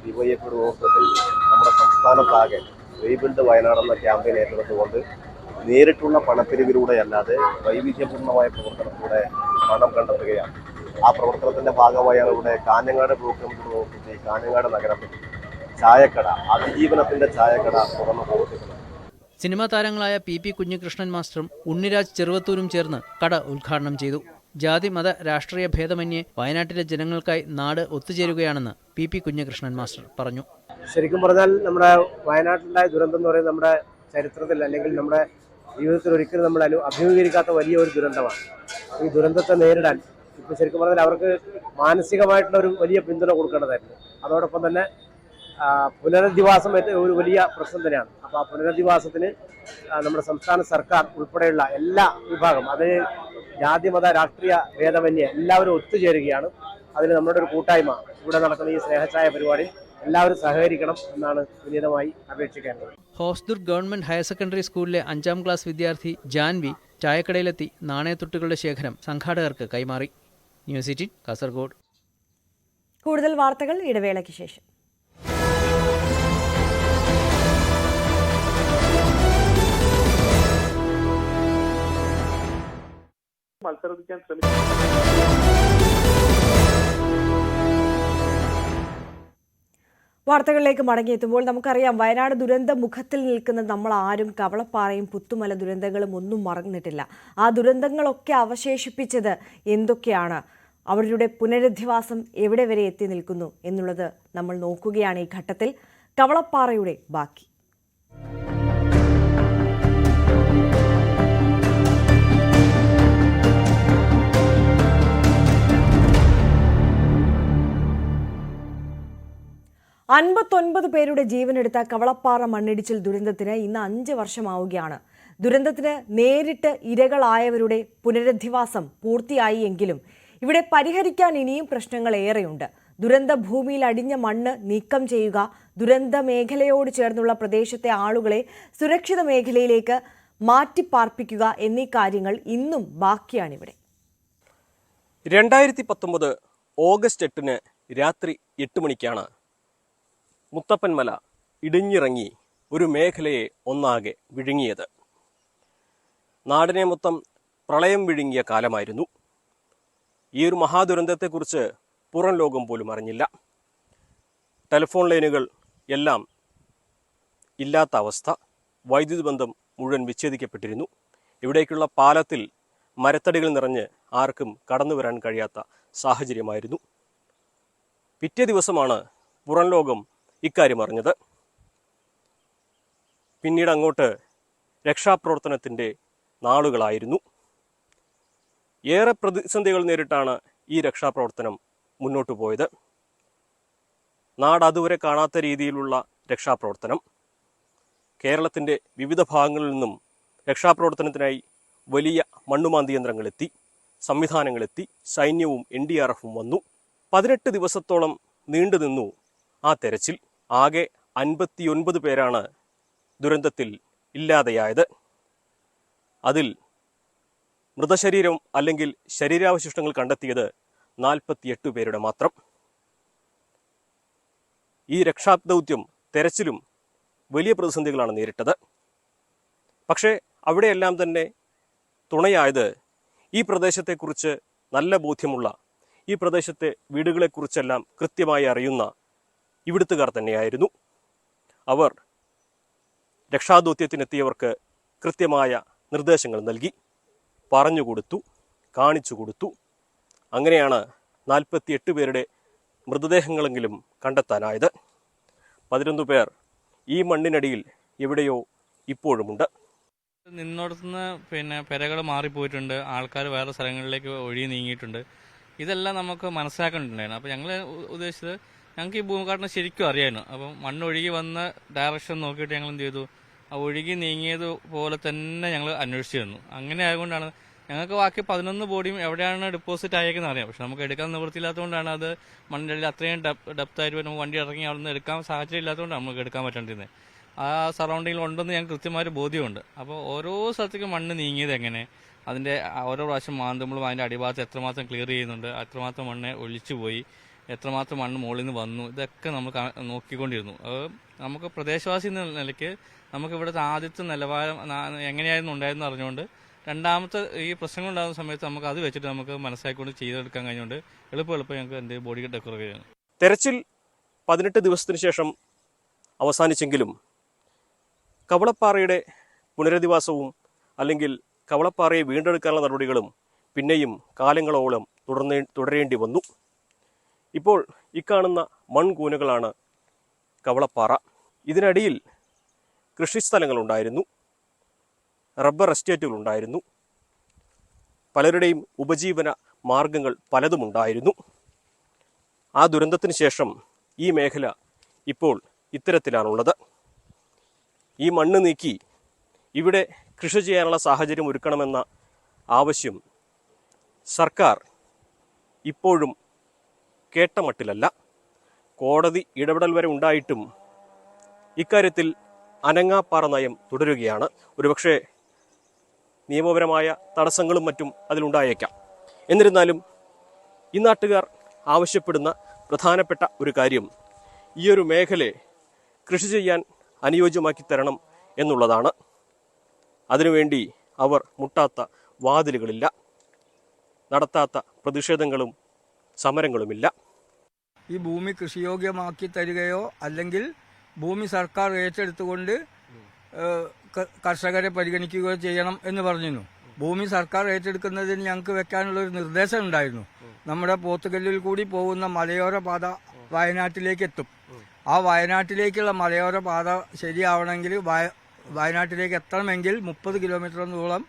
ഡിവൈഎഫ്ഐയുടെ നേതൃത്വത്തിൽ നമ്മുടെ സംസ്ഥാനത്താകെ റീബിൽഡ് വയനാട് എന്ന ക്യാമ്പയിൻ ഏറ്റെടുത്തുകൊണ്ട് നേരിട്ടുള്ള പണപ്പിരിവിലൂടെയല്ലാതെ വൈവിധ്യപൂർണ്ണമായ പ്രവർത്തനത്തിലൂടെ പണം കണ്ടെത്തുകയാണ്. ആ പ്രവർത്തനത്തിന്റെ ഭാഗമായാണ് ഇവിടെ കാഞ്ഞങ്ങാട് ബ്ലോക്ക് കമ്മിറ്റി നേതൃത്വത്തിൽ കാഞ്ഞങ്ങാട് നഗരത്തിൽ ചായക്കട, അതിജീവനത്തിന്റെ ചായക്കട തുറന്നു പ്രവർത്തിക്കുന്നത്. സിനിമാ താരങ്ങളായ പി കുഞ്ഞികൃഷ്ണൻ മാസ്റ്ററും ഉണ്ണിരാജ് ചെറുവത്തൂരും ചേർന്ന് കട ഉദ്ഘാടനം ചെയ്തു. ജാതി മത രാഷ്ട്രീയ ഭേദമന്യേ വയനാട്ടിലെ ജനങ്ങൾക്കായി നാട് ഒത്തുചേരുകയാണെന്ന് പി കുഞ്ഞികൃഷ്ണൻ മാസ്റ്റർ പറഞ്ഞു. ശരിക്കും പറഞ്ഞാൽ നമ്മുടെ വയനാട്ടിലുണ്ടായ ദുരന്തം എന്ന് പറയുന്നത് നമ്മുടെ ചരിത്രത്തിൽ അല്ലെങ്കിൽ നമ്മുടെ ജീവിതത്തിൽ ഒരിക്കലും നമ്മൾ അഭിമുഖീകരിക്കാത്ത വലിയ ഒരു ദുരന്തമാണ്. ഈ ദുരന്തത്തെ നേരിടാൻ ഇപ്പം ശരിക്കും പറഞ്ഞാൽ അവർക്ക് മാനസികമായിട്ടുള്ള ഒരു വലിയ പിന്തുണ കൊടുക്കേണ്ടതായിരുന്നു. അതോടൊപ്പം തന്നെ പുനരധിവാസം ഒരു വലിയ പ്രശ്നം തന്നെയാണ്. അപ്പോൾ ആ പുനരധിവാസത്തിന് നമ്മുടെ സംസ്ഥാന സർക്കാർ ഉൾപ്പെടെയുള്ള എല്ലാ വിഭാഗം, അത് ജാതി മത രാഷ്ട്രീയ ഭേദമന്യേ എല്ലാവരും ഒത്തുചേരുകയാണ്. അതിന് നമ്മുടെ ഒരു കൂട്ടായ്മ ഇവിടെ നടക്കുന്ന ഈ സ്നേഹഛായ പരിപാടി എല്ലാവരും സഹകരിക്കണം എന്നാണ് വിനീതമായി അപേക്ഷിക്കേണ്ടത്. ഹോസ്ദുർഗ് ഗവൺമെന്റ് ഹയർ സെക്കൻഡറി സ്കൂളിലെ 5ാം ക്ലാസ് വിദ്യാർത്ഥി ജാൻവി ചായക്കടയിലെത്തി നാണയത്തുട്ടുകളുടെ ശേഖരം സംഘാടകർക്ക് കൈമാറി. ന്യൂസ് 18 കാസർഗോഡ്. കൂടുതൽ വാർത്തകൾ ഇടവേളയ്ക്ക് ശേഷം. മത്സരിക്കാൻ ശ്രമിച്ചു. വാർത്തകളിലേക്ക് മടങ്ങിയെത്തുമ്പോൾ നമുക്കറിയാം, വയനാട് ദുരന്ത മുഖത്തിൽ നിൽക്കുന്ന നമ്മൾ ആരും കവളപ്പാറയും പുത്തുമല ദുരന്തങ്ങളും ഒന്നും മറന്നിട്ടില്ല. ആ ദുരന്തങ്ങളൊക്കെ അവശേഷിപ്പിച്ചത് എന്തൊക്കെയാണ്, അവരുടെ പുനരധിവാസം എവിടെ വരെ എത്തി നിൽക്കുന്നു എന്നുള്ളത് നമ്മൾ നോക്കുകയാണ് ഈ ഘട്ടത്തിൽ. കവളപ്പാറയുടെ ബാക്കി. അൻപത്തൊൻപത് പേരുടെ ജീവനെടുത്ത കവളപ്പാറ മണ്ണിടിച്ചിൽ ദുരന്തത്തിന് ഇന്ന് 5 വർഷമാവുകയാണ്. ദുരന്തത്തിന് നേരിട്ട് ഇരകളായവരുടെ പുനരധിവാസം പൂർത്തിയായി എങ്കിലും ഇവിടെ പരിഹരിക്കാൻ ഇനിയും പ്രശ്നങ്ങൾ ഏറെയുണ്ട്. ദുരന്ത ഭൂമിയിൽ അടിഞ്ഞ മണ്ണ് നീക്കം ചെയ്യുക, ദുരന്ത മേഖലയോട് ചേർന്നുള്ള പ്രദേശത്തെ ആളുകളെ സുരക്ഷിത മേഖലയിലേക്ക് മാറ്റിപ്പാർപ്പിക്കുക എന്നീ കാര്യങ്ങൾ ഇന്നും ബാക്കിയാണിവിടെ. 2019 ഓഗസ്റ്റ് 8 രാത്രി 8 മണിക്കാണ് മുത്തപ്പൻമല ഇടിഞ്ഞിറങ്ങി ഒരു മേഖലയെ ഒന്നാകെ വിഴുങ്ങിയത്. നാടിനെ മൊത്തം പ്രളയം വിഴുങ്ങിയ കാലമായിരുന്നു. ഈ ഒരു മഹാദുരന്തത്തെക്കുറിച്ച് പുറം ലോകം പോലും അറിഞ്ഞില്ല. ടെലിഫോൺ ലൈനുകൾ എല്ലാം ഇല്ലാത്ത അവസ്ഥ, വൈദ്യുതി ബന്ധം മുഴുവൻ വിച്ഛേദിക്കപ്പെട്ടിരുന്നു. ഇവിടേക്കുള്ള പാലത്തിൽ മരത്തടികൾ നിറഞ്ഞ് ആർക്കും കടന്നു വരാൻ കഴിയാത്ത സാഹചര്യമായിരുന്നു. പിറ്റേ ദിവസമാണ് പുറം ലോകം ഇക്കാര്യം അറിഞ്ഞത്. പിന്നീട് അങ്ങോട്ട് രക്ഷാപ്രവർത്തനത്തിൻ്റെ നാളുകളായിരുന്നു. ഏറെ പ്രതിസന്ധികൾ നേരിട്ടാണ് ഈ രക്ഷാപ്രവർത്തനം മുന്നോട്ടു പോയത്. നാട് അതുവരെ കാണാത്ത രീതിയിലുള്ള രക്ഷാപ്രവർത്തനം. കേരളത്തിൻ്റെ വിവിധ ഭാഗങ്ങളിൽ നിന്നും രക്ഷാപ്രവർത്തനത്തിനായി വലിയ മണ്ണുമാന്തി യന്ത്രങ്ങളെത്തി, സംവിധാനങ്ങളെത്തി, സൈന്യവും NDRFും വന്നു. 18 ദിവസത്തോളം നീണ്ടു നിന്നു ആ തെരച്ചിൽ. ആകെ 59 പേരാണ് ദുരന്തത്തിൽ ഇല്ലാതെയായത്. അതിൽ മൃതശരീരം അല്ലെങ്കിൽ ശരീരാവശിഷ്ടങ്ങൾ കണ്ടെത്തിയത് 48 പേരുടെ മാത്രം. ഈ രക്ഷാദൗത്യം, തെരച്ചിലും വലിയ പ്രതിസന്ധികളാണ് നേരിട്ടത്. പക്ഷേ അവിടെയെല്ലാം തന്നെ തുണയായത് ഈ പ്രദേശത്തെക്കുറിച്ച് നല്ല ബോധ്യമുള്ള, ഈ പ്രദേശത്തെ വീടുകളെക്കുറിച്ചെല്ലാം കൃത്യമായി അറിയുന്ന ഇവിടുത്തുകാർ തന്നെയായിരുന്നു. അവർ രക്ഷാദൗത്യത്തിനെത്തിയവർക്ക് കൃത്യമായ നിർദ്ദേശങ്ങൾ നൽകി, പറഞ്ഞുകൊടുത്തു, കാണിച്ചു കൊടുത്തു. അങ്ങനെയാണ് 48 പേരുടെ മൃതദേഹങ്ങളെങ്കിലും കണ്ടെത്താനായത്. 11 പേർ ഈ മണ്ണിനടിയിൽ എവിടെയോ ഇപ്പോഴുമുണ്ട്. നിന്നോടത്തുനിന്ന് പെരകൾ മാറിപ്പോയിട്ടുണ്ട്, ആൾക്കാർ വേറെ സ്ഥലങ്ങളിലേക്ക് ഒഴുകി നീങ്ങിയിട്ടുണ്ട്. ഇതെല്ലാം നമുക്ക് മനസ്സിലാക്കേണ്ടിട്ടുണ്ടായിരുന്നു. അപ്പോൾ ഞങ്ങൾ ഉദ്ദേശിച്ചത്, ഞങ്ങൾക്ക് ഈ ഭൂമികാട്ടിനെ ശരിക്കും അറിയായിരുന്നു. അപ്പം മണ്ണൊഴുകി വന്ന ഡയറക്ഷൻ നോക്കിയിട്ട് ഞങ്ങൾ എന്ത് ചെയ്തു, ആ ഒഴുകി നീങ്ങിയത് പോലെ തന്നെ ഞങ്ങൾ അന്വേഷിച്ചിരുന്നു. അങ്ങനെ ആയതുകൊണ്ടാണ് ഞങ്ങൾക്ക് ബാക്കി 11 ബോഡിയും എവിടെയാണ് ഡെപ്പോസിറ്റ് ആയേക്കെന്ന് അറിയാം. പക്ഷെ നമുക്ക് എടുക്കാൻ നിവൃത്തിയില്ലാത്തതുകൊണ്ടാണ്, അത് മണ്ണിൻ്റെ അത്രയും ഡെപ്തായിട്ട് നമുക്ക് വണ്ടി ഇറങ്ങി അവിടെ നിന്ന് എടുക്കാൻ സാഹചര്യം ഇല്ലാത്തതുകൊണ്ടാണ് നമുക്ക് എടുക്കാൻ പറ്റാണ്ടിരുന്നത്. ആ സറൗണ്ടിങ്ങിൽ ഉണ്ടെന്ന് ഞങ്ങൾക്ക് കൃത്യമായൊരു ബോധ്യമുണ്ട്. അപ്പോൾ ഓരോ സ്ഥലത്തേക്കും മണ്ണ് നീങ്ങിയത് എങ്ങനെ, അതിൻ്റെ ഓരോ പ്രാവശ്യം മാന്തുമ്പോഴും അതിൻ്റെ അടിഭാഗത്ത് എത്രമാത്രം ക്ലിയർ ചെയ്യുന്നുണ്ട്, എത്രമാത്രം മണ്ണ് ഒലിച്ചു പോയി, എത്രമാത്രം മണ്ണ് മുകളിൽ നിന്ന് വന്നു, ഇതൊക്കെ നമ്മൾ നോക്കിക്കൊണ്ടിരുന്നു. നമുക്ക് പ്രദേശവാസി എന്ന നിലയ്ക്ക് നമുക്ക് ഇവിടുത്തെ ആദ്യത്തെ നിലവാരം എങ്ങനെയായിരുന്നു ഉണ്ടായിരുന്നു അറിഞ്ഞുകൊണ്ട് രണ്ടാമത്തെ ഈ പ്രശ്നങ്ങൾ ഉണ്ടാകുന്ന സമയത്ത് നമുക്ക് അത് വെച്ചിട്ട് നമുക്ക് മനസ്സിലാക്കിക്കൊണ്ട് ചെയ്തെടുക്കാൻ കഴിഞ്ഞുകൊണ്ട് എളുപ്പം ഞങ്ങൾക്ക് എൻ്റെ ബോഡി ഡെക്കറേറ്റ് ചെയ്യുന്നു. തെരച്ചിൽ 18 ദിവസത്തിന് ശേഷം അവസാനിച്ചെങ്കിലും കവളപ്പാറയുടെ പുനരധിവാസവും അല്ലെങ്കിൽ കവളപ്പാറയെ വീണ്ടെടുക്കാനുള്ള നടപടികളും പിന്നെയും കാലങ്ങളോളം തുടരേണ്ടി വന്നു. ഇപ്പോൾ ഇക്കാണുന്ന മൺകൂനകളാണ് കവളപ്പാറ. ഇതിനടിയിൽ കൃഷിസ്ഥലങ്ങളുണ്ടായിരുന്നു, റബ്ബർ എസ്റ്റേറ്റുകളുണ്ടായിരുന്നു, പലരുടെയും ഉപജീവന മാർഗങ്ങൾ പലതുമുണ്ടായിരുന്നു. ആ ദുരന്തത്തിന് ശേഷം ഈ മേഖല ഇപ്പോൾ ഇത്തരത്തിലാണുള്ളത്. ഈ മണ്ണ് നീക്കി ഇവിടെ കൃഷി ചെയ്യാനുള്ള സാഹചര്യം ഒരുക്കണമെന്ന ആവശ്യം സർക്കാർ ഇപ്പോഴും കേട്ട മട്ടിലല്ല. കോടതി ഇടപെടൽ വരെ ഉണ്ടായിട്ടും ഇക്കാര്യത്തിൽ അനങ്ങാപ്പാറ നയം തുടരുകയാണ്. ഒരുപക്ഷെ നിയമപരമായ തടസ്സങ്ങളും മറ്റും അതിലുണ്ടായേക്കാം. എന്നിരുന്നാലും ഈ നാട്ടുകാർ ആവശ്യപ്പെടുന്ന പ്രധാനപ്പെട്ട ഒരു കാര്യം ഈയൊരു മേഖലയെ കൃഷി ചെയ്യാൻ അനുയോജ്യമാക്കി തരണം എന്നുള്ളതാണ്. അതിനുവേണ്ടി അവർ മുട്ടാത്ത വാതിലുകളില്ല, നടത്താത്ത പ്രതിഷേധങ്ങളും സമരങ്ങളുമില്ല. ഈ ഭൂമി കൃഷിയോഗ്യമാക്കി തരികയോ അല്ലെങ്കിൽ ഭൂമി സർക്കാർ ഏറ്റെടുത്തുകൊണ്ട് കർഷകരെ പരിഗണിക്കുകയോ ചെയ്യണം എന്ന് പറഞ്ഞിരുന്നു. ഭൂമി സർക്കാർ ഏറ്റെടുക്കുന്നതിന് ഞങ്ങൾക്ക് വെക്കാനുള്ള ഒരു നിർദ്ദേശം ഉണ്ടായിരുന്നു. നമ്മുടെ പോത്തുകല്ലിൽ കൂടി പോകുന്ന മലയോര പാത വയനാട്ടിലേക്ക് എത്തും. ആ വയനാട്ടിലേക്കുള്ള മലയോര പാത ശരിയാവണമെങ്കിൽ വയനാട്ടിലേക്ക് എത്തണമെങ്കിൽ 30 കിലോമീറ്ററോളം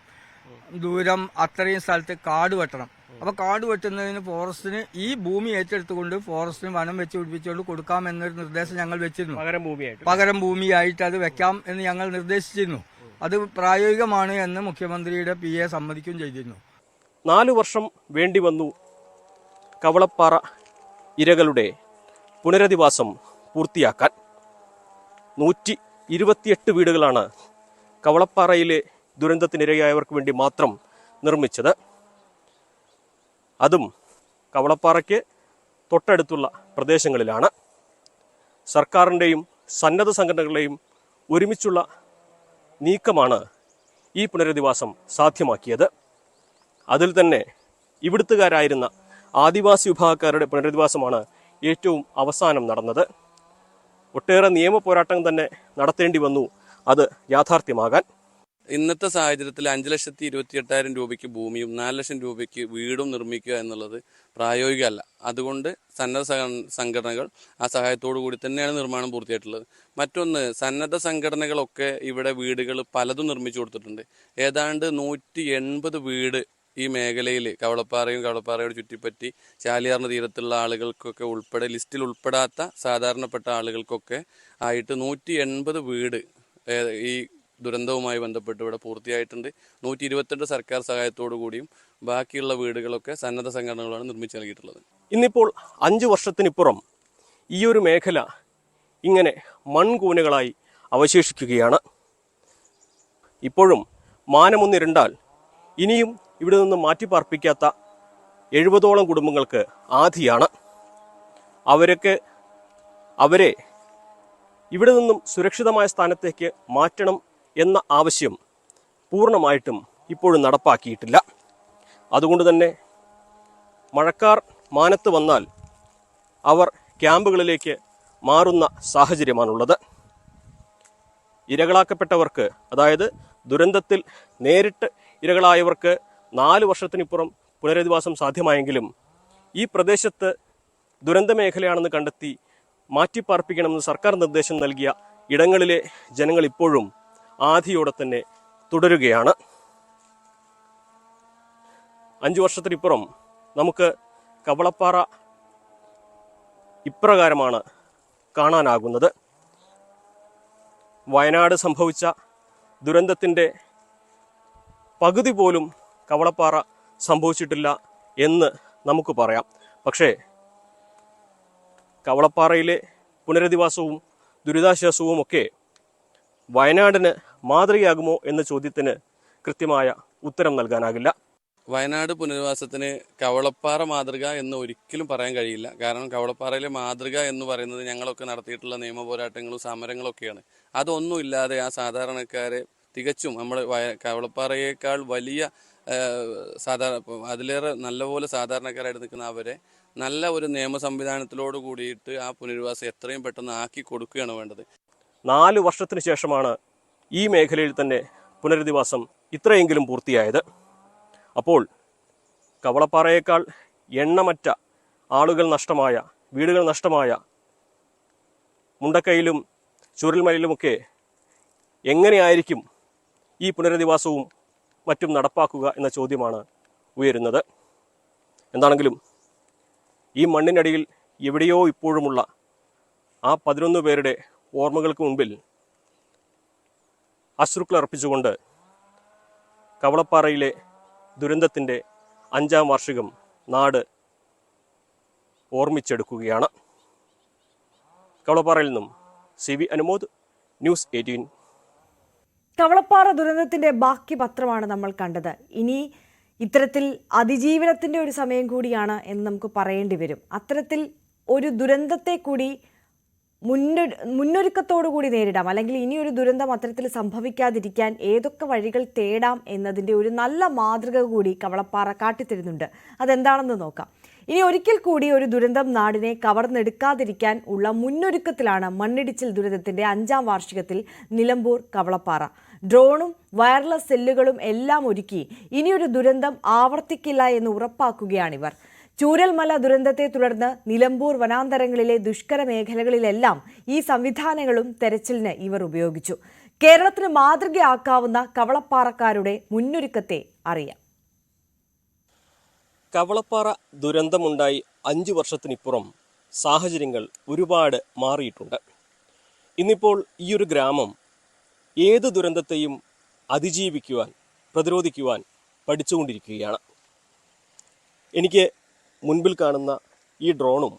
ദൂരം അത്രയും സ്ഥലത്ത് കാട് വെട്ടണം. അപ്പൊ കാട് വെട്ടുന്നതിന് ഫോറസ്റ്റിന് ഈ ഭൂമി ഏറ്റെടുത്തുകൊണ്ട് ഫോറസ്റ്റിന് വനം വെച്ച് പിടിപ്പിച്ചുകൊണ്ട് കൊടുക്കാമെന്നൊരു നിർദ്ദേശം ഞങ്ങൾ വെച്ചിരുന്നു. പകരം ഭൂമിയായിട്ട് അത് വെക്കാം എന്ന് ഞങ്ങൾ നിർദ്ദേശിച്ചിരുന്നു. അത് പ്രായോഗികമാണ് എന്ന് മുഖ്യമന്ത്രിയുടെ PA സമ്മതിക്കുകയും ചെയ്തിരുന്നു. 4 വർഷം വേണ്ടി വന്നു കവളപ്പാറ ഇരകളുടെ പുനരധിവാസം പൂർത്തിയാക്കാൻ. 128 വീടുകളാണ് കവളപ്പാറയിലെ ദുരന്തത്തിനിരയായവർക്ക് വേണ്ടി മാത്രം നിർമ്മിച്ചത്. അതും കവളപ്പാറയ്ക്ക് തൊട്ടടുത്തുള്ള പ്രദേശങ്ങളിലാണ്. സർക്കാരിൻ്റെയും സന്നദ്ധ സംഘടനകളുടെയും ഒരുമിച്ചുള്ള നീക്കമാണ് ഈ പുനരധിവാസം സാധ്യമാക്കിയത്. അതിൽ തന്നെ ഇവിടുത്തുകാരായിരുന്ന ആദിവാസി വിഭാഗക്കാരുടെ പുനരധിവാസമാണ് ഏറ്റവും അവസാനം നടന്നത്. ഒട്ടേറെ നിയമ പോരാട്ടം തന്നെ നടത്തേണ്ടി വന്നു അത് യാഥാർത്ഥ്യമാകാൻ. ഇന്നത്തെ സാഹചര്യത്തിൽ 5,28,000 രൂപയ്ക്ക് ഭൂമിയും 4 ലക്ഷം രൂപയ്ക്ക് വീടും നിർമ്മിക്കുക എന്നുള്ളത് പ്രായോഗികമല്ല. അതുകൊണ്ട് സന്നദ്ധ സംഘടനകൾ ആ സഹായത്തോടു കൂടി തന്നെയാണ് നിർമ്മാണം പൂർത്തിയായിട്ടുള്ളത്. മറ്റൊന്ന്, സന്നദ്ധ സംഘടനകളൊക്കെ ഇവിടെ വീടുകൾ പലതും നിർമ്മിച്ചു കൊടുത്തിട്ടുണ്ട്. ഏതാണ്ട് 180 വീട് ഈ മേഖലയിൽ കവളപ്പാറയോട് ചുറ്റിപ്പറ്റി ചാലിയാറിന് തീരത്തുള്ള ആളുകൾക്കൊക്കെ ഉൾപ്പെടെ ലിസ്റ്റിൽ ഉൾപ്പെടാത്ത സാധാരണപ്പെട്ട ആളുകൾക്കൊക്കെ ആയിട്ട് 180 വീട് ഈ ദുരന്തവുമായി ബന്ധപ്പെട്ട് ഇവിടെ പൂർത്തിയായിട്ടുണ്ട്. 128 സർക്കാർ സഹായത്തോടു കൂടിയും ബാക്കിയുള്ള വീടുകളൊക്കെ സന്നദ്ധ സംഘടനകളാണ് നിർമ്മിച്ചു നൽകിയിട്ടുള്ളത്. ഇന്നിപ്പോൾ 5 വർഷത്തിനിപ്പുറം ഈ ഒരു മേഖല ഇങ്ങനെ മൺകൂനകളായി അവശേഷിക്കുകയാണ്. ഇപ്പോഴും മാനമൊന്നിരണ്ടാൽ ഇനിയും ഇവിടെ നിന്ന് മാറ്റിപ്പാർപ്പിക്കാത്ത 70ഓളം കുടുംബങ്ങൾക്ക് ആധിയാണ്. അവരെ ഇവിടെ നിന്നും സുരക്ഷിതമായ സ്ഥാനത്തേക്ക് മാറ്റണം എന്ന ആവശ്യം പൂർണ്ണമായിട്ടും ഇപ്പോഴും നടപ്പാക്കിയിട്ടില്ല. അതുകൊണ്ട് തന്നെ മഴക്കാർ മാനത്ത് വന്നാൽ അവർ ക്യാമ്പുകളിലേക്ക് മാറുന്ന സാഹചര്യമാണുള്ളത്. ഇരകളാക്കപ്പെട്ടവർക്ക്, അതായത് ദുരന്തത്തിൽ നേരിട്ട് ഇരകളായവർക്ക് 4 വർഷത്തിനിപ്പുറം പുനരധിവാസം സാധ്യമായെങ്കിലും ഈ പ്രദേശത്ത് ദുരന്ത മേഖലയാണെന്ന് കണ്ടെത്തി മാറ്റിപ്പാർപ്പിക്കണമെന്ന് സർക്കാർ നിർദ്ദേശം നൽകിയ ഇടങ്ങളിലെ ജനങ്ങൾ ഇപ്പോഴും ആധിയോടെ തന്നെ തുടരുകയാണ്. 5 വർഷത്തിനിപ്പുറം നമുക്ക് കവളപ്പാറ ഇപ്രകാരമാണ് കാണാനാകുന്നത്. വയനാട് സംഭവിച്ച ദുരന്തത്തിൻ്റെ പകുതി പോലും കവളപ്പാറ സംഭവിച്ചിട്ടില്ല എന്ന് നമുക്ക് പറയാം. പക്ഷേ കവളപ്പാറയിലെ പുനരധിവാസവും ദുരിതാശ്വാസവും ഒക്കെ വയനാടിന് മാതൃകയാകുമോ എന്ന ചോദ്യത്തിന് കൃത്യമായ ഉത്തരം നൽകാനാകില്ല. വയനാട് പുനരധിവാസത്തിന് കവളപ്പാറ മാതൃക എന്ന് ഒരിക്കലും പറയാൻ കഴിയില്ല. കാരണം കവളപ്പാറയിലെ മാതൃക എന്ന് പറയുന്നത് ഞങ്ങളൊക്കെ നടത്തിയിട്ടുള്ള നിയമ പോരാട്ടങ്ങളും സമരങ്ങളൊക്കെയാണ്. അതൊന്നും ഇല്ലാതെ ആ സാധാരണക്കാരെ തികച്ചും നമ്മൾ കവളപ്പാറയേക്കാൾ വലിയ അതിലേറെ നല്ലപോലെ സാധാരണക്കാരായിട്ട് നിൽക്കുന്ന അവരെ നല്ല ഒരു നിയമ സംവിധാനത്തിലോട് കൂടിയിട്ട് ആ പുനരധിവാസം എത്രയും പെട്ടെന്ന് ആക്കി കൊടുക്കുകയാണ് വേണ്ടത്. 4 വർഷത്തിന് ശേഷമാണ് ഈ മേഖലയിൽ തന്നെ പുനരധിവാസം ഇത്രയെങ്കിലും പൂർത്തിയായത്. അപ്പോൾ കവളപ്പാറയേക്കാൾ എണ്ണമറ്റ ആളുകൾ നഷ്ടമായ, വീടുകൾ നഷ്ടമായ മുണ്ടക്കയിലും ചൂരൽമലയിലുമൊക്കെ എങ്ങനെയായിരിക്കും ഈ പുനരധിവാസവും മറ്റും നടപ്പാക്കുക എന്ന ചോദ്യമാണ് ഉയരുന്നത്. എന്താണെങ്കിലും ഈ മണ്ണിനടിയിൽ എവിടെയോ ഇപ്പോഴുമുള്ള ആ 11 പേരുടെ ഓർമ്മകൾക്ക് മുൻപിൽ അശ്രുക്കൾ അർപ്പിച്ചുകൊണ്ട് കവളപ്പാറയിലെ ദുരന്തത്തിൻ്റെ 5ാം വാർഷികം നാട് ഓർമ്മിച്ചെടുക്കുകയാണ്. കവളപ്പാറയിൽ നിന്നും CV അനുമോദ്, ന്യൂസ് 18. കവളപ്പാറ ദുരന്തത്തിന്റെ ബാക്കി പത്രമാണ് നമ്മൾ കണ്ടത്. ഇനി ഇത്തരത്തിൽ അതിജീവനത്തിന്റെ ഒരു സമയം കൂടിയാണ് എന്ന് നമുക്ക് പറയേണ്ടി വരും. അത്തരത്തിൽ ഒരു ദുരന്തത്തെ കൂടി മുന്നൊരുക്കത്തോടു കൂടി നേരിടാം, അല്ലെങ്കിൽ ഇനിയൊരു ദുരന്തം അത്തരത്തിൽ സംഭവിക്കാതിരിക്കാൻ ഏതൊക്കെ വഴികൾ തേടാം എന്നതിൻ്റെ ഒരു നല്ല മാതൃക കൂടി കവളപ്പാറ കാട്ടിത്തരുന്നുണ്ട്. അതെന്താണെന്ന് നോക്കാം. ഇനി ഒരിക്കൽ കൂടി ഒരു ദുരന്തം നാടിനെ കവർന്നെടുക്കാതിരിക്കാൻ ഉള്ള മുന്നൊരുക്കത്തിലാണ് മണ്ണിടിച്ചിൽ ദുരന്തത്തിന്റെ 5ാം വാർഷികത്തിൽ നിലമ്പൂർ കവളപ്പാറ. ഡ്രോണും വയർലെസ് സെല്ലുകളും എല്ലാം ഒരുക്കി ഇനിയൊരു ദുരന്തം ആവർത്തിക്കില്ല എന്ന് ഉറപ്പാക്കുകയാണിവർ. ചൂരൽമല ദുരന്തത്തെ തുടർന്ന് നിലമ്പൂർ വനാന്തരങ്ങളിലെ ദുഷ്കര മേഖലകളിലെല്ലാം ഈ സംവിധാനങ്ങളും തെരച്ചിലിന് ഇവർ ഉപയോഗിച്ചു. കേരളത്തിന് മാതൃകയാക്കാവുന്ന കവളപ്പാറക്കാരുടെ മുന്നൊരുക്കത്തെ അറിയാം. കവളപ്പാറ ദുരന്തമുണ്ടായി 5 വർഷത്തിനിപ്പുറം സാഹചര്യങ്ങൾ ഒരുപാട് മാറിയിട്ടുണ്ട്. ഇന്നിപ്പോൾ ഈ ഒരു ഗ്രാമം ഏത് ദുരന്തത്തെയും അതിജീവിക്കുവാൻ, പ്രതിരോധിക്കുവാൻ പഠിച്ചുകൊണ്ടിരിക്കുകയാണ്. എനിക്ക് മുൻപിൽ കാണുന്ന ഈ ഡ്രോണും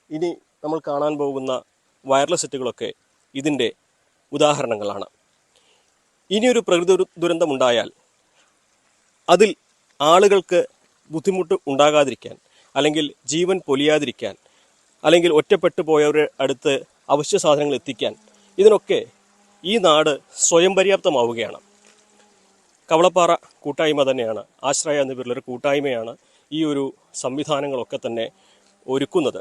ഇനി നമ്മൾ കാണാൻ പോകുന്ന വയർലെസ് സെറ്റുകളൊക്കെ ഇതിൻ്റെ ഉദാഹരണങ്ങളാണ്. ഇനിയൊരു പ്രകൃതി ദുരന്തമുണ്ടായാൽ അതിൽ ആളുകൾക്ക് ബുദ്ധിമുട്ട് ഉണ്ടാകാതിരിക്കാൻ, അല്ലെങ്കിൽ ജീവൻ പൊലിയാതിരിക്കാൻ, അല്ലെങ്കിൽ ഒറ്റപ്പെട്ടു പോയവരുടെ അടുത്ത് അവശ്യ സാധനങ്ങൾ എത്തിക്കാൻ, ഇതിനൊക്കെ ഈ നാട് സ്വയം പര്യാപ്തമാവുകയാണ്. കവളപ്പാറ കൂട്ടായ്മ തന്നെയാണ്, ആശ്രയ എന്ന പേരിലൊരു കൂട്ടായ്മയാണ് ഈ ഒരു സംവിധാനങ്ങളൊക്കെ തന്നെ ഒരുക്കുന്നത്.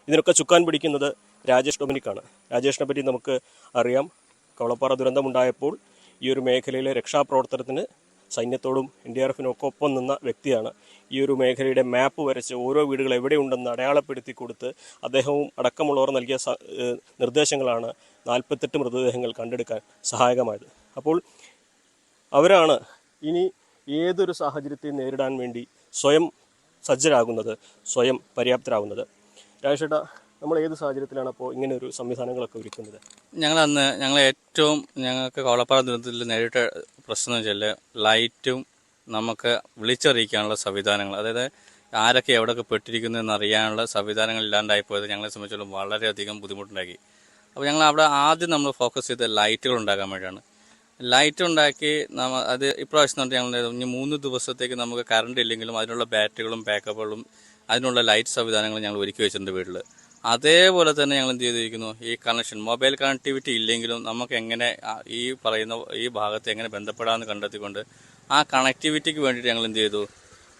ഇതിനൊക്കെ ചുക്കാൻ പിടിക്കുന്നത് രാജേഷ് ഡൊമിനിക്കാണ്. രാജേഷിനെ പറ്റി നമുക്ക് അറിയാം. കവളപ്പാറ ദുരന്തമുണ്ടായപ്പോൾ ഈ ഒരു മേഖലയിലെ രക്ഷാപ്രവർത്തനത്തിന് സൈന്യത്തോടും NDRFനും ഒക്കെ ഒപ്പം നിന്ന വ്യക്തിയാണ്. ഈ ഒരു മേഖലയുടെ മാപ്പ് വരച്ച് ഓരോ വീടുകൾ എവിടെയുണ്ടെന്ന് അടയാളപ്പെടുത്തി കൊടുത്ത് അദ്ദേഹവും അടക്കമുള്ളവർ നൽകിയ നിർദ്ദേശങ്ങളാണ് 48 മൃതദേഹങ്ങൾ കണ്ടെടുക്കാൻ സഹായകമായത്. അപ്പോൾ അവരാണ് ഇനി ഏതൊരു സാഹചര്യത്തെയും നേരിടാൻ വേണ്ടി സ്വയം സജ്ജരാകുന്നത്, സ്വയം പര്യാപ്തരാകുന്നത്. രാജേഷേട്ടാ, നമ്മൾ ഏത് സാഹചര്യത്തിലാണ് അപ്പോൾ ഇങ്ങനെ ഒരു സംവിധാനങ്ങളൊക്കെ ഒരുക്കുന്നത്? ഞങ്ങൾക്ക് കവളപ്പാറ ദുരന്തത്തിൽ നേരിട്ട പ്രശ്നം എന്ന് വെച്ചാൽ ലൈറ്റും നമുക്ക് വിളിച്ചറിയിക്കാനുള്ള സംവിധാനങ്ങൾ, അതായത് ആരൊക്കെ എവിടെയൊക്കെ പെട്ടിരിക്കുന്നു എന്നറിയാനുള്ള സംവിധാനങ്ങൾ ഇല്ലാണ്ടായിപ്പോയത് ഞങ്ങളെ സംബന്ധിച്ചിടത്തോളം വളരെയധികം ബുദ്ധിമുട്ടുണ്ടാക്കി. അപ്പോൾ ഞങ്ങൾ അവിടെ ആദ്യം നമ്മൾ ഫോക്കസ് ചെയ്ത് ലൈറ്റുകൾ ഉണ്ടാക്കാൻ വേണ്ടിയാണ്. ലൈറ്റ് ഉണ്ടാക്കി അത് ഇപ്രാവശ്യം തൊട്ട് ഞങ്ങൾ ഇനി 3 ദിവസത്തേക്ക് നമുക്ക് കറണ്ട് ഇല്ലെങ്കിലും അതിനുള്ള ബാറ്ററികളും ബാക്കപ്പുകളും അതിനുള്ള ലൈറ്റ് സംവിധാനങ്ങളും ഞങ്ങൾ ഒരുക്കി വെച്ചിട്ടുണ്ട് വീട്ടിൽ. അതേപോലെ തന്നെ ഞങ്ങൾ എന്ത് ചെയ്തിരിക്കുന്നു, ഈ കണക്ഷൻ മൊബൈൽ കണക്ടിവിറ്റി ഇല്ലെങ്കിലും നമുക്ക് എങ്ങനെ ഈ പറയുന്ന ഈ ഭാഗത്ത് എങ്ങനെ ബന്ധപ്പെടാമെന്ന് കണ്ടെത്തിക്കൊണ്ട് ആ കണക്ടിവിറ്റിക്ക് വേണ്ടിയിട്ട് ഞങ്ങൾ എന്ത് ചെയ്തു,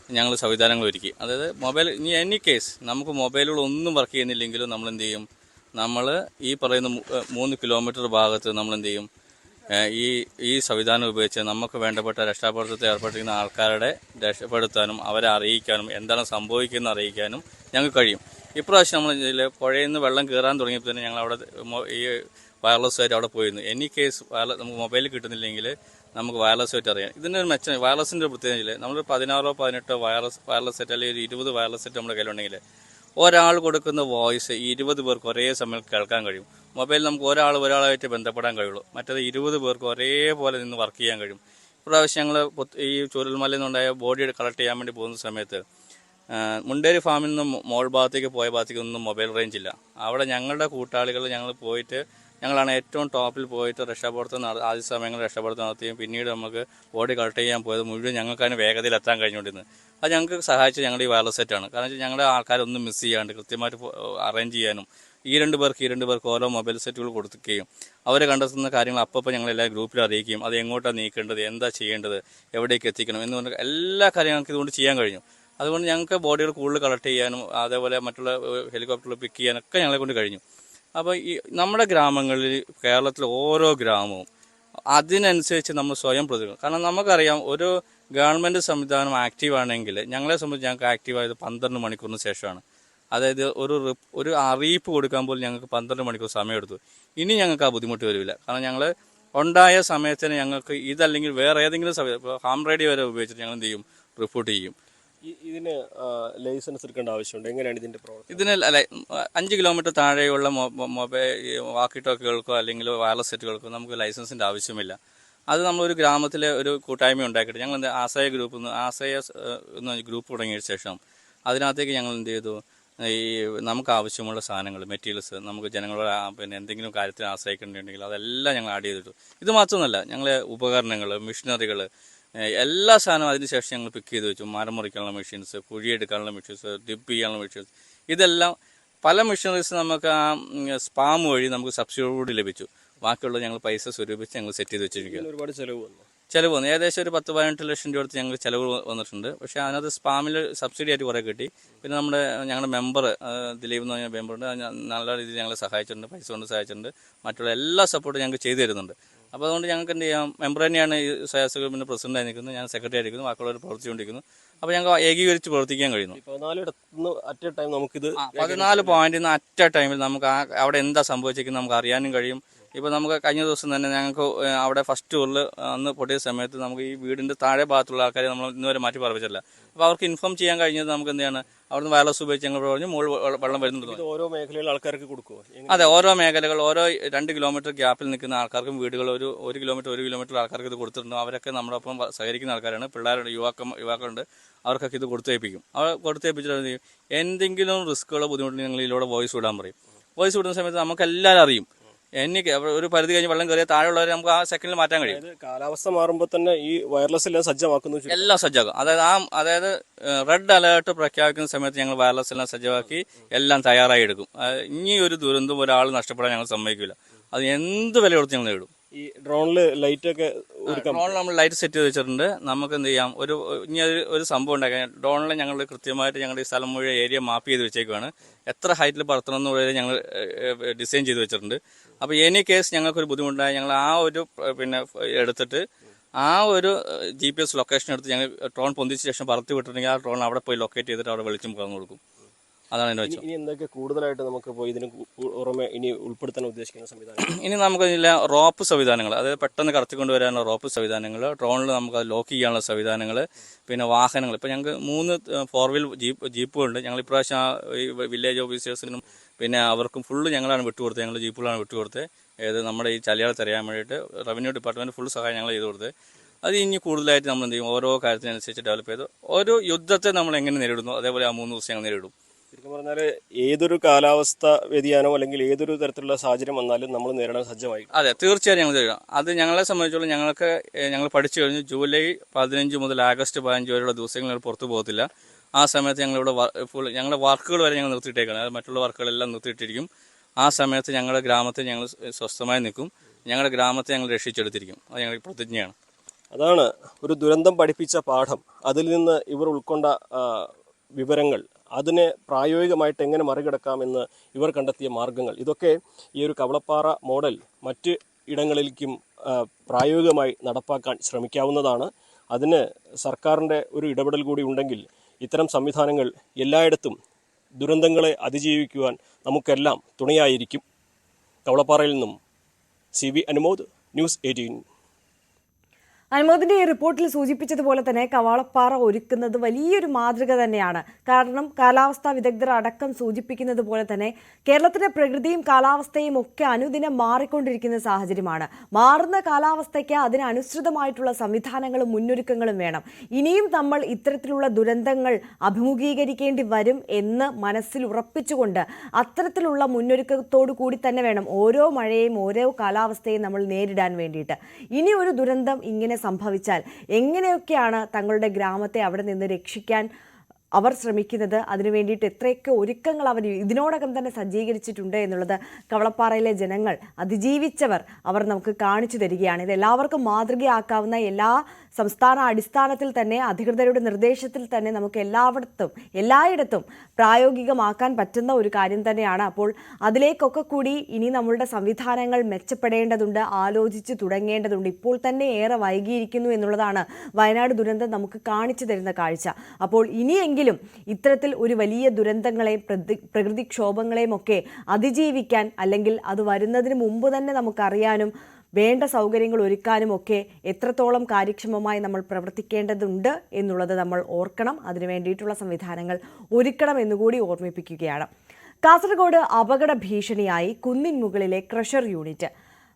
ഞങ്ങൾ സംവിധാനങ്ങൾ ഒരുക്കി. അതായത് മൊബൈൽ ഇനി എനി കേസ് നമുക്ക് മൊബൈലുകളൊന്നും വർക്ക് ചെയ്യുന്നില്ലെങ്കിലും നമ്മൾ എന്ത് ചെയ്യും, നമ്മൾ ഈ പറയുന്ന 3 കിലോമീറ്റർ ഭാഗത്ത് നമ്മൾ എന്ത് ചെയ്യും, ഈ സംവിധാനം ഉപയോഗിച്ച് നമുക്ക് വേണ്ടപ്പെട്ട രക്ഷാപ്രവർത്തനത്തിൽ ഏർപ്പെട്ടിരിക്കുന്ന ആൾക്കാരുടെ രക്ഷപ്പെടുത്താനും അവരെ അറിയിക്കാനും എന്താണ് സംഭവിക്കുന്നത് അറിയിക്കാനും ഞങ്ങൾക്ക് കഴിയും. ഇപ്രാവശ്യം നമ്മൾ ഇതിൽ പുഴയിൽ നിന്ന് വെള്ളം കയറാൻ തുടങ്ങിയപ്പോൾ തന്നെ ഞങ്ങൾ അവിടെ ഈ വയർലെസ് ആയിട്ട് അവിടെ പോയിരുന്നു. എനി കേസ് നമുക്ക് മൊബൈൽ കിട്ടുന്നില്ലെങ്കിൽ നമുക്ക് വയർലെസ് ആയിട്ട് അറിയാം. ഇതിൻ്റെ ഒരു മെച്ചം വയർലെസിൻ്റെ പ്രത്യേകത നമ്മൾ 16-18 വയർലെസ് സെറ്റ് അല്ലെങ്കിൽ 20 വയർലെസ് സെറ്റ് നമ്മുടെ കയ്യിലുണ്ടെങ്കിൽ ഒരാൾ കൊടുക്കുന്ന വോയിസ് 20 പേർക്ക് ഒരേ സമയം കേൾക്കാൻ കഴിയും. മൊബൈൽ നമുക്ക് ഒരാളായിട്ട് ബന്ധപ്പെടാൻ കഴിയുള്ളൂ. മറ്റേത് 20 പേർക്ക് ഒരേപോലെ നിന്ന് വർക്ക് ചെയ്യാൻ കഴിയും. ഇപ്രാവശ്യം ഞങ്ങൾ ഈ ചൂരൽമലയിൽ നിന്നുണ്ടായ ബോഡി കളക്ട് ചെയ്യാൻ വേണ്ടി പോകുന്ന സമയത്ത് മുണ്ടേരി ഫാമിൽ നിന്ന് മോൾ ഭാഗത്തേക്ക് പോയ ഭാഗത്തേക്ക് ഒന്നും മൊബൈൽ റേഞ്ച് ഇല്ല. അവിടെ ഞങ്ങളുടെ കൂട്ടാളികൾ ഞങ്ങൾ പോയിട്ട് ഞങ്ങളാണ് ഏറ്റവും ടോപ്പിൽ പോയിട്ട് രക്ഷാപ്രവർത്തനം ആദ്യ സമയങ്ങളിൽ രക്ഷാപ്രവർത്തനം നടത്തുകയും പിന്നീട് നമുക്ക് ബോഡി കളക്ട് ചെയ്യാൻ പോയത് മുഴുവൻ ഞങ്ങൾക്ക് അതിന് വേഗതയിൽ എത്താൻ കഴിഞ്ഞുകൊണ്ടിരുന്നത്. അത് ഞങ്ങൾക്ക് സഹായിച്ചത് ഞങ്ങളുടെ ഈ വയർലെസ് സെറ്റാണ്. കാരണം വെച്ചാൽ ഞങ്ങളുടെ ആൾക്കാരൊന്നും മിസ് ചെയ്യാണ്ട് കൃത്യമായിട്ട് അറേഞ്ച് ചെയ്യാനും ഈ രണ്ട് പേർക്ക് ഓരോ മൊബൈൽ സെറ്റുകൾ കൊടുക്കുകയും അവർ കണ്ടെത്തുന്ന കാര്യങ്ങൾ അപ്പോൾ ഞങ്ങളെല്ലാ ഗ്രൂപ്പിൽ അറിയിക്കുകയും അത് എങ്ങോട്ടാണ് നീക്കേണ്ടത്, എന്താ ചെയ്യേണ്ടത്, എവിടേക്ക് എത്തിക്കണം എന്ന് പറഞ്ഞ എല്ലാ കാര്യങ്ങളും ഇതുകൊണ്ട് ചെയ്യാൻ കഴിഞ്ഞു. അതുകൊണ്ട് ഞങ്ങൾക്ക് ബോഡികൾ കൂടുതൽ കളക്ട് ചെയ്യാനും അതേപോലെ മറ്റുള്ള ഹെലികോപ്റ്ററിൽ പിക്ക് ചെയ്യാനൊക്കെ ഞങ്ങളെ കൊണ്ട് കഴിഞ്ഞു. അപ്പോൾ ഈ നമ്മുടെ ഗ്രാമങ്ങളിൽ കേരളത്തിലെ ഓരോ ഗ്രാമവും അതിനനുസരിച്ച് നമ്മൾ സ്വയം പ്രതികരിക്കണം. കാരണം നമുക്കറിയാം ഒരു ഗവൺമെൻറ് സംവിധാനം ആക്റ്റീവ് ആണെങ്കിൽ ഞങ്ങളെ സംബന്ധിച്ച് ഞങ്ങൾക്ക് ആക്റ്റീവായത് 12 മണിക്കൂറിന് ശേഷമാണ്. അതായത് ഒരു അറിയിപ്പ് കൊടുക്കാൻ പോലും ഞങ്ങൾക്ക് 12 മണിക്കൂർ സമയമെടുത്തു. ഇനി ഞങ്ങൾക്ക് ആ ബുദ്ധിമുട്ട് വരില്ല. കാരണം ഞങ്ങൾ ഉണ്ടായ സമയത്തിന് ഞങ്ങൾക്ക് ഇതല്ലെങ്കിൽ വേറെ ഏതെങ്കിലും സമയം ഇപ്പോൾ ഹാം റേഡിയോ വരെ ഉപയോഗിച്ചിട്ട് ഞങ്ങൾ എന്ത് ചെയ്യും, റിപ്പോർട്ട് ചെയ്യും. ഇതിന് ലൈസൻസ് എടുക്കേണ്ട ആവശ്യമുണ്ട്. എങ്ങനെയാണ് ഇതിന്റെ പ്രവർത്തനം? ഇതിന് 5 കിലോമീറ്റർ താഴെയുള്ള മൊബൈൽ വാക്കി ടോക്കുകൾക്കോ അല്ലെങ്കിൽ വയർലെസ് സെറ്റുകൾക്കോ നമുക്ക് ലൈസൻസിന്റെ ആവശ്യമില്ല. അത് നമ്മളൊരു ഗ്രാമത്തിലെ ഒരു കൂട്ടായ്മ ഉണ്ടാക്കിയിട്ട് ഞങ്ങൾ ആശ്രയ ഗ്രൂപ്പ് തുടങ്ങിയ ശേഷം അതിനകത്തേക്ക് ഞങ്ങൾ എന്ത് ചെയ്തു, ഈ നമുക്ക് ആവശ്യമുള്ള സാധനങ്ങൾ മെറ്റീരിയൽസ് നമുക്ക് ജനങ്ങളുടെ പിന്നെ എന്തെങ്കിലും കാര്യത്തിന് ആശ്രയിക്കേണ്ടിട്ടുണ്ടെങ്കിൽ അതെല്ലാം ഞങ്ങൾ ആഡ് ചെയ്തിട്ടു. ഇത് മാത്രമല്ല, ഞങ്ങളെ ഉപകരണങ്ങൾ, മെഷീനറികൾ, എല്ലാ സാധനവും അതിനുശേഷം ഞങ്ങൾ പിക്ക് ചെയ്ത് വെച്ചു. മരം മുറിക്കാനുള്ള മെഷീൻസ്, കുഴിയെടുക്കാനുള്ള മെഷീൻസ്, ഡിപ്പ് ചെയ്യാനുള്ള മെഷീൻസ്, ഇതെല്ലാം പല മെഷീനറീസ് നമുക്ക് ആ സ്പാം വഴി നമുക്ക് സബ്സിഡിയോട് ലഭിച്ചു. ബാക്കിയുള്ളത് ഞങ്ങൾ പൈസ സ്വരൂപിച്ച് ഞങ്ങൾ സെറ്റ് ചെയ്ത് വെച്ചിരിക്കുകയാണ്. ഒരുപാട് ചിലവ് വന്നു ഏകദേശം ഒരു 10-18 ലക്ഷം രൂപ അടുത്ത് ഞങ്ങൾക്ക് ചിലവ് വന്നിട്ടുണ്ട്. പക്ഷേ അതിനകത്ത് സ്പാമിൽ സബ്സിഡി ആയിട്ട് കുറേ കിട്ടി. പിന്നെ ഞങ്ങളുടെ മെമ്പർ ദിലീപ് എന്ന് പറഞ്ഞ മെമ്പറുണ്ട്, നല്ല രീതിയിൽ ഞങ്ങളെ സഹായിച്ചിട്ടുണ്ട്, പൈസ കൊണ്ട് സഹായിച്ചിട്ടുണ്ട്, മറ്റുള്ള എല്ലാ സപ്പോർട്ടും ഞങ്ങൾക്ക് ചെയ്തു തരുന്നുണ്ട്. അപ്പോൾ അതുകൊണ്ട് ഞങ്ങൾക്ക് എന്ത് ചെയ്യാം, മെമ്പർ തന്നെയാണ് ഈ സ്വയംസേവക ഗ്രൂപ്പിൻ്റെ പ്രസിഡന്റായി നിൽക്കുന്നത്, ഞാൻ സെക്രട്ടറി ആയിരിക്കുന്നു, ബാക്കിയുള്ളവർ പ്രവർത്തിച്ചുകൊണ്ടിരിക്കുന്നു. അപ്പോൾ ഞങ്ങൾ ഏകീകരിച്ച് പ്രവർത്തിക്കാൻ കഴിയുന്നു. 14 പോയിന്റിൽ നിന്ന് അറ്റ് എ ടൈമിൽ നമുക്ക് അവിടെ എന്താ സംഭവിച്ചിരിക്കുന്നത് നമുക്ക് അറിയാനും കഴിയും. ഇപ്പോൾ നമുക്ക് കഴിഞ്ഞ ദിവസം തന്നെ ഞങ്ങൾക്ക് അവിടെ ഫസ്റ്റ് ഫ്ലോറിൽ അന്ന് പൊട്ടിയ സമയത്ത് നമുക്ക് ഈ വീടിൻ്റെ താഴെ ഭാഗത്തുള്ള ആൾക്കാരെ നമ്മൾ ഇന്നുവരെ മാറ്റി പറപ്പിച്ചില്ല. അപ്പോൾ അവർക്ക് ഇൻഫോം ചെയ്യാൻ കഴിഞ്ഞത് നമുക്ക് എന്താണ്, അവിടുന്ന് വയർലെസ് ഉപയോഗിച്ച് ഞങ്ങൾ പറഞ്ഞു മുകളിൽ വെള്ളം വരുന്നുണ്ട്. ഓരോ മേഖലയിൽ ആൾക്കാർക്ക് കൊടുക്കുമോ? അതെ, ഓരോ മേഖലകൾ ഓരോ 2 കിലോമീറ്റർ ഗ്യാപ്പിൽ നിൽക്കുന്ന ആൾക്കാർക്കും വീടുകൾ ഒരു 1 കിലോമീറ്റർ ആൾക്കാർക്ക് ഇത് കൊടുത്തിട്ടുണ്ട്. അവരൊക്കെ നമ്മുടെ ഒപ്പം സഹകരിക്കുന്ന ആൾക്കാരാണ്, പിള്ളേരുടെ യുവാക്കളുണ്ട്, അവർക്കൊക്കെ ഇത് കൊടുത്തേൽപ്പിക്കും. അവർ കൊടുത്തേൽപ്പിച്ചിട്ട് എന്തെങ്കിലും റിസ്ക്കുകളോ ബുദ്ധിമുട്ടുണ്ടെങ്കിൽ ഞങ്ങൾ ഇതിലൂടെ വോയിസ് വിടാൻ പറയും. വോയിസ് വിടുന്ന സമയത്ത് നമുക്ക് എല്ലാവരും അറിയും. എനിക്ക് ഒരു പരിധി കഴിഞ്ഞ് വെള്ളം കയറിയ താഴെയുള്ളവരെ നമുക്ക് ആ സെക്കൻഡിൽ മാറ്റാൻ കഴിയും. കാലാവസ്ഥ മാറുമ്പോൾ തന്നെ ഈ വയർലെസ് എല്ലാം സജ്ജമാക്കുന്നു, എല്ലാം സജ്ജമാക്കും. അതായത് റെഡ് അലേർട്ട് പ്രഖ്യാപിക്കുന്ന സമയത്ത് ഞങ്ങൾ വയർലെസ് എല്ലാം സജ്ജമാക്കി എല്ലാം തയ്യാറായി എടുക്കും. ഇനി ഒരു ദുരന്തം ഒരാൾ നഷ്ടപ്പെടാൻ ഞങ്ങൾ സമ്മതിക്കില്ല. അത് എന്ത് വില കൊടുത്ത് ഞങ്ങൾ നേടും. ഈ ഡ്രോണിൽ ലൈറ്റൊക്കെ ഡ്രോണിൽ നമ്മൾ ലൈറ്റ് സെറ്റ് ചെയ്ത് വെച്ചിട്ടുണ്ട്. നമുക്ക് എന്ത് ചെയ്യാം, ഇനി ഒരു സംഭവം ഉണ്ടാക്കാൻ ഡ്രോണിൽ ഞങ്ങൾ കൃത്യമായിട്ട് ഞങ്ങളുടെ ഈ സ്ഥലം മുഴുവൻ ഏരിയ മാപ്പ് ചെയ്ത് വെച്ചേക്കുവാണ്. എത്ര ഹൈറ്റിൽ പറത്തണം എന്നുള്ളത് ഞങ്ങൾ ഡിസൈൻ ചെയ്ത് വെച്ചിട്ടുണ്ട്. അപ്പോൾ എനി കേസ് ഞങ്ങൾക്കൊരു ബുദ്ധിമുട്ടായി ഞങ്ങൾ ആ ഒരു എടുത്തിട്ട് ആ ഒരു GPS ലൊക്കേഷൻ എടുത്ത് ഞങ്ങൾ ഡ്രോൺ പൊന്തിച്ച ശേഷം പറത്തി വിട്ടിട്ടുണ്ടെങ്കിൽ ആ ഡ്രോൺ അവിടെ പോയി ലൊക്കേറ്റ് ചെയ്തിട്ട് അവിടെ വെളിച്ചം പകർന്നു കൊടുക്കും. അതാണ് എൻ്റെ വെച്ചത്. ഇനി എന്തൊക്കെ കൂടുതലായിട്ട് നമുക്ക് ഇതിന് പുറമെ ഇനി ഉൾപ്പെടുത്താൻ ഉദ്ദേശിക്കുന്ന സംവിധാനം? ഇനി നമുക്ക് റോപ്പ് സംവിധാനങ്ങൾ, അതായത് പെട്ടെന്ന് കടത്തിക്കൊണ്ടുവരാനുള്ള റോപ്പ് സംവിധാനങ്ങൾ, ഡ്രോണിൽ നമുക്ക് അത് ലോക്ക് ചെയ്യാനുള്ള സംവിധാനങ്ങൾ, പിന്നെ വാഹനങ്ങൾ. ഇപ്പോൾ ഞങ്ങൾക്ക് 3 4 വീൽ ജീപ്പുകളുണ്ട്. ഞങ്ങൾ ഇപ്രാവശ്യം ഈ വില്ലേജ് ഓഫീസേഴ്സിനും പിന്നെ അവർക്കും ഫുള്ള് ഞങ്ങളാണ് വിട്ടുകൊടുത്തത്. ഞങ്ങൾ ജീപ്പുകളാണ് വിട്ടുകൊടുത്തത്. നമ്മുടെ ഈ ചലിയാളെ തടയാൻ വേണ്ടിയിട്ട് റവന്യൂ ഡിപ്പാർട്ട്മെൻറ്റ് ഫുൾ സഹായം ഞങ്ങൾ ചെയ്ത് കൊടുത്തത്. അത് ഇനി കൂടുതലായിട്ട് നമ്മൾ എന്ത് ചെയ്യും, ഓരോ കാര്യത്തിനനുസരിച്ച് ഡെവലപ്പ് ചെയ്ത് ഓരോ യുദ്ധത്തെ നമ്മൾ എങ്ങനെ നേരിടുന്നു അതേപോലെ ആ 3 ദിവസം ഞങ്ങൾ നേരിടും. ശരിക്കും പറഞ്ഞാൽ ഏതൊരു കാലാവസ്ഥ വ്യതിയാനമോ അല്ലെങ്കിൽ ഏതൊരു തരത്തിലുള്ള സാഹചര്യം വന്നാലും നമ്മൾ നേരിടാൻ സജ്ജമായി. അതെ, തീർച്ചയായും ഞങ്ങൾ നേരിടാം. അത് ഞങ്ങളെ സംബന്ധിച്ചോളം ഞങ്ങൾ പഠിച്ചു കഴിഞ്ഞു. ജൂലൈ 15 മുതൽ ആഗസ്റ്റ് 15 വരെയുള്ള ദിവസങ്ങൾ പുറത്തു പോകത്തില്ല. ആ സമയത്ത് ഞങ്ങളിവിടെ ഞങ്ങളുടെ വർക്കുകൾ വരെ ഞങ്ങൾ നിർത്തിയിട്ടേക്കാണ്. അത് മറ്റുള്ള വർക്കുകളെല്ലാം നിർത്തിയിട്ടിരിക്കും. ആ സമയത്ത് ഞങ്ങളുടെ ഗ്രാമത്തെ ഞങ്ങൾ സ്വസ്ഥമായി നിൽക്കും. ഞങ്ങളുടെ ഗ്രാമത്തെ ഞങ്ങൾ രക്ഷിച്ചെടുത്തിരിക്കും. അത് ഞങ്ങളുടെ പ്രതിജ്ഞയാണ്. അതാണ് ഒരു ദുരന്തം പഠിപ്പിച്ച പാഠം. അതിൽ നിന്ന് ഇവർ ഉൾക്കൊണ്ട വിവരങ്ങൾ, അതിനെ പ്രായോഗികമായിട്ട് എങ്ങനെ മറികടക്കാമെന്ന് ഇവർ കണ്ടെത്തിയ മാർഗങ്ങൾ, ഇതൊക്കെ ഈ ഒരു കവളപ്പാറ മോഡൽ മറ്റ് ഇടങ്ങളിലേക്കും പ്രായോഗികമായി നടപ്പാക്കാൻ ശ്രമിക്കാവുന്നതാണ്. അതിന് സർക്കാരിൻ്റെ ഒരു ഇടപെടൽ കൂടി ഉണ്ടെങ്കിൽ ഇത്തരം സംവിധാനങ്ങൾ എല്ലായിടത്തും ദുരന്തങ്ങളെ അതിജീവിക്കുവാൻ നമുക്കെല്ലാം തുണയായിരിക്കും. കവളപ്പാറയിൽ നിന്നും CV അനുമോദ്, ന്യൂസ് 18. അനുമോദിന്റെ ഈ റിപ്പോർട്ടിൽ സൂചിപ്പിച്ചതുപോലെ തന്നെ കവാളപ്പാറ ഒരുക്കുന്നത് വലിയൊരു മാതൃക തന്നെയാണ്. കാരണം കാലാവസ്ഥാ വിദഗ്ധർ അടക്കം സൂചിപ്പിക്കുന്നത് പോലെ തന്നെ കേരളത്തിന്റെ പ്രകൃതിയും കാലാവസ്ഥയും ഒക്കെ അനുദിനം മാറിക്കൊണ്ടിരിക്കുന്ന സാഹചര്യമാണ്. മാറുന്ന കാലാവസ്ഥയ്ക്ക് അതിനനുസൃതമായിട്ടുള്ള സംവിധാനങ്ങളും മുന്നൊരുക്കങ്ങളും വേണം. ഇനിയും നമ്മൾ ഇത്തരത്തിലുള്ള ദുരന്തങ്ങൾ അഭിമുഖീകരിക്കേണ്ടി വരും എന്ന് മനസ്സിൽ ഉറപ്പിച്ചുകൊണ്ട് അത്തരത്തിലുള്ള മുന്നൊരുക്കത്തോടു കൂടി തന്നെ വേണം ഓരോ മഴയും ഓരോ കാലാവസ്ഥയും നമ്മൾ നേരിടാൻ വേണ്ടിയിട്ട്. ഇനി ഒരു ദുരന്തം ഇങ്ങനെ സംഭവിച്ചാൽ എങ്ങനെയൊക്കെയാണ് തങ്ങളുടെ ഗ്രാമത്തെ അവിടെ നിന്ന് രക്ഷിക്കാൻ അവർ ശ്രമിക്കുന്നത്, അതിനു വേണ്ടിയിട്ട് എത്രയൊക്കെ ഒരുക്കങ്ങൾ അവർ ഇതിനോടകം തന്നെ സജ്ജീകരിച്ചിട്ടുണ്ട് എന്നുള്ളത് കവളപ്പാറയിലെ ജനങ്ങൾ, അതിജീവിച്ചവർ അവർ നമുക്ക് കാണിച്ചു തരികയാണ്. ഇത് എല്ലാവർക്കും മാതൃകയാക്കാവുന്ന, എല്ലാ സംസ്ഥാന അടിസ്ഥാനത്തിൽ തന്നെ അധികൃതരുടെ നിർദ്ദേശത്തിൽ തന്നെ നമുക്ക് എല്ലായിടത്തും പ്രായോഗികമാക്കാൻ പറ്റുന്ന ഒരു കാര്യം തന്നെയാണ്. അപ്പോൾ അതിലേക്കൊക്കെ കൂടി ഇനി നമ്മളുടെ സംവിധാനങ്ങൾ മെച്ചപ്പെടേണ്ടതുണ്ട്, ആലോചിച്ച് തുടങ്ങേണ്ടതുണ്ട്. ഇപ്പോൾ തന്നെ ഏറെ വൈകിയിരിക്കുന്നു എന്നുള്ളതാണ് വയനാട് ദുരന്തം നമുക്ക് കാണിച്ചു തരുന്ന കാഴ്ച. അപ്പോൾ ഇനിയെങ്കിലും ഇത്തരത്തിൽ ഒരു വലിയ ദുരന്തങ്ങളെയും പ്രകൃതിക്ഷോഭങ്ങളെയും ഒക്കെ അതിജീവിക്കാൻ, അല്ലെങ്കിൽ അത് വരുന്നതിന് മുമ്പ് തന്നെ നമുക്കറിയാനും വേണ്ട സൗകര്യങ്ങൾ ഒരുക്കാനും ഒക്കെ എത്രത്തോളം കാര്യക്ഷമമായി നമ്മൾ പ്രവർത്തിക്കേണ്ടതുണ്ട് എന്നുള്ളത് നമ്മൾ ഓർക്കണം. അതിനു വേണ്ടിയിട്ടുള്ള സംവിധാനങ്ങൾ ഒരുക്കണം എന്നുകൂടി ഓർമ്മിപ്പിക്കുകയാണ്. കാസർഗോഡ് അപകട ഭീഷണിയായി കുന്നിൻ മുകളിലെ ക്രഷർ യൂണിറ്റ്.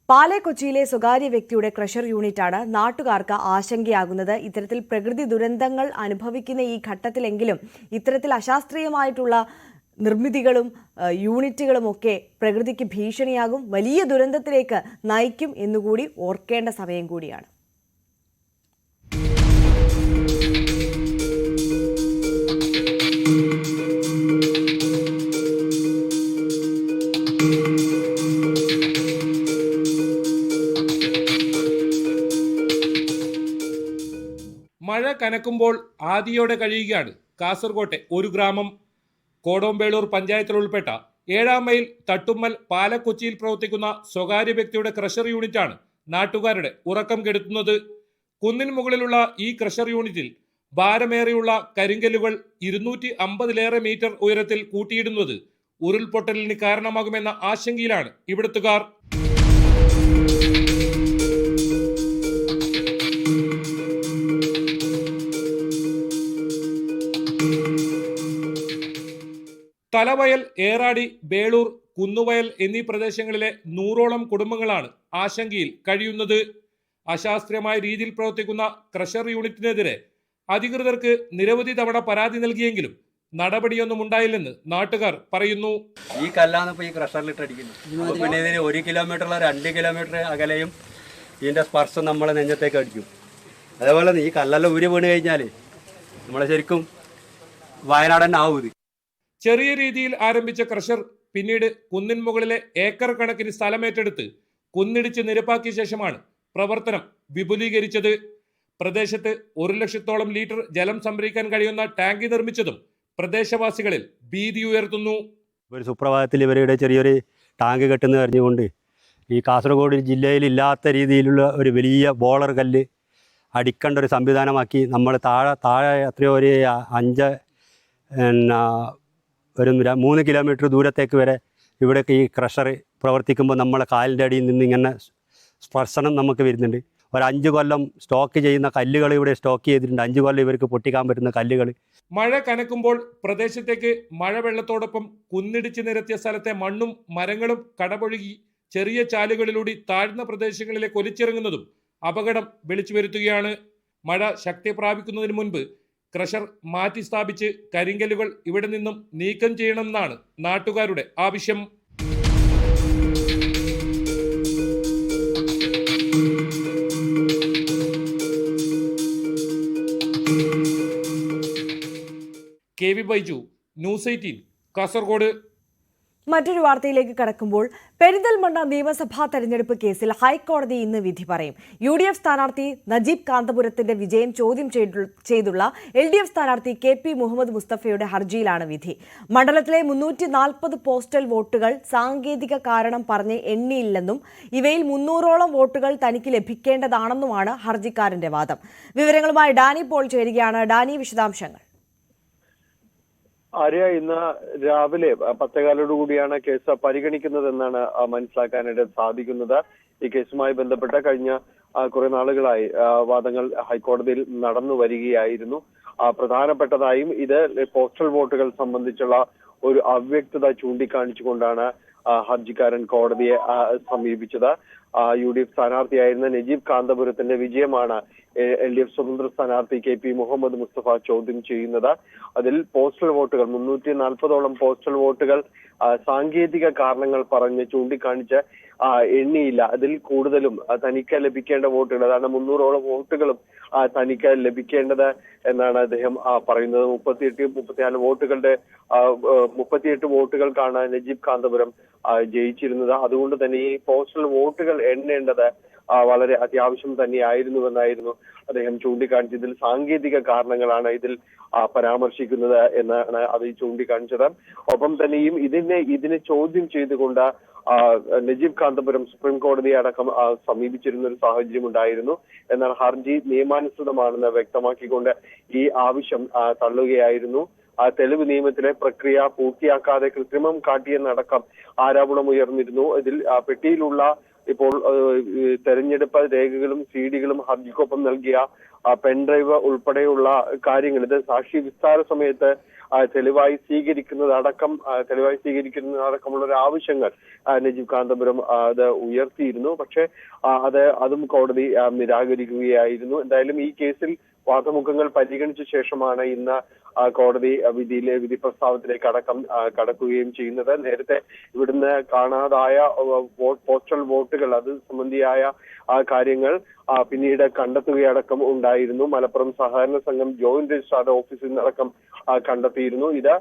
പാലേക്കൊച്ചിയിലെ സ്വകാര്യ വ്യക്തിയുടെ ക്രഷർ യൂണിറ്റാണ് നാട്ടുകാർക്ക് ആശങ്കയാകുന്നത്. ഇത്തരത്തിൽ പ്രകൃതി ദുരന്തങ്ങൾ അനുഭവിക്കുന്ന ഈ ഘട്ടത്തിലെങ്കിലും ഇത്തരത്തിൽ അശാസ്ത്രീയമായിട്ടുള്ള നിർമ്മിതികളും യൂണിറ്റുകളുമൊക്കെ പ്രകൃതിക്ക് ഭീഷണിയാകും, വലിയ ദുരന്തത്തിലേക്ക് നയിക്കും എന്നുകൂടി ഓർക്കേണ്ട സമയം കൂടിയാണ്. മഴ കനക്കുമ്പോൾ ആദിയോടെ കഴിയുകയാണ് കാസർകോട്ടെ ഒരു ഗ്രാമം. കോടോംബേളൂർ പഞ്ചായത്തിൽ ഉൾപ്പെട്ട 7-ാം മൈൽ തട്ടുമ്മൽ പാലക്കൊച്ചിയിൽ പ്രവർത്തിക്കുന്ന സ്വകാര്യ വ്യക്തിയുടെ ക്രഷർ യൂണിറ്റാണ് നാട്ടുകാരുടെ ഉറക്കം കെടുത്തുന്നത്. കുന്നിന് മുകളിലുള്ള ഈ ക്രഷർ യൂണിറ്റിൽ ഭാരമേറിയുള്ള കരിങ്കല്ലുകൾ 250-ലേറെ മീറ്റർ ഉയരത്തിൽ കൂട്ടിയിടുന്നത് ഉരുൾപൊട്ടലിന് കാരണമാകുമെന്ന ആശങ്കയിലാണ് ഇവിടുത്തുകാർ. തലവയൽ, ഏറാടി, ബേളൂർ, കുന്നുവയൽ എന്നീ പ്രദേശങ്ങളിലെ 100ഓളം കുടുംബങ്ങളാണ് ആശങ്കയിൽ കഴിയുന്നത്. അശാസ്ത്രീയമായ രീതിയിൽ പ്രവർത്തിക്കുന്ന ക്രഷർ യൂണിറ്റിനെതിരെ അധികൃതർക്ക് നിരവധി തവണ പരാതി നൽകിയെങ്കിലും നടപടിയൊന്നും ഉണ്ടായില്ലെന്ന് നാട്ടുകാർ പറയുന്നു. ഈ കല്ലാണ് ഇപ്പോൾ ഈ ക്രഷറിലിട്ട് അടിക്കുന്നത്. പിന്നെ ഇതിന് 1 കിലോമീറ്റർ 2 കിലോമീറ്റർ അകലെയും ഇതിൻ്റെ സ്പർശം നമ്മളെ നെഞ്ചത്തേക്ക് അടിക്കും. അതേപോലെ ഈ കല്ലെല്ലാം ഊരി വീണ് കഴിഞ്ഞാൽ നമ്മളെ ശരിക്കും വയനാട് തന്നെ ആവും ഇത്. ചെറിയ രീതിയിൽ ആരംഭിച്ച ക്രഷർ പിന്നീട് കുന്നിൻ മുകളിലെ ഏക്കർ കണക്കിന് സ്ഥലമേറ്റെടുത്ത് കുന്നിടിച്ച് നിരപ്പാക്കിയ ശേഷമാണ് പ്രവർത്തനം വിപുലീകരിച്ചത്. പ്രദേശത്ത് 1 ലക്ഷത്തോളം ലിറ്റർ ജലം സംഭരിക്കാൻ കഴിയുന്ന ടാങ്കി നിർമ്മിച്ചതും പ്രദേശവാസികളിൽ ഭീതി ഉയർത്തുന്നു. ഒരു സുപ്രഭാതത്തിൽ ഇവരുടെ ചെറിയൊരു ടാങ്ക് കെട്ടുന്ന അറിഞ്ഞുകൊണ്ട് ഈ കാസർഗോഡ് ജില്ലയിൽ ഇല്ലാത്ത രീതിയിലുള്ള ഒരു വലിയ ബോളർ കല്ല് അടിക്കേണ്ട ഒരു സംവിധാനമാക്കി നമ്മൾ താഴെ എത്രയോ ഒരു 3 കിലോമീറ്റർ ദൂരത്തേക്ക് വരെ ഇവിടെയൊക്കെ ഈ ക്രഷർ പ്രവർത്തിക്കുമ്പോൾ നമ്മളെ കാലിൻ്റെ അടിയിൽ നിന്ന് ഇങ്ങനെ സ്പർശനം നമുക്ക് വരുന്നുണ്ട്. ഒരു 5 കൊല്ലം സ്റ്റോക്ക് ചെയ്യുന്ന കല്ലുകൾ ഇവിടെ സ്റ്റോക്ക് ചെയ്തിട്ടുണ്ട്. 5 കൊല്ലം ഇവർക്ക് പൊട്ടിക്കാൻ പറ്റുന്ന കല്ലുകൾ. മഴ കനക്കുമ്പോൾ പ്രദേശത്തേക്ക് മഴവെള്ളത്തോടൊപ്പം കുന്നിടിച്ച് നിരത്തിയ സ്ഥലത്തെ മണ്ണും മരങ്ങളും കടപൊഴുകി ചെറിയ ചാലുകളിലൂടെ താഴ്ന്ന പ്രദേശങ്ങളിലേക്ക് ഒലിച്ചിറങ്ങുന്നതും അപകടം വിളിച്ചു വരുത്തുകയാണ്. മഴ ശക്തി പ്രാപിക്കുന്നതിന് മുൻപ് ക്രഷർ മാറ്റി സ്ഥാപിച്ച് കരിങ്കല്ലുകൾ ഇവിടെ നിന്നും നീക്കം ചെയ്യണമെന്നാണ് നാട്ടുകാരുടെ ആവശ്യം. K V Baiju, news 18, Kasaragod. മറ്റൊരു വാർത്തയിലേക്ക് കടക്കുമ്പോൾ പെരിന്തൽമണ്ണ നിയമസഭാ തെരഞ്ഞെടുപ്പ് കേസിൽ ഹൈക്കോടതി ഇന്ന് വിധി പറയും. UDF സ്ഥാനാർത്ഥി നജീബ് കാന്തപുരത്തിന്റെ വിജയം ചോദ്യം ചെയ്തുള്ള LDF സ്ഥാനാർത്ഥി KP മുഹമ്മദ് മുസ്തഫയുടെ ഹർജിയിലാണ് വിധി. മണ്ഡലത്തിലെ 340 പോസ്റ്റൽ വോട്ടുകൾ സാങ്കേതിക കാരണം പറഞ്ഞ് എണ്ണിയില്ലെന്നും ഇവയിൽ 300ഓളം വോട്ടുകൾ തനിക്ക് ലഭിക്കേണ്ടതാണെന്നുമാണ് ഹർജിക്കാരന്റെ വാദം. വിവരങ്ങളുമായി ഡാനി പോൾ ചേരുകയാണ്. ഡാനി, വിശദാംശങ്ങൾ. ആര്യ, ഇന്ന് രാവിലെ 10:15 കേസ് പരിഗണിക്കുന്നതെന്നാണ് മനസ്സിലാക്കാനായിട്ട് സാധിക്കുന്നത്. ഈ കേസുമായി ബന്ധപ്പെട്ട കഴിഞ്ഞ കുറെ നാളുകളായി വാദങ്ങൾ ഹൈക്കോടതിയിൽ നടന്നു വരികയായിരുന്നു. പ്രധാനപ്പെട്ടതായും ഇത് പോസ്റ്റൽ വോട്ടുകൾ സംബന്ധിച്ചുള്ള ഒരു അവ്യക്തത ചൂണ്ടിക്കാണിച്ചുകൊണ്ടാണ് ഹർജിക്കാരൻ കോടതിയെ സമീപിച്ചത്. UDF സ്ഥാനാർത്ഥിയായിരുന്ന നജീബ് കാന്തപുരത്തിന്റെ വിജയമാണ് LDF സ്വതന്ത്ര സ്ഥാനാർത്ഥി KP മുഹമ്മദ് മുസ്തഫ ചോദ്യം ചെയ്യുന്നത്. അതിൽ പോസ്റ്റൽ വോട്ടുകൾ 340ഓളം പോസ്റ്റൽ വോട്ടുകൾ സാങ്കേതിക കാരണങ്ങൾ പറഞ്ഞ് ചൂണ്ടിക്കാണിച്ച് എണ്ണിയില്ല. അതിൽ കൂടുതലും തനിക്ക് ലഭിക്കേണ്ട വോട്ടുകൾ, അതാണ് 300ഓളം വോട്ടുകളും തനിക്ക് ലഭിക്കേണ്ടത് എന്നാണ് അദ്ദേഹം പറയുന്നത്. 34 വോട്ടുകളുടെ 38 വോട്ടുകൾക്കാണ് നജീബ് കാന്തപുരം ജയിച്ചിരുന്നത്. അതുകൊണ്ട് തന്നെ ഈ പോസ്റ്റൽ വോട്ടുകൾ എണ്ണേണ്ടത് വളരെ അത്യാവശ്യം തന്നെയായിരുന്നുവെന്നായിരുന്നു അദ്ദേഹം ചൂണ്ടിക്കാണിച്ചത്. ഇതിൽ സാങ്കേതിക കാരണങ്ങളാണ് ഇതിൽ പരാമർശിക്കുന്നത് എന്നാണ് അത് ചൂണ്ടിക്കാണിച്ചത്. ഒപ്പം തന്നെയും ഇതിനെ ചോദ്യം ചെയ്തുകൊണ്ട് നജീബ് കാന്തപുരം സുപ്രീം കോടതിയെ അടക്കം സമീപിച്ചിരുന്ന ഒരു സാഹചര്യം ഉണ്ടായിരുന്നു. എന്നാൽ ഹർജി നിയമാനുസൃതമാണെന്ന് വ്യക്തമാക്കിക്കൊണ്ട് ഈ ആവശ്യം തള്ളുകയായിരുന്നു. തെളിവ് നിയമത്തിലെ പ്രക്രിയ പൂർത്തിയാക്കാതെ കൃത്രിമം കാട്ടിയെന്നടക്കം ആരോപണം ഉയർന്നിരുന്നു. ഇതിൽ പെട്ടിയിലുള്ള ഇപ്പോൾ തെരഞ്ഞെടുപ്പ് രേഖകളും CDകളും ഹർജിക്കൊപ്പം നൽകിയ പെൻഡ്രൈവ് ഉൾപ്പെടെയുള്ള കാര്യങ്ങൾ, ഇത് സാക്ഷി വിസ്താര സമയത്ത് തെളിവായി സ്വീകരിക്കുന്നതടക്കമുള്ള ഒരു ആവശ്യങ്ങൾ നജീബ് കാന്തപുരം അത് ഉയർത്തിയിരുന്നു. പക്ഷെ അതും കോടതി നിരാകരിക്കുകയായിരുന്നു. എന്തായാലും ഈ കേസിൽ വാദമുഖങ്ങൾ പരിഗണിച്ച ശേഷമാണ് ഇന്ന് കോടതി വിധി പ്രസ്താവത്തിലേക്ക് കടക്കുകയും ചെയ്യുന്നത്. നേരത്തെ ഇവിടുന്ന് കാണാതായ പോസ്റ്റൽ വോട്ടുകൾ, അത് സംബന്ധിയായ കാര്യങ്ങൾ പിന്നീട് കണ്ടെത്തുകയടക്കം ഉണ്ടായിരുന്നു. മലപ്പുറം സഹകരണ സംഘം ജോയിന്റ് രജിസ്ട്രാർ ഓഫീസിൽ നിന്നടക്കം കണ്ടെത്തിയിരുന്നു. ഇത്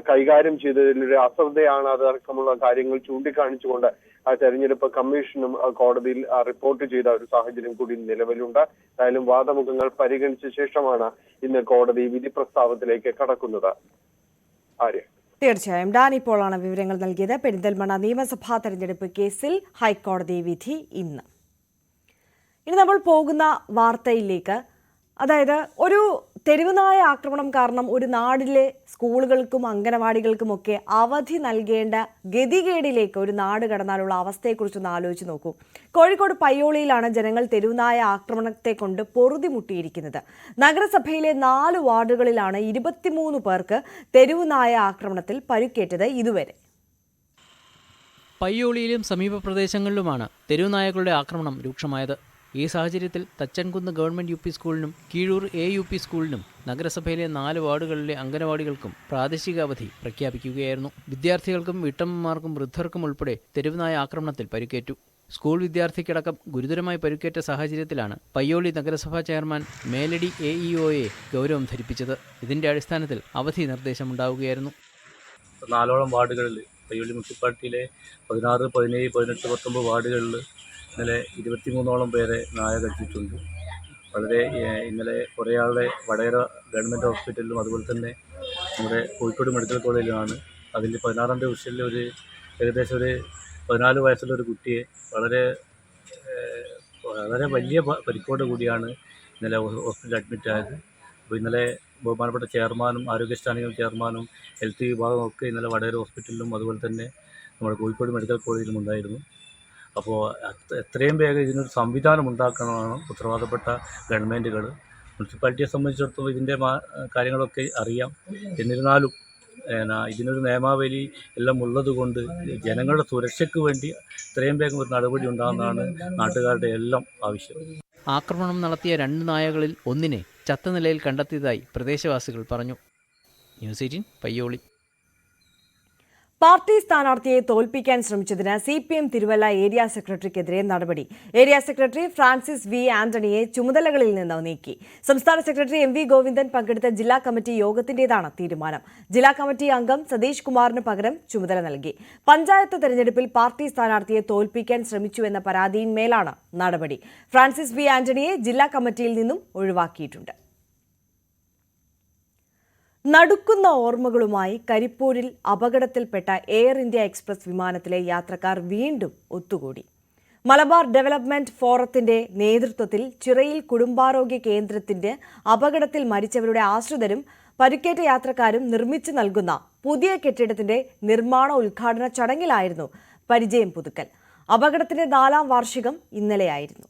കൈകാര്യം ചെയ്തതിലൊരു അശ്രദ്ധയാണ് അതടക്കമുള്ള കാര്യങ്ങൾ ചൂണ്ടിക്കാണിച്ചുകൊണ്ട് തെരഞ്ഞെടുപ്പ് കമ്മീഷനും കോടതിയിൽ റിപ്പോർട്ട് ചെയ്ത ഒരു സാഹചര്യം കൂടി നിലവിലുണ്ട്. എന്തായാലും വാദമുഖങ്ങൾ പരിഗണിച്ച ശേഷമാണ് ഇന്ന് കോടതി വിധി പ്രസ്താവത്തിലേക്ക് കടക്കുന്നത്. തീർച്ചയായും ഡാൻ ഇപ്പോഴാണ് വിവരങ്ങൾ നൽകിയത്. പെരിന്തൽമണ്ണ നിയമസഭാ തെരഞ്ഞെടുപ്പ് കേസിൽ ഹൈക്കോടതി വിധി ഇന്ന്. ഇനി നമ്മൾ പോകുന്ന വാർത്തയിലേക്ക്, അതായത് ഒരു തെരുവുനായ ആക്രമണം കാരണം ഒരു നാടിലെ സ്കൂളുകൾക്കും അംഗനവാടികൾക്കുമൊക്കെ അവധി നൽകേണ്ട ഗതികേടിലേക്ക് ഒരു നാട് കടന്നാലുള്ള അവസ്ഥയെക്കുറിച്ചൊന്ന് ആലോചിച്ച് നോക്കൂ. കോഴിക്കോട് പയ്യോളിയിലാണ് ജനങ്ങൾ തെരുവുനായ ആക്രമണത്തെ കൊണ്ട് പൊറുതിമുട്ടിയിരിക്കുന്നത്. നഗരസഭയിലെ 4 വാർഡുകളിലാണ് 23 പേർക്ക് തെരുവുനായ ആക്രമണത്തിൽ പരിക്കേറ്റത് ഇതുവരെ. പയ്യോളിയിലും സമീപ പ്രദേശങ്ങളിലുമാണ് തെരുവുനായകളുടെ ആക്രമണം രൂക്ഷമായത്. ഈ സാഹചര്യത്തിൽ Thachankunnu government UP സ്കൂളിനും Keezhoor AUP സ്കൂളിനും നഗരസഭയിലെ 4 വാർഡുകളിലെ അംഗനവാടികൾക്കും പ്രാദേശിക അവധി പ്രഖ്യാപിക്കുകയായിരുന്നു. വിദ്യാർത്ഥികൾക്കും വീട്ടമ്മമാർക്കും വൃദ്ധർക്കും ഉൾപ്പെടെ തെരുവുനായ ആക്രമണത്തിൽ പരിക്കേറ്റു. സ്കൂൾ വിദ്യാർത്ഥിക്കടക്കം ഗുരുതരമായി പരിക്കേറ്റ സാഹചര്യത്തിലാണ് പയ്യോളി നഗരസഭാ ചെയർമാൻ മേലടി AEOയെ ഗൗരവം ധരിപ്പിച്ചത്. ഇതിന്റെ അടിസ്ഥാനത്തിൽ അവധി നിർദ്ദേശമുണ്ടാവുകയായിരുന്നു. 4 വാർഡുകളിൽ പയ്യോളി മുനിസിപ്പാലിറ്റിയിലെ 16, 17, 18, 19 വാർഡുകളിൽ ഇന്നലെ 23ഓളം പേരെ നായ കടിച്ചിട്ടുണ്ട്. ഇന്നലെ കുറേ ആളുടെ വടകര ഗവൺമെൻറ് ഹോസ്പിറ്റലിലും അതുപോലെ തന്നെ നമ്മുടെ കോഴിക്കോട് മെഡിക്കൽ കോളേജിലുമാണ്. അതിൽ 16-ാം ഡിവിഷനിൽ ഏകദേശം ഒരു 14 വയസ്സുള്ള ഒരു കുട്ടിയെ വളരെ വലിയ പരിക്കോട് കൂടിയാണ് ഇന്നലെ ഹോസ്പിറ്റലിൽ അഡ്മിറ്റ് ആയത്. അപ്പോൾ ഇന്നലെ ബഹുമാനപ്പെട്ട ചെയർമാനും ആരോഗ്യ സ്റ്റാൻഡിംഗ് ചെയർമാനും ഹെൽത്ത് വിഭാഗവും ഒക്കെ ഇന്നലെ വടകര ഹോസ്പിറ്റലിലും അതുപോലെ തന്നെ നമ്മുടെ കോഴിക്കോട് മെഡിക്കൽ കോളേജിലും ഉണ്ടായിരുന്നു. അപ്പോൾ എത്രയും വേഗം ഇതിനൊരു സംവിധാനം ഉണ്ടാക്കണമെന്ന് ഉത്തരവാദപ്പെട്ട ഗവൺമെൻറ്റുകൾ. മുനിസിപ്പാലിറ്റിയെ സംബന്ധിച്ചിടത്തോളം ഇതിൻ്റെ കാര്യങ്ങളൊക്കെ അറിയാം. എന്നിരുന്നാലും ഇതിനൊരു നിയമാവലി എല്ലാം ഉള്ളതുകൊണ്ട് ജനങ്ങളുടെ സുരക്ഷയ്ക്ക് വേണ്ടി എത്രയും വേഗം ഒരു നടപടി ഉണ്ടാകുന്നതാണ് നാട്ടുകാരുടെ എല്ലാം ആവശ്യം. ആക്രമണം നടത്തിയ 2 നായകളിൽ ഒന്നിനെ ചത്ത നിലയിൽ കണ്ടെത്തിയതായി പ്രദേശവാസികൾ പറഞ്ഞു. ന്യൂസ് 18 പയ്യോളി. പാർട്ടി സ്ഥാനാർത്ഥിയെ തോൽപ്പിക്കാൻ ശ്രമിച്ചതിന് CPM തിരുവല്ല ഏരിയ സെക്രട്ടറിക്കെതിരെ നടപടി. Area secretary Francis V. ആന്റണിയെ ചുമതലകളിൽ നിന്ന് നീക്കി. സംസ്ഥാന സെക്രട്ടറി MV ഗോവിന്ദൻ പങ്കെടുത്ത ജില്ലാ കമ്മിറ്റി യോഗത്തിന്റേതാണ് തീരുമാനം. ജില്ലാ കമ്മിറ്റി അംഗം സതീഷ് കുമാറിന് പകരം ചുമതല നൽകി. പഞ്ചായത്ത് തെരഞ്ഞെടുപ്പിൽ പാർട്ടി സ്ഥാനാർത്ഥിയെ തോൽപ്പിക്കാൻ ശ്രമിച്ചുവെന്ന പരാതിയിന്മേലാണ് നടപടി. Francis V. ആന്റണിയെ ജില്ലാ കമ്മിറ്റിയിൽ നിന്നും ഒഴിവാക്കിയിട്ടുണ്ട്. നടുക്കുന്ന ഓർമ്മകളുമായി കരിപ്പൂരിൽ അപകടത്തിൽപ്പെട്ട എയർ ഇന്ത്യ എക്സ്പ്രസ് വിമാനത്തിലെ യാത്രക്കാർ വീണ്ടും ഒത്തുകൂടി. മലബാർ ഡെവലപ്മെന്റ് ഫോറത്തിന്റെ നേതൃത്വത്തിൽ ചിറയിൽ കുടുംബാരോഗ്യ കേന്ദ്രത്തിന്റെ അപകടത്തിൽ മരിച്ചവരുടെ ആശ്രിതരും പരിക്കേറ്റ യാത്രക്കാരും നിർമ്മിച്ചു നൽകുന്ന പുതിയ കെട്ടിടത്തിന്റെ നിർമ്മാണ ഉദ്ഘാടന ചടങ്ങിലായിരുന്നു പരിചയം പുതുക്കൽ. അപകടത്തിന്റെ 4ാം വാർഷികം ഇന്നലെയായിരുന്നു.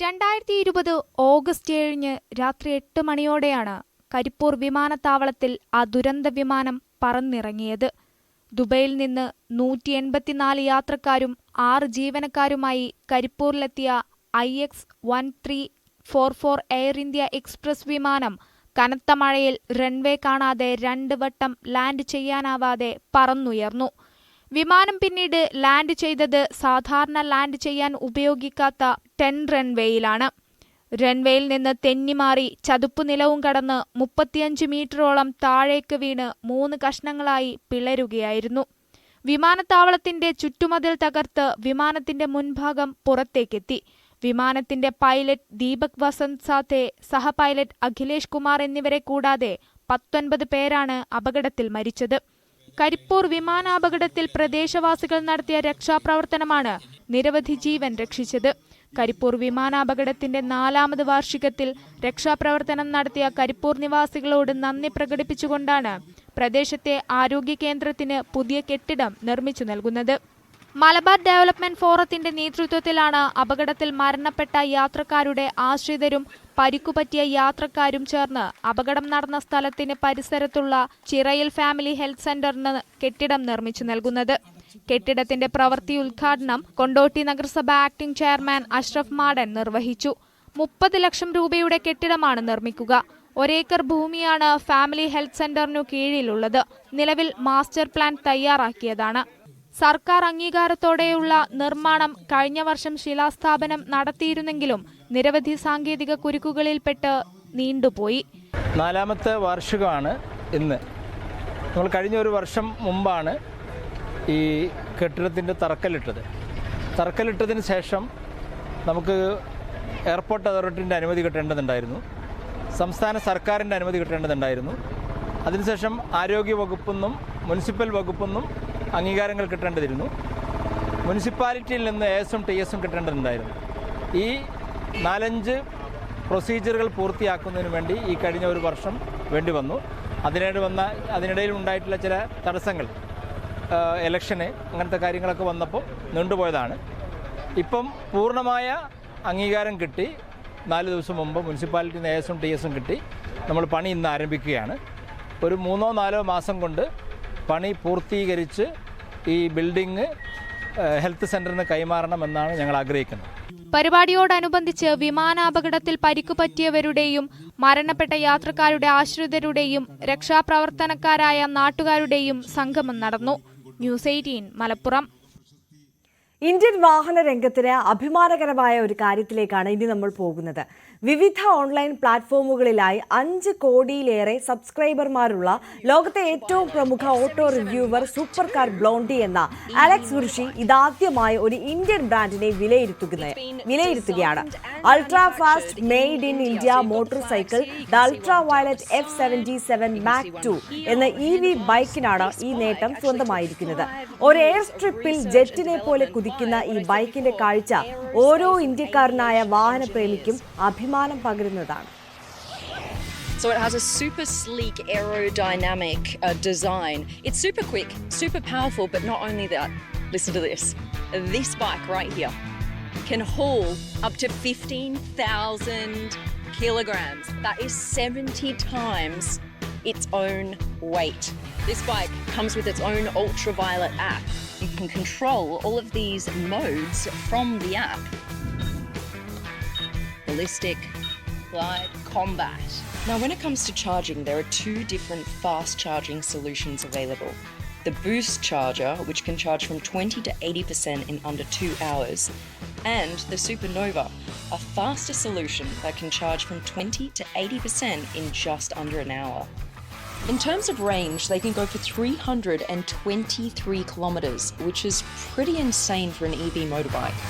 2020 ഓഗസ്റ്റ് 7 രാത്രി 8 മണിയോടെയാണ് കരിപ്പൂർ വിമാനത്താവളത്തിൽ ആ ദുരന്ത വിമാനം പറന്നിറങ്ങിയത്. ദുബൈയിൽ നിന്ന് 184 യാത്രക്കാരും 6 ജീവനക്കാരുമായി കരിപ്പൂരിലെത്തിയ IX-1344 എയർ ഇന്ത്യ എക്സ്പ്രസ് വിമാനം കനത്ത മഴയിൽ റൺവേ കാണാതെ 2 വട്ടം ലാൻഡ് ചെയ്യാനാവാതെ പറന്നുയർന്നു. വിമാനം പിന്നീട് ലാൻഡ് ചെയ്തത് സാധാരണ ലാൻഡ് ചെയ്യാൻ ഉപയോഗിക്കാത്ത 10 റൺവേയിലാണ്. റൺവേയിൽ നിന്ന് തെന്നിമാറി ചതുപ്പു നിലവും കടന്ന് 35 മീറ്ററോളം താഴേക്ക് വീണ് 3 കഷ്ണങ്ങളായി പിളരുകയായിരുന്നു. വിമാനത്താവളത്തിന്റെ ചുറ്റുമതിൽ തകർത്ത് വിമാനത്തിന്റെ മുൻഭാഗം പുറത്തേക്കെത്തി. വിമാനത്തിന്റെ പൈലറ്റ് ദീപക് വസന്ത് സാത്തെ, സഹ പൈലറ്റ് അഖിലേഷ് കുമാർ എന്നിവരെ കൂടാതെ 19 പേരാണ് അപകടത്തിൽ മരിച്ചത്. കരിപ്പൂർ വിമാനാപകടത്തിൽ പ്രദേശവാസികൾ നടത്തിയ രക്ഷാപ്രവർത്തനമാണ് നിരവധി ജീവൻ രക്ഷിച്ചത്. കരിപ്പൂർ വിമാനാപകടത്തിന്റെ 4ാമത് വാർഷികത്തിൽ രക്ഷാപ്രവർത്തനം നടത്തിയ കരിപ്പൂർ നിവാസികളോട് നന്ദി പ്രകടിപ്പിച്ചുകൊണ്ടാണ് പ്രദേശത്തെ ആരോഗ്യ കേന്ദ്രത്തിന് പുതിയ കെട്ടിടം നിർമ്മിച്ചു നൽകുന്നത്. മലബാർ ഡെവലപ്മെന്റ് ഫോറത്തിന്റെ നേതൃത്വത്തിലാണ് അപകടത്തിൽ മരണപ്പെട്ട യാത്രക്കാരുടെ ആശ്രിതരും പരിക്കുപറ്റിയ യാത്രക്കാരും ചേർന്ന് അപകടം നടന്ന സ്ഥലത്തിന് പരിസരത്തുള്ള ചിറയിൽ ഫാമിലി ഹെൽത്ത് സെന്ററിന് കെട്ടിടം നിർമ്മിച്ചു നൽകുന്നത്. കെട്ടിടത്തിന്റെ പ്രവൃത്തി ഉദ്ഘാടനം കൊണ്ടോട്ടി നഗരസഭ ആക്ടിംഗ് ചെയർമാൻ അഷ്റഫ് മാടൻ നിർവഹിച്ചു. 30 ലക്ഷം രൂപയുടെ കെട്ടിടമാണ് നിർമ്മിക്കുക. 1 ഏക്കർ ഭൂമിയാണ് ഫാമിലി ഹെൽത്ത് സെന്ററിനു കീഴിലുള്ളത്. നിലവിൽ മാസ്റ്റർ പ്ലാൻ തയ്യാറാക്കിയതാണ്. സർക്കാർ അംഗീകാരത്തോടെയുള്ള നിർമ്മാണം കഴിഞ്ഞ വർഷം ശിലാസ്ഥാപനം നടത്തിയിരുന്നെങ്കിലും നിരവധി സാങ്കേതിക കുരുക്കുകളിൽപ്പെട്ട് നീണ്ടുപോയി. 4ാമത്തെ വാർഷികമാണ് ഇന്ന്. നമ്മൾ കഴിഞ്ഞ ഒരു വർഷം മുമ്പാണ് ഈ കെട്ടിടത്തിൻ്റെ തറക്കല്ലിട്ടതിന് ശേഷം നമുക്ക് എയർപോർട്ട് അതോറിറ്റിൻ്റെ അനുമതി കിട്ടേണ്ടതുണ്ടായിരുന്നു, സംസ്ഥാന സർക്കാരിൻ്റെ അനുമതി കിട്ടേണ്ടതുണ്ടായിരുന്നു. അതിനുശേഷം ആരോഗ്യ വകുപ്പെന്നും മുനിസിപ്പൽ വകുപ്പെന്നും അംഗീകാരങ്ങൾ കിട്ടേണ്ടതിരുന്നു. മുനിസിപ്പാലിറ്റിയിൽ നിന്ന് ASM TSM കിട്ടേണ്ടതുണ്ടായിരുന്നു. ഈ 4-5 പ്രൊസീജിയറുകൾ പൂർത്തിയാക്കുന്നതിന് വേണ്ടി ഈ കഴിഞ്ഞ ഒരു വർഷം വേണ്ടി വന്നു. അതിനിടയിൽ ഉണ്ടായിട്ടുള്ള ചില തടസ്സങ്ങൾ, ഇലക്ഷന് അങ്ങനത്തെ കാര്യങ്ങളൊക്കെ വന്നപ്പോൾ നീണ്ടുപോയതാണ്. ഇപ്പം പൂർണ്ണമായ അംഗീകാരം കിട്ടി. 4 ദിവസം മുമ്പ് മുനിസിപ്പാലിറ്റിയിൽ നിന്ന് ASM TSM കിട്ടി. നമ്മൾ പണി ഇന്ന് ആരംഭിക്കുകയാണ്. ഒരു 3-4 മാസം കൊണ്ട് പണി പൂർത്തീകരിച്ച് ഈ ബിൽഡിംഗ് ഹെൽത്ത് സെന്ററിന് കൈമാറണമെന്നാണ് ഞങ്ങൾ ആഗ്രഹിക്കുന്നത്. പരിപാടിയോടനുബന്ധിച്ച് വിമാനാപകടത്തിൽ പരിക്കുപറ്റിയവരുടെയും മരണപ്പെട്ട യാത്രക്കാരുടെ ആശ്രിതരുടെയും രക്ഷാപ്രവർത്തനക്കാരായ നാട്ടുകാരുടെയും സംഗമം നടന്നു. ന്യൂസ് 18 മലപ്പുറം. ഇന്ത്യൻ വാഹന രംഗത്തിന് അഭിമാനകരമായ ഒരു കാര്യത്തിലേക്കാണ് ഇനി നമ്മൾ പോകുന്നത്. വിവിധ ഓൺലൈൻ പ്ലാറ്റ്ഫോമുകളിലായി 5 കോടിയിലേറെ സബ്സ്ക്രൈബർമാരുള്ള ലോകത്തെ ഏറ്റവും പ്രമുഖ auto reviewer super car Blondie എന്ന അലക്സ് വുർഷി ഇതാദ്യമായി ഒരു ഇന്ത്യൻ ബ്രാൻഡിനെ വിലയിരുത്തുകയാണ്. Ultra fast made in India motorcycle the Ultraviolette F77 Mac 2 എന്ന EV ബൈക്കിനാണ് ഈ നേട്ടം സ്വന്തമായിരിക്കുന്നത്. ഒരു എയർ സ്ട്രിപ്പിൽ ജെറ്റിനെ പോലെ കുതിക്കുന്ന ഈ ബൈക്കിന്റെ കാഴ്ച ഓരോ ഇന്ത്യക്കാരനായ വാഹനപ്രേമിക്കും അഭിമാനം പകരുന്നതാണ്. So it has a super sleek aerodynamic design. It's super quick, super powerful, but not only that. Listen to this. This bike right here can haul up to 15,000 kilograms. That is 70 times its own weight. This bike comes with its own ultraviolet app. You can control all of these modes from the app. Ballistic, glide, combat. Now when it comes to charging, there are 2 different fast charging solutions available. The Boost charger, which can charge from 20 to 80% in under 2 hours, and the Supernova, a faster solution that can charge from 20 to 80% in just under an hour. In terms of range, they can go for 323 kilometers, which is pretty insane for an EV motorbike.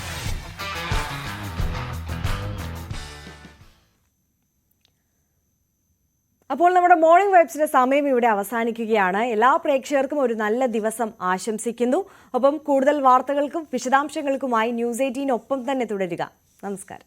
അപ്പോൾ നമ്മുടെ മോർണിംഗ് വൈബ്സിന്റെ സമയം ഇവിടെ അവസാനിക്കുകയാണ്. എല്ലാ പ്രേക്ഷകർക്കും ഒരു നല്ല ദിവസം ആശംസിക്കുന്നു. ഒപ്പം കൂടുതൽ വാർത്തകൾക്കും വിശദാംശങ്ങൾക്കുമായി ന്യൂസ് 18 ഒപ്പം തന്നെ തുടരുക. നമസ്കാരം.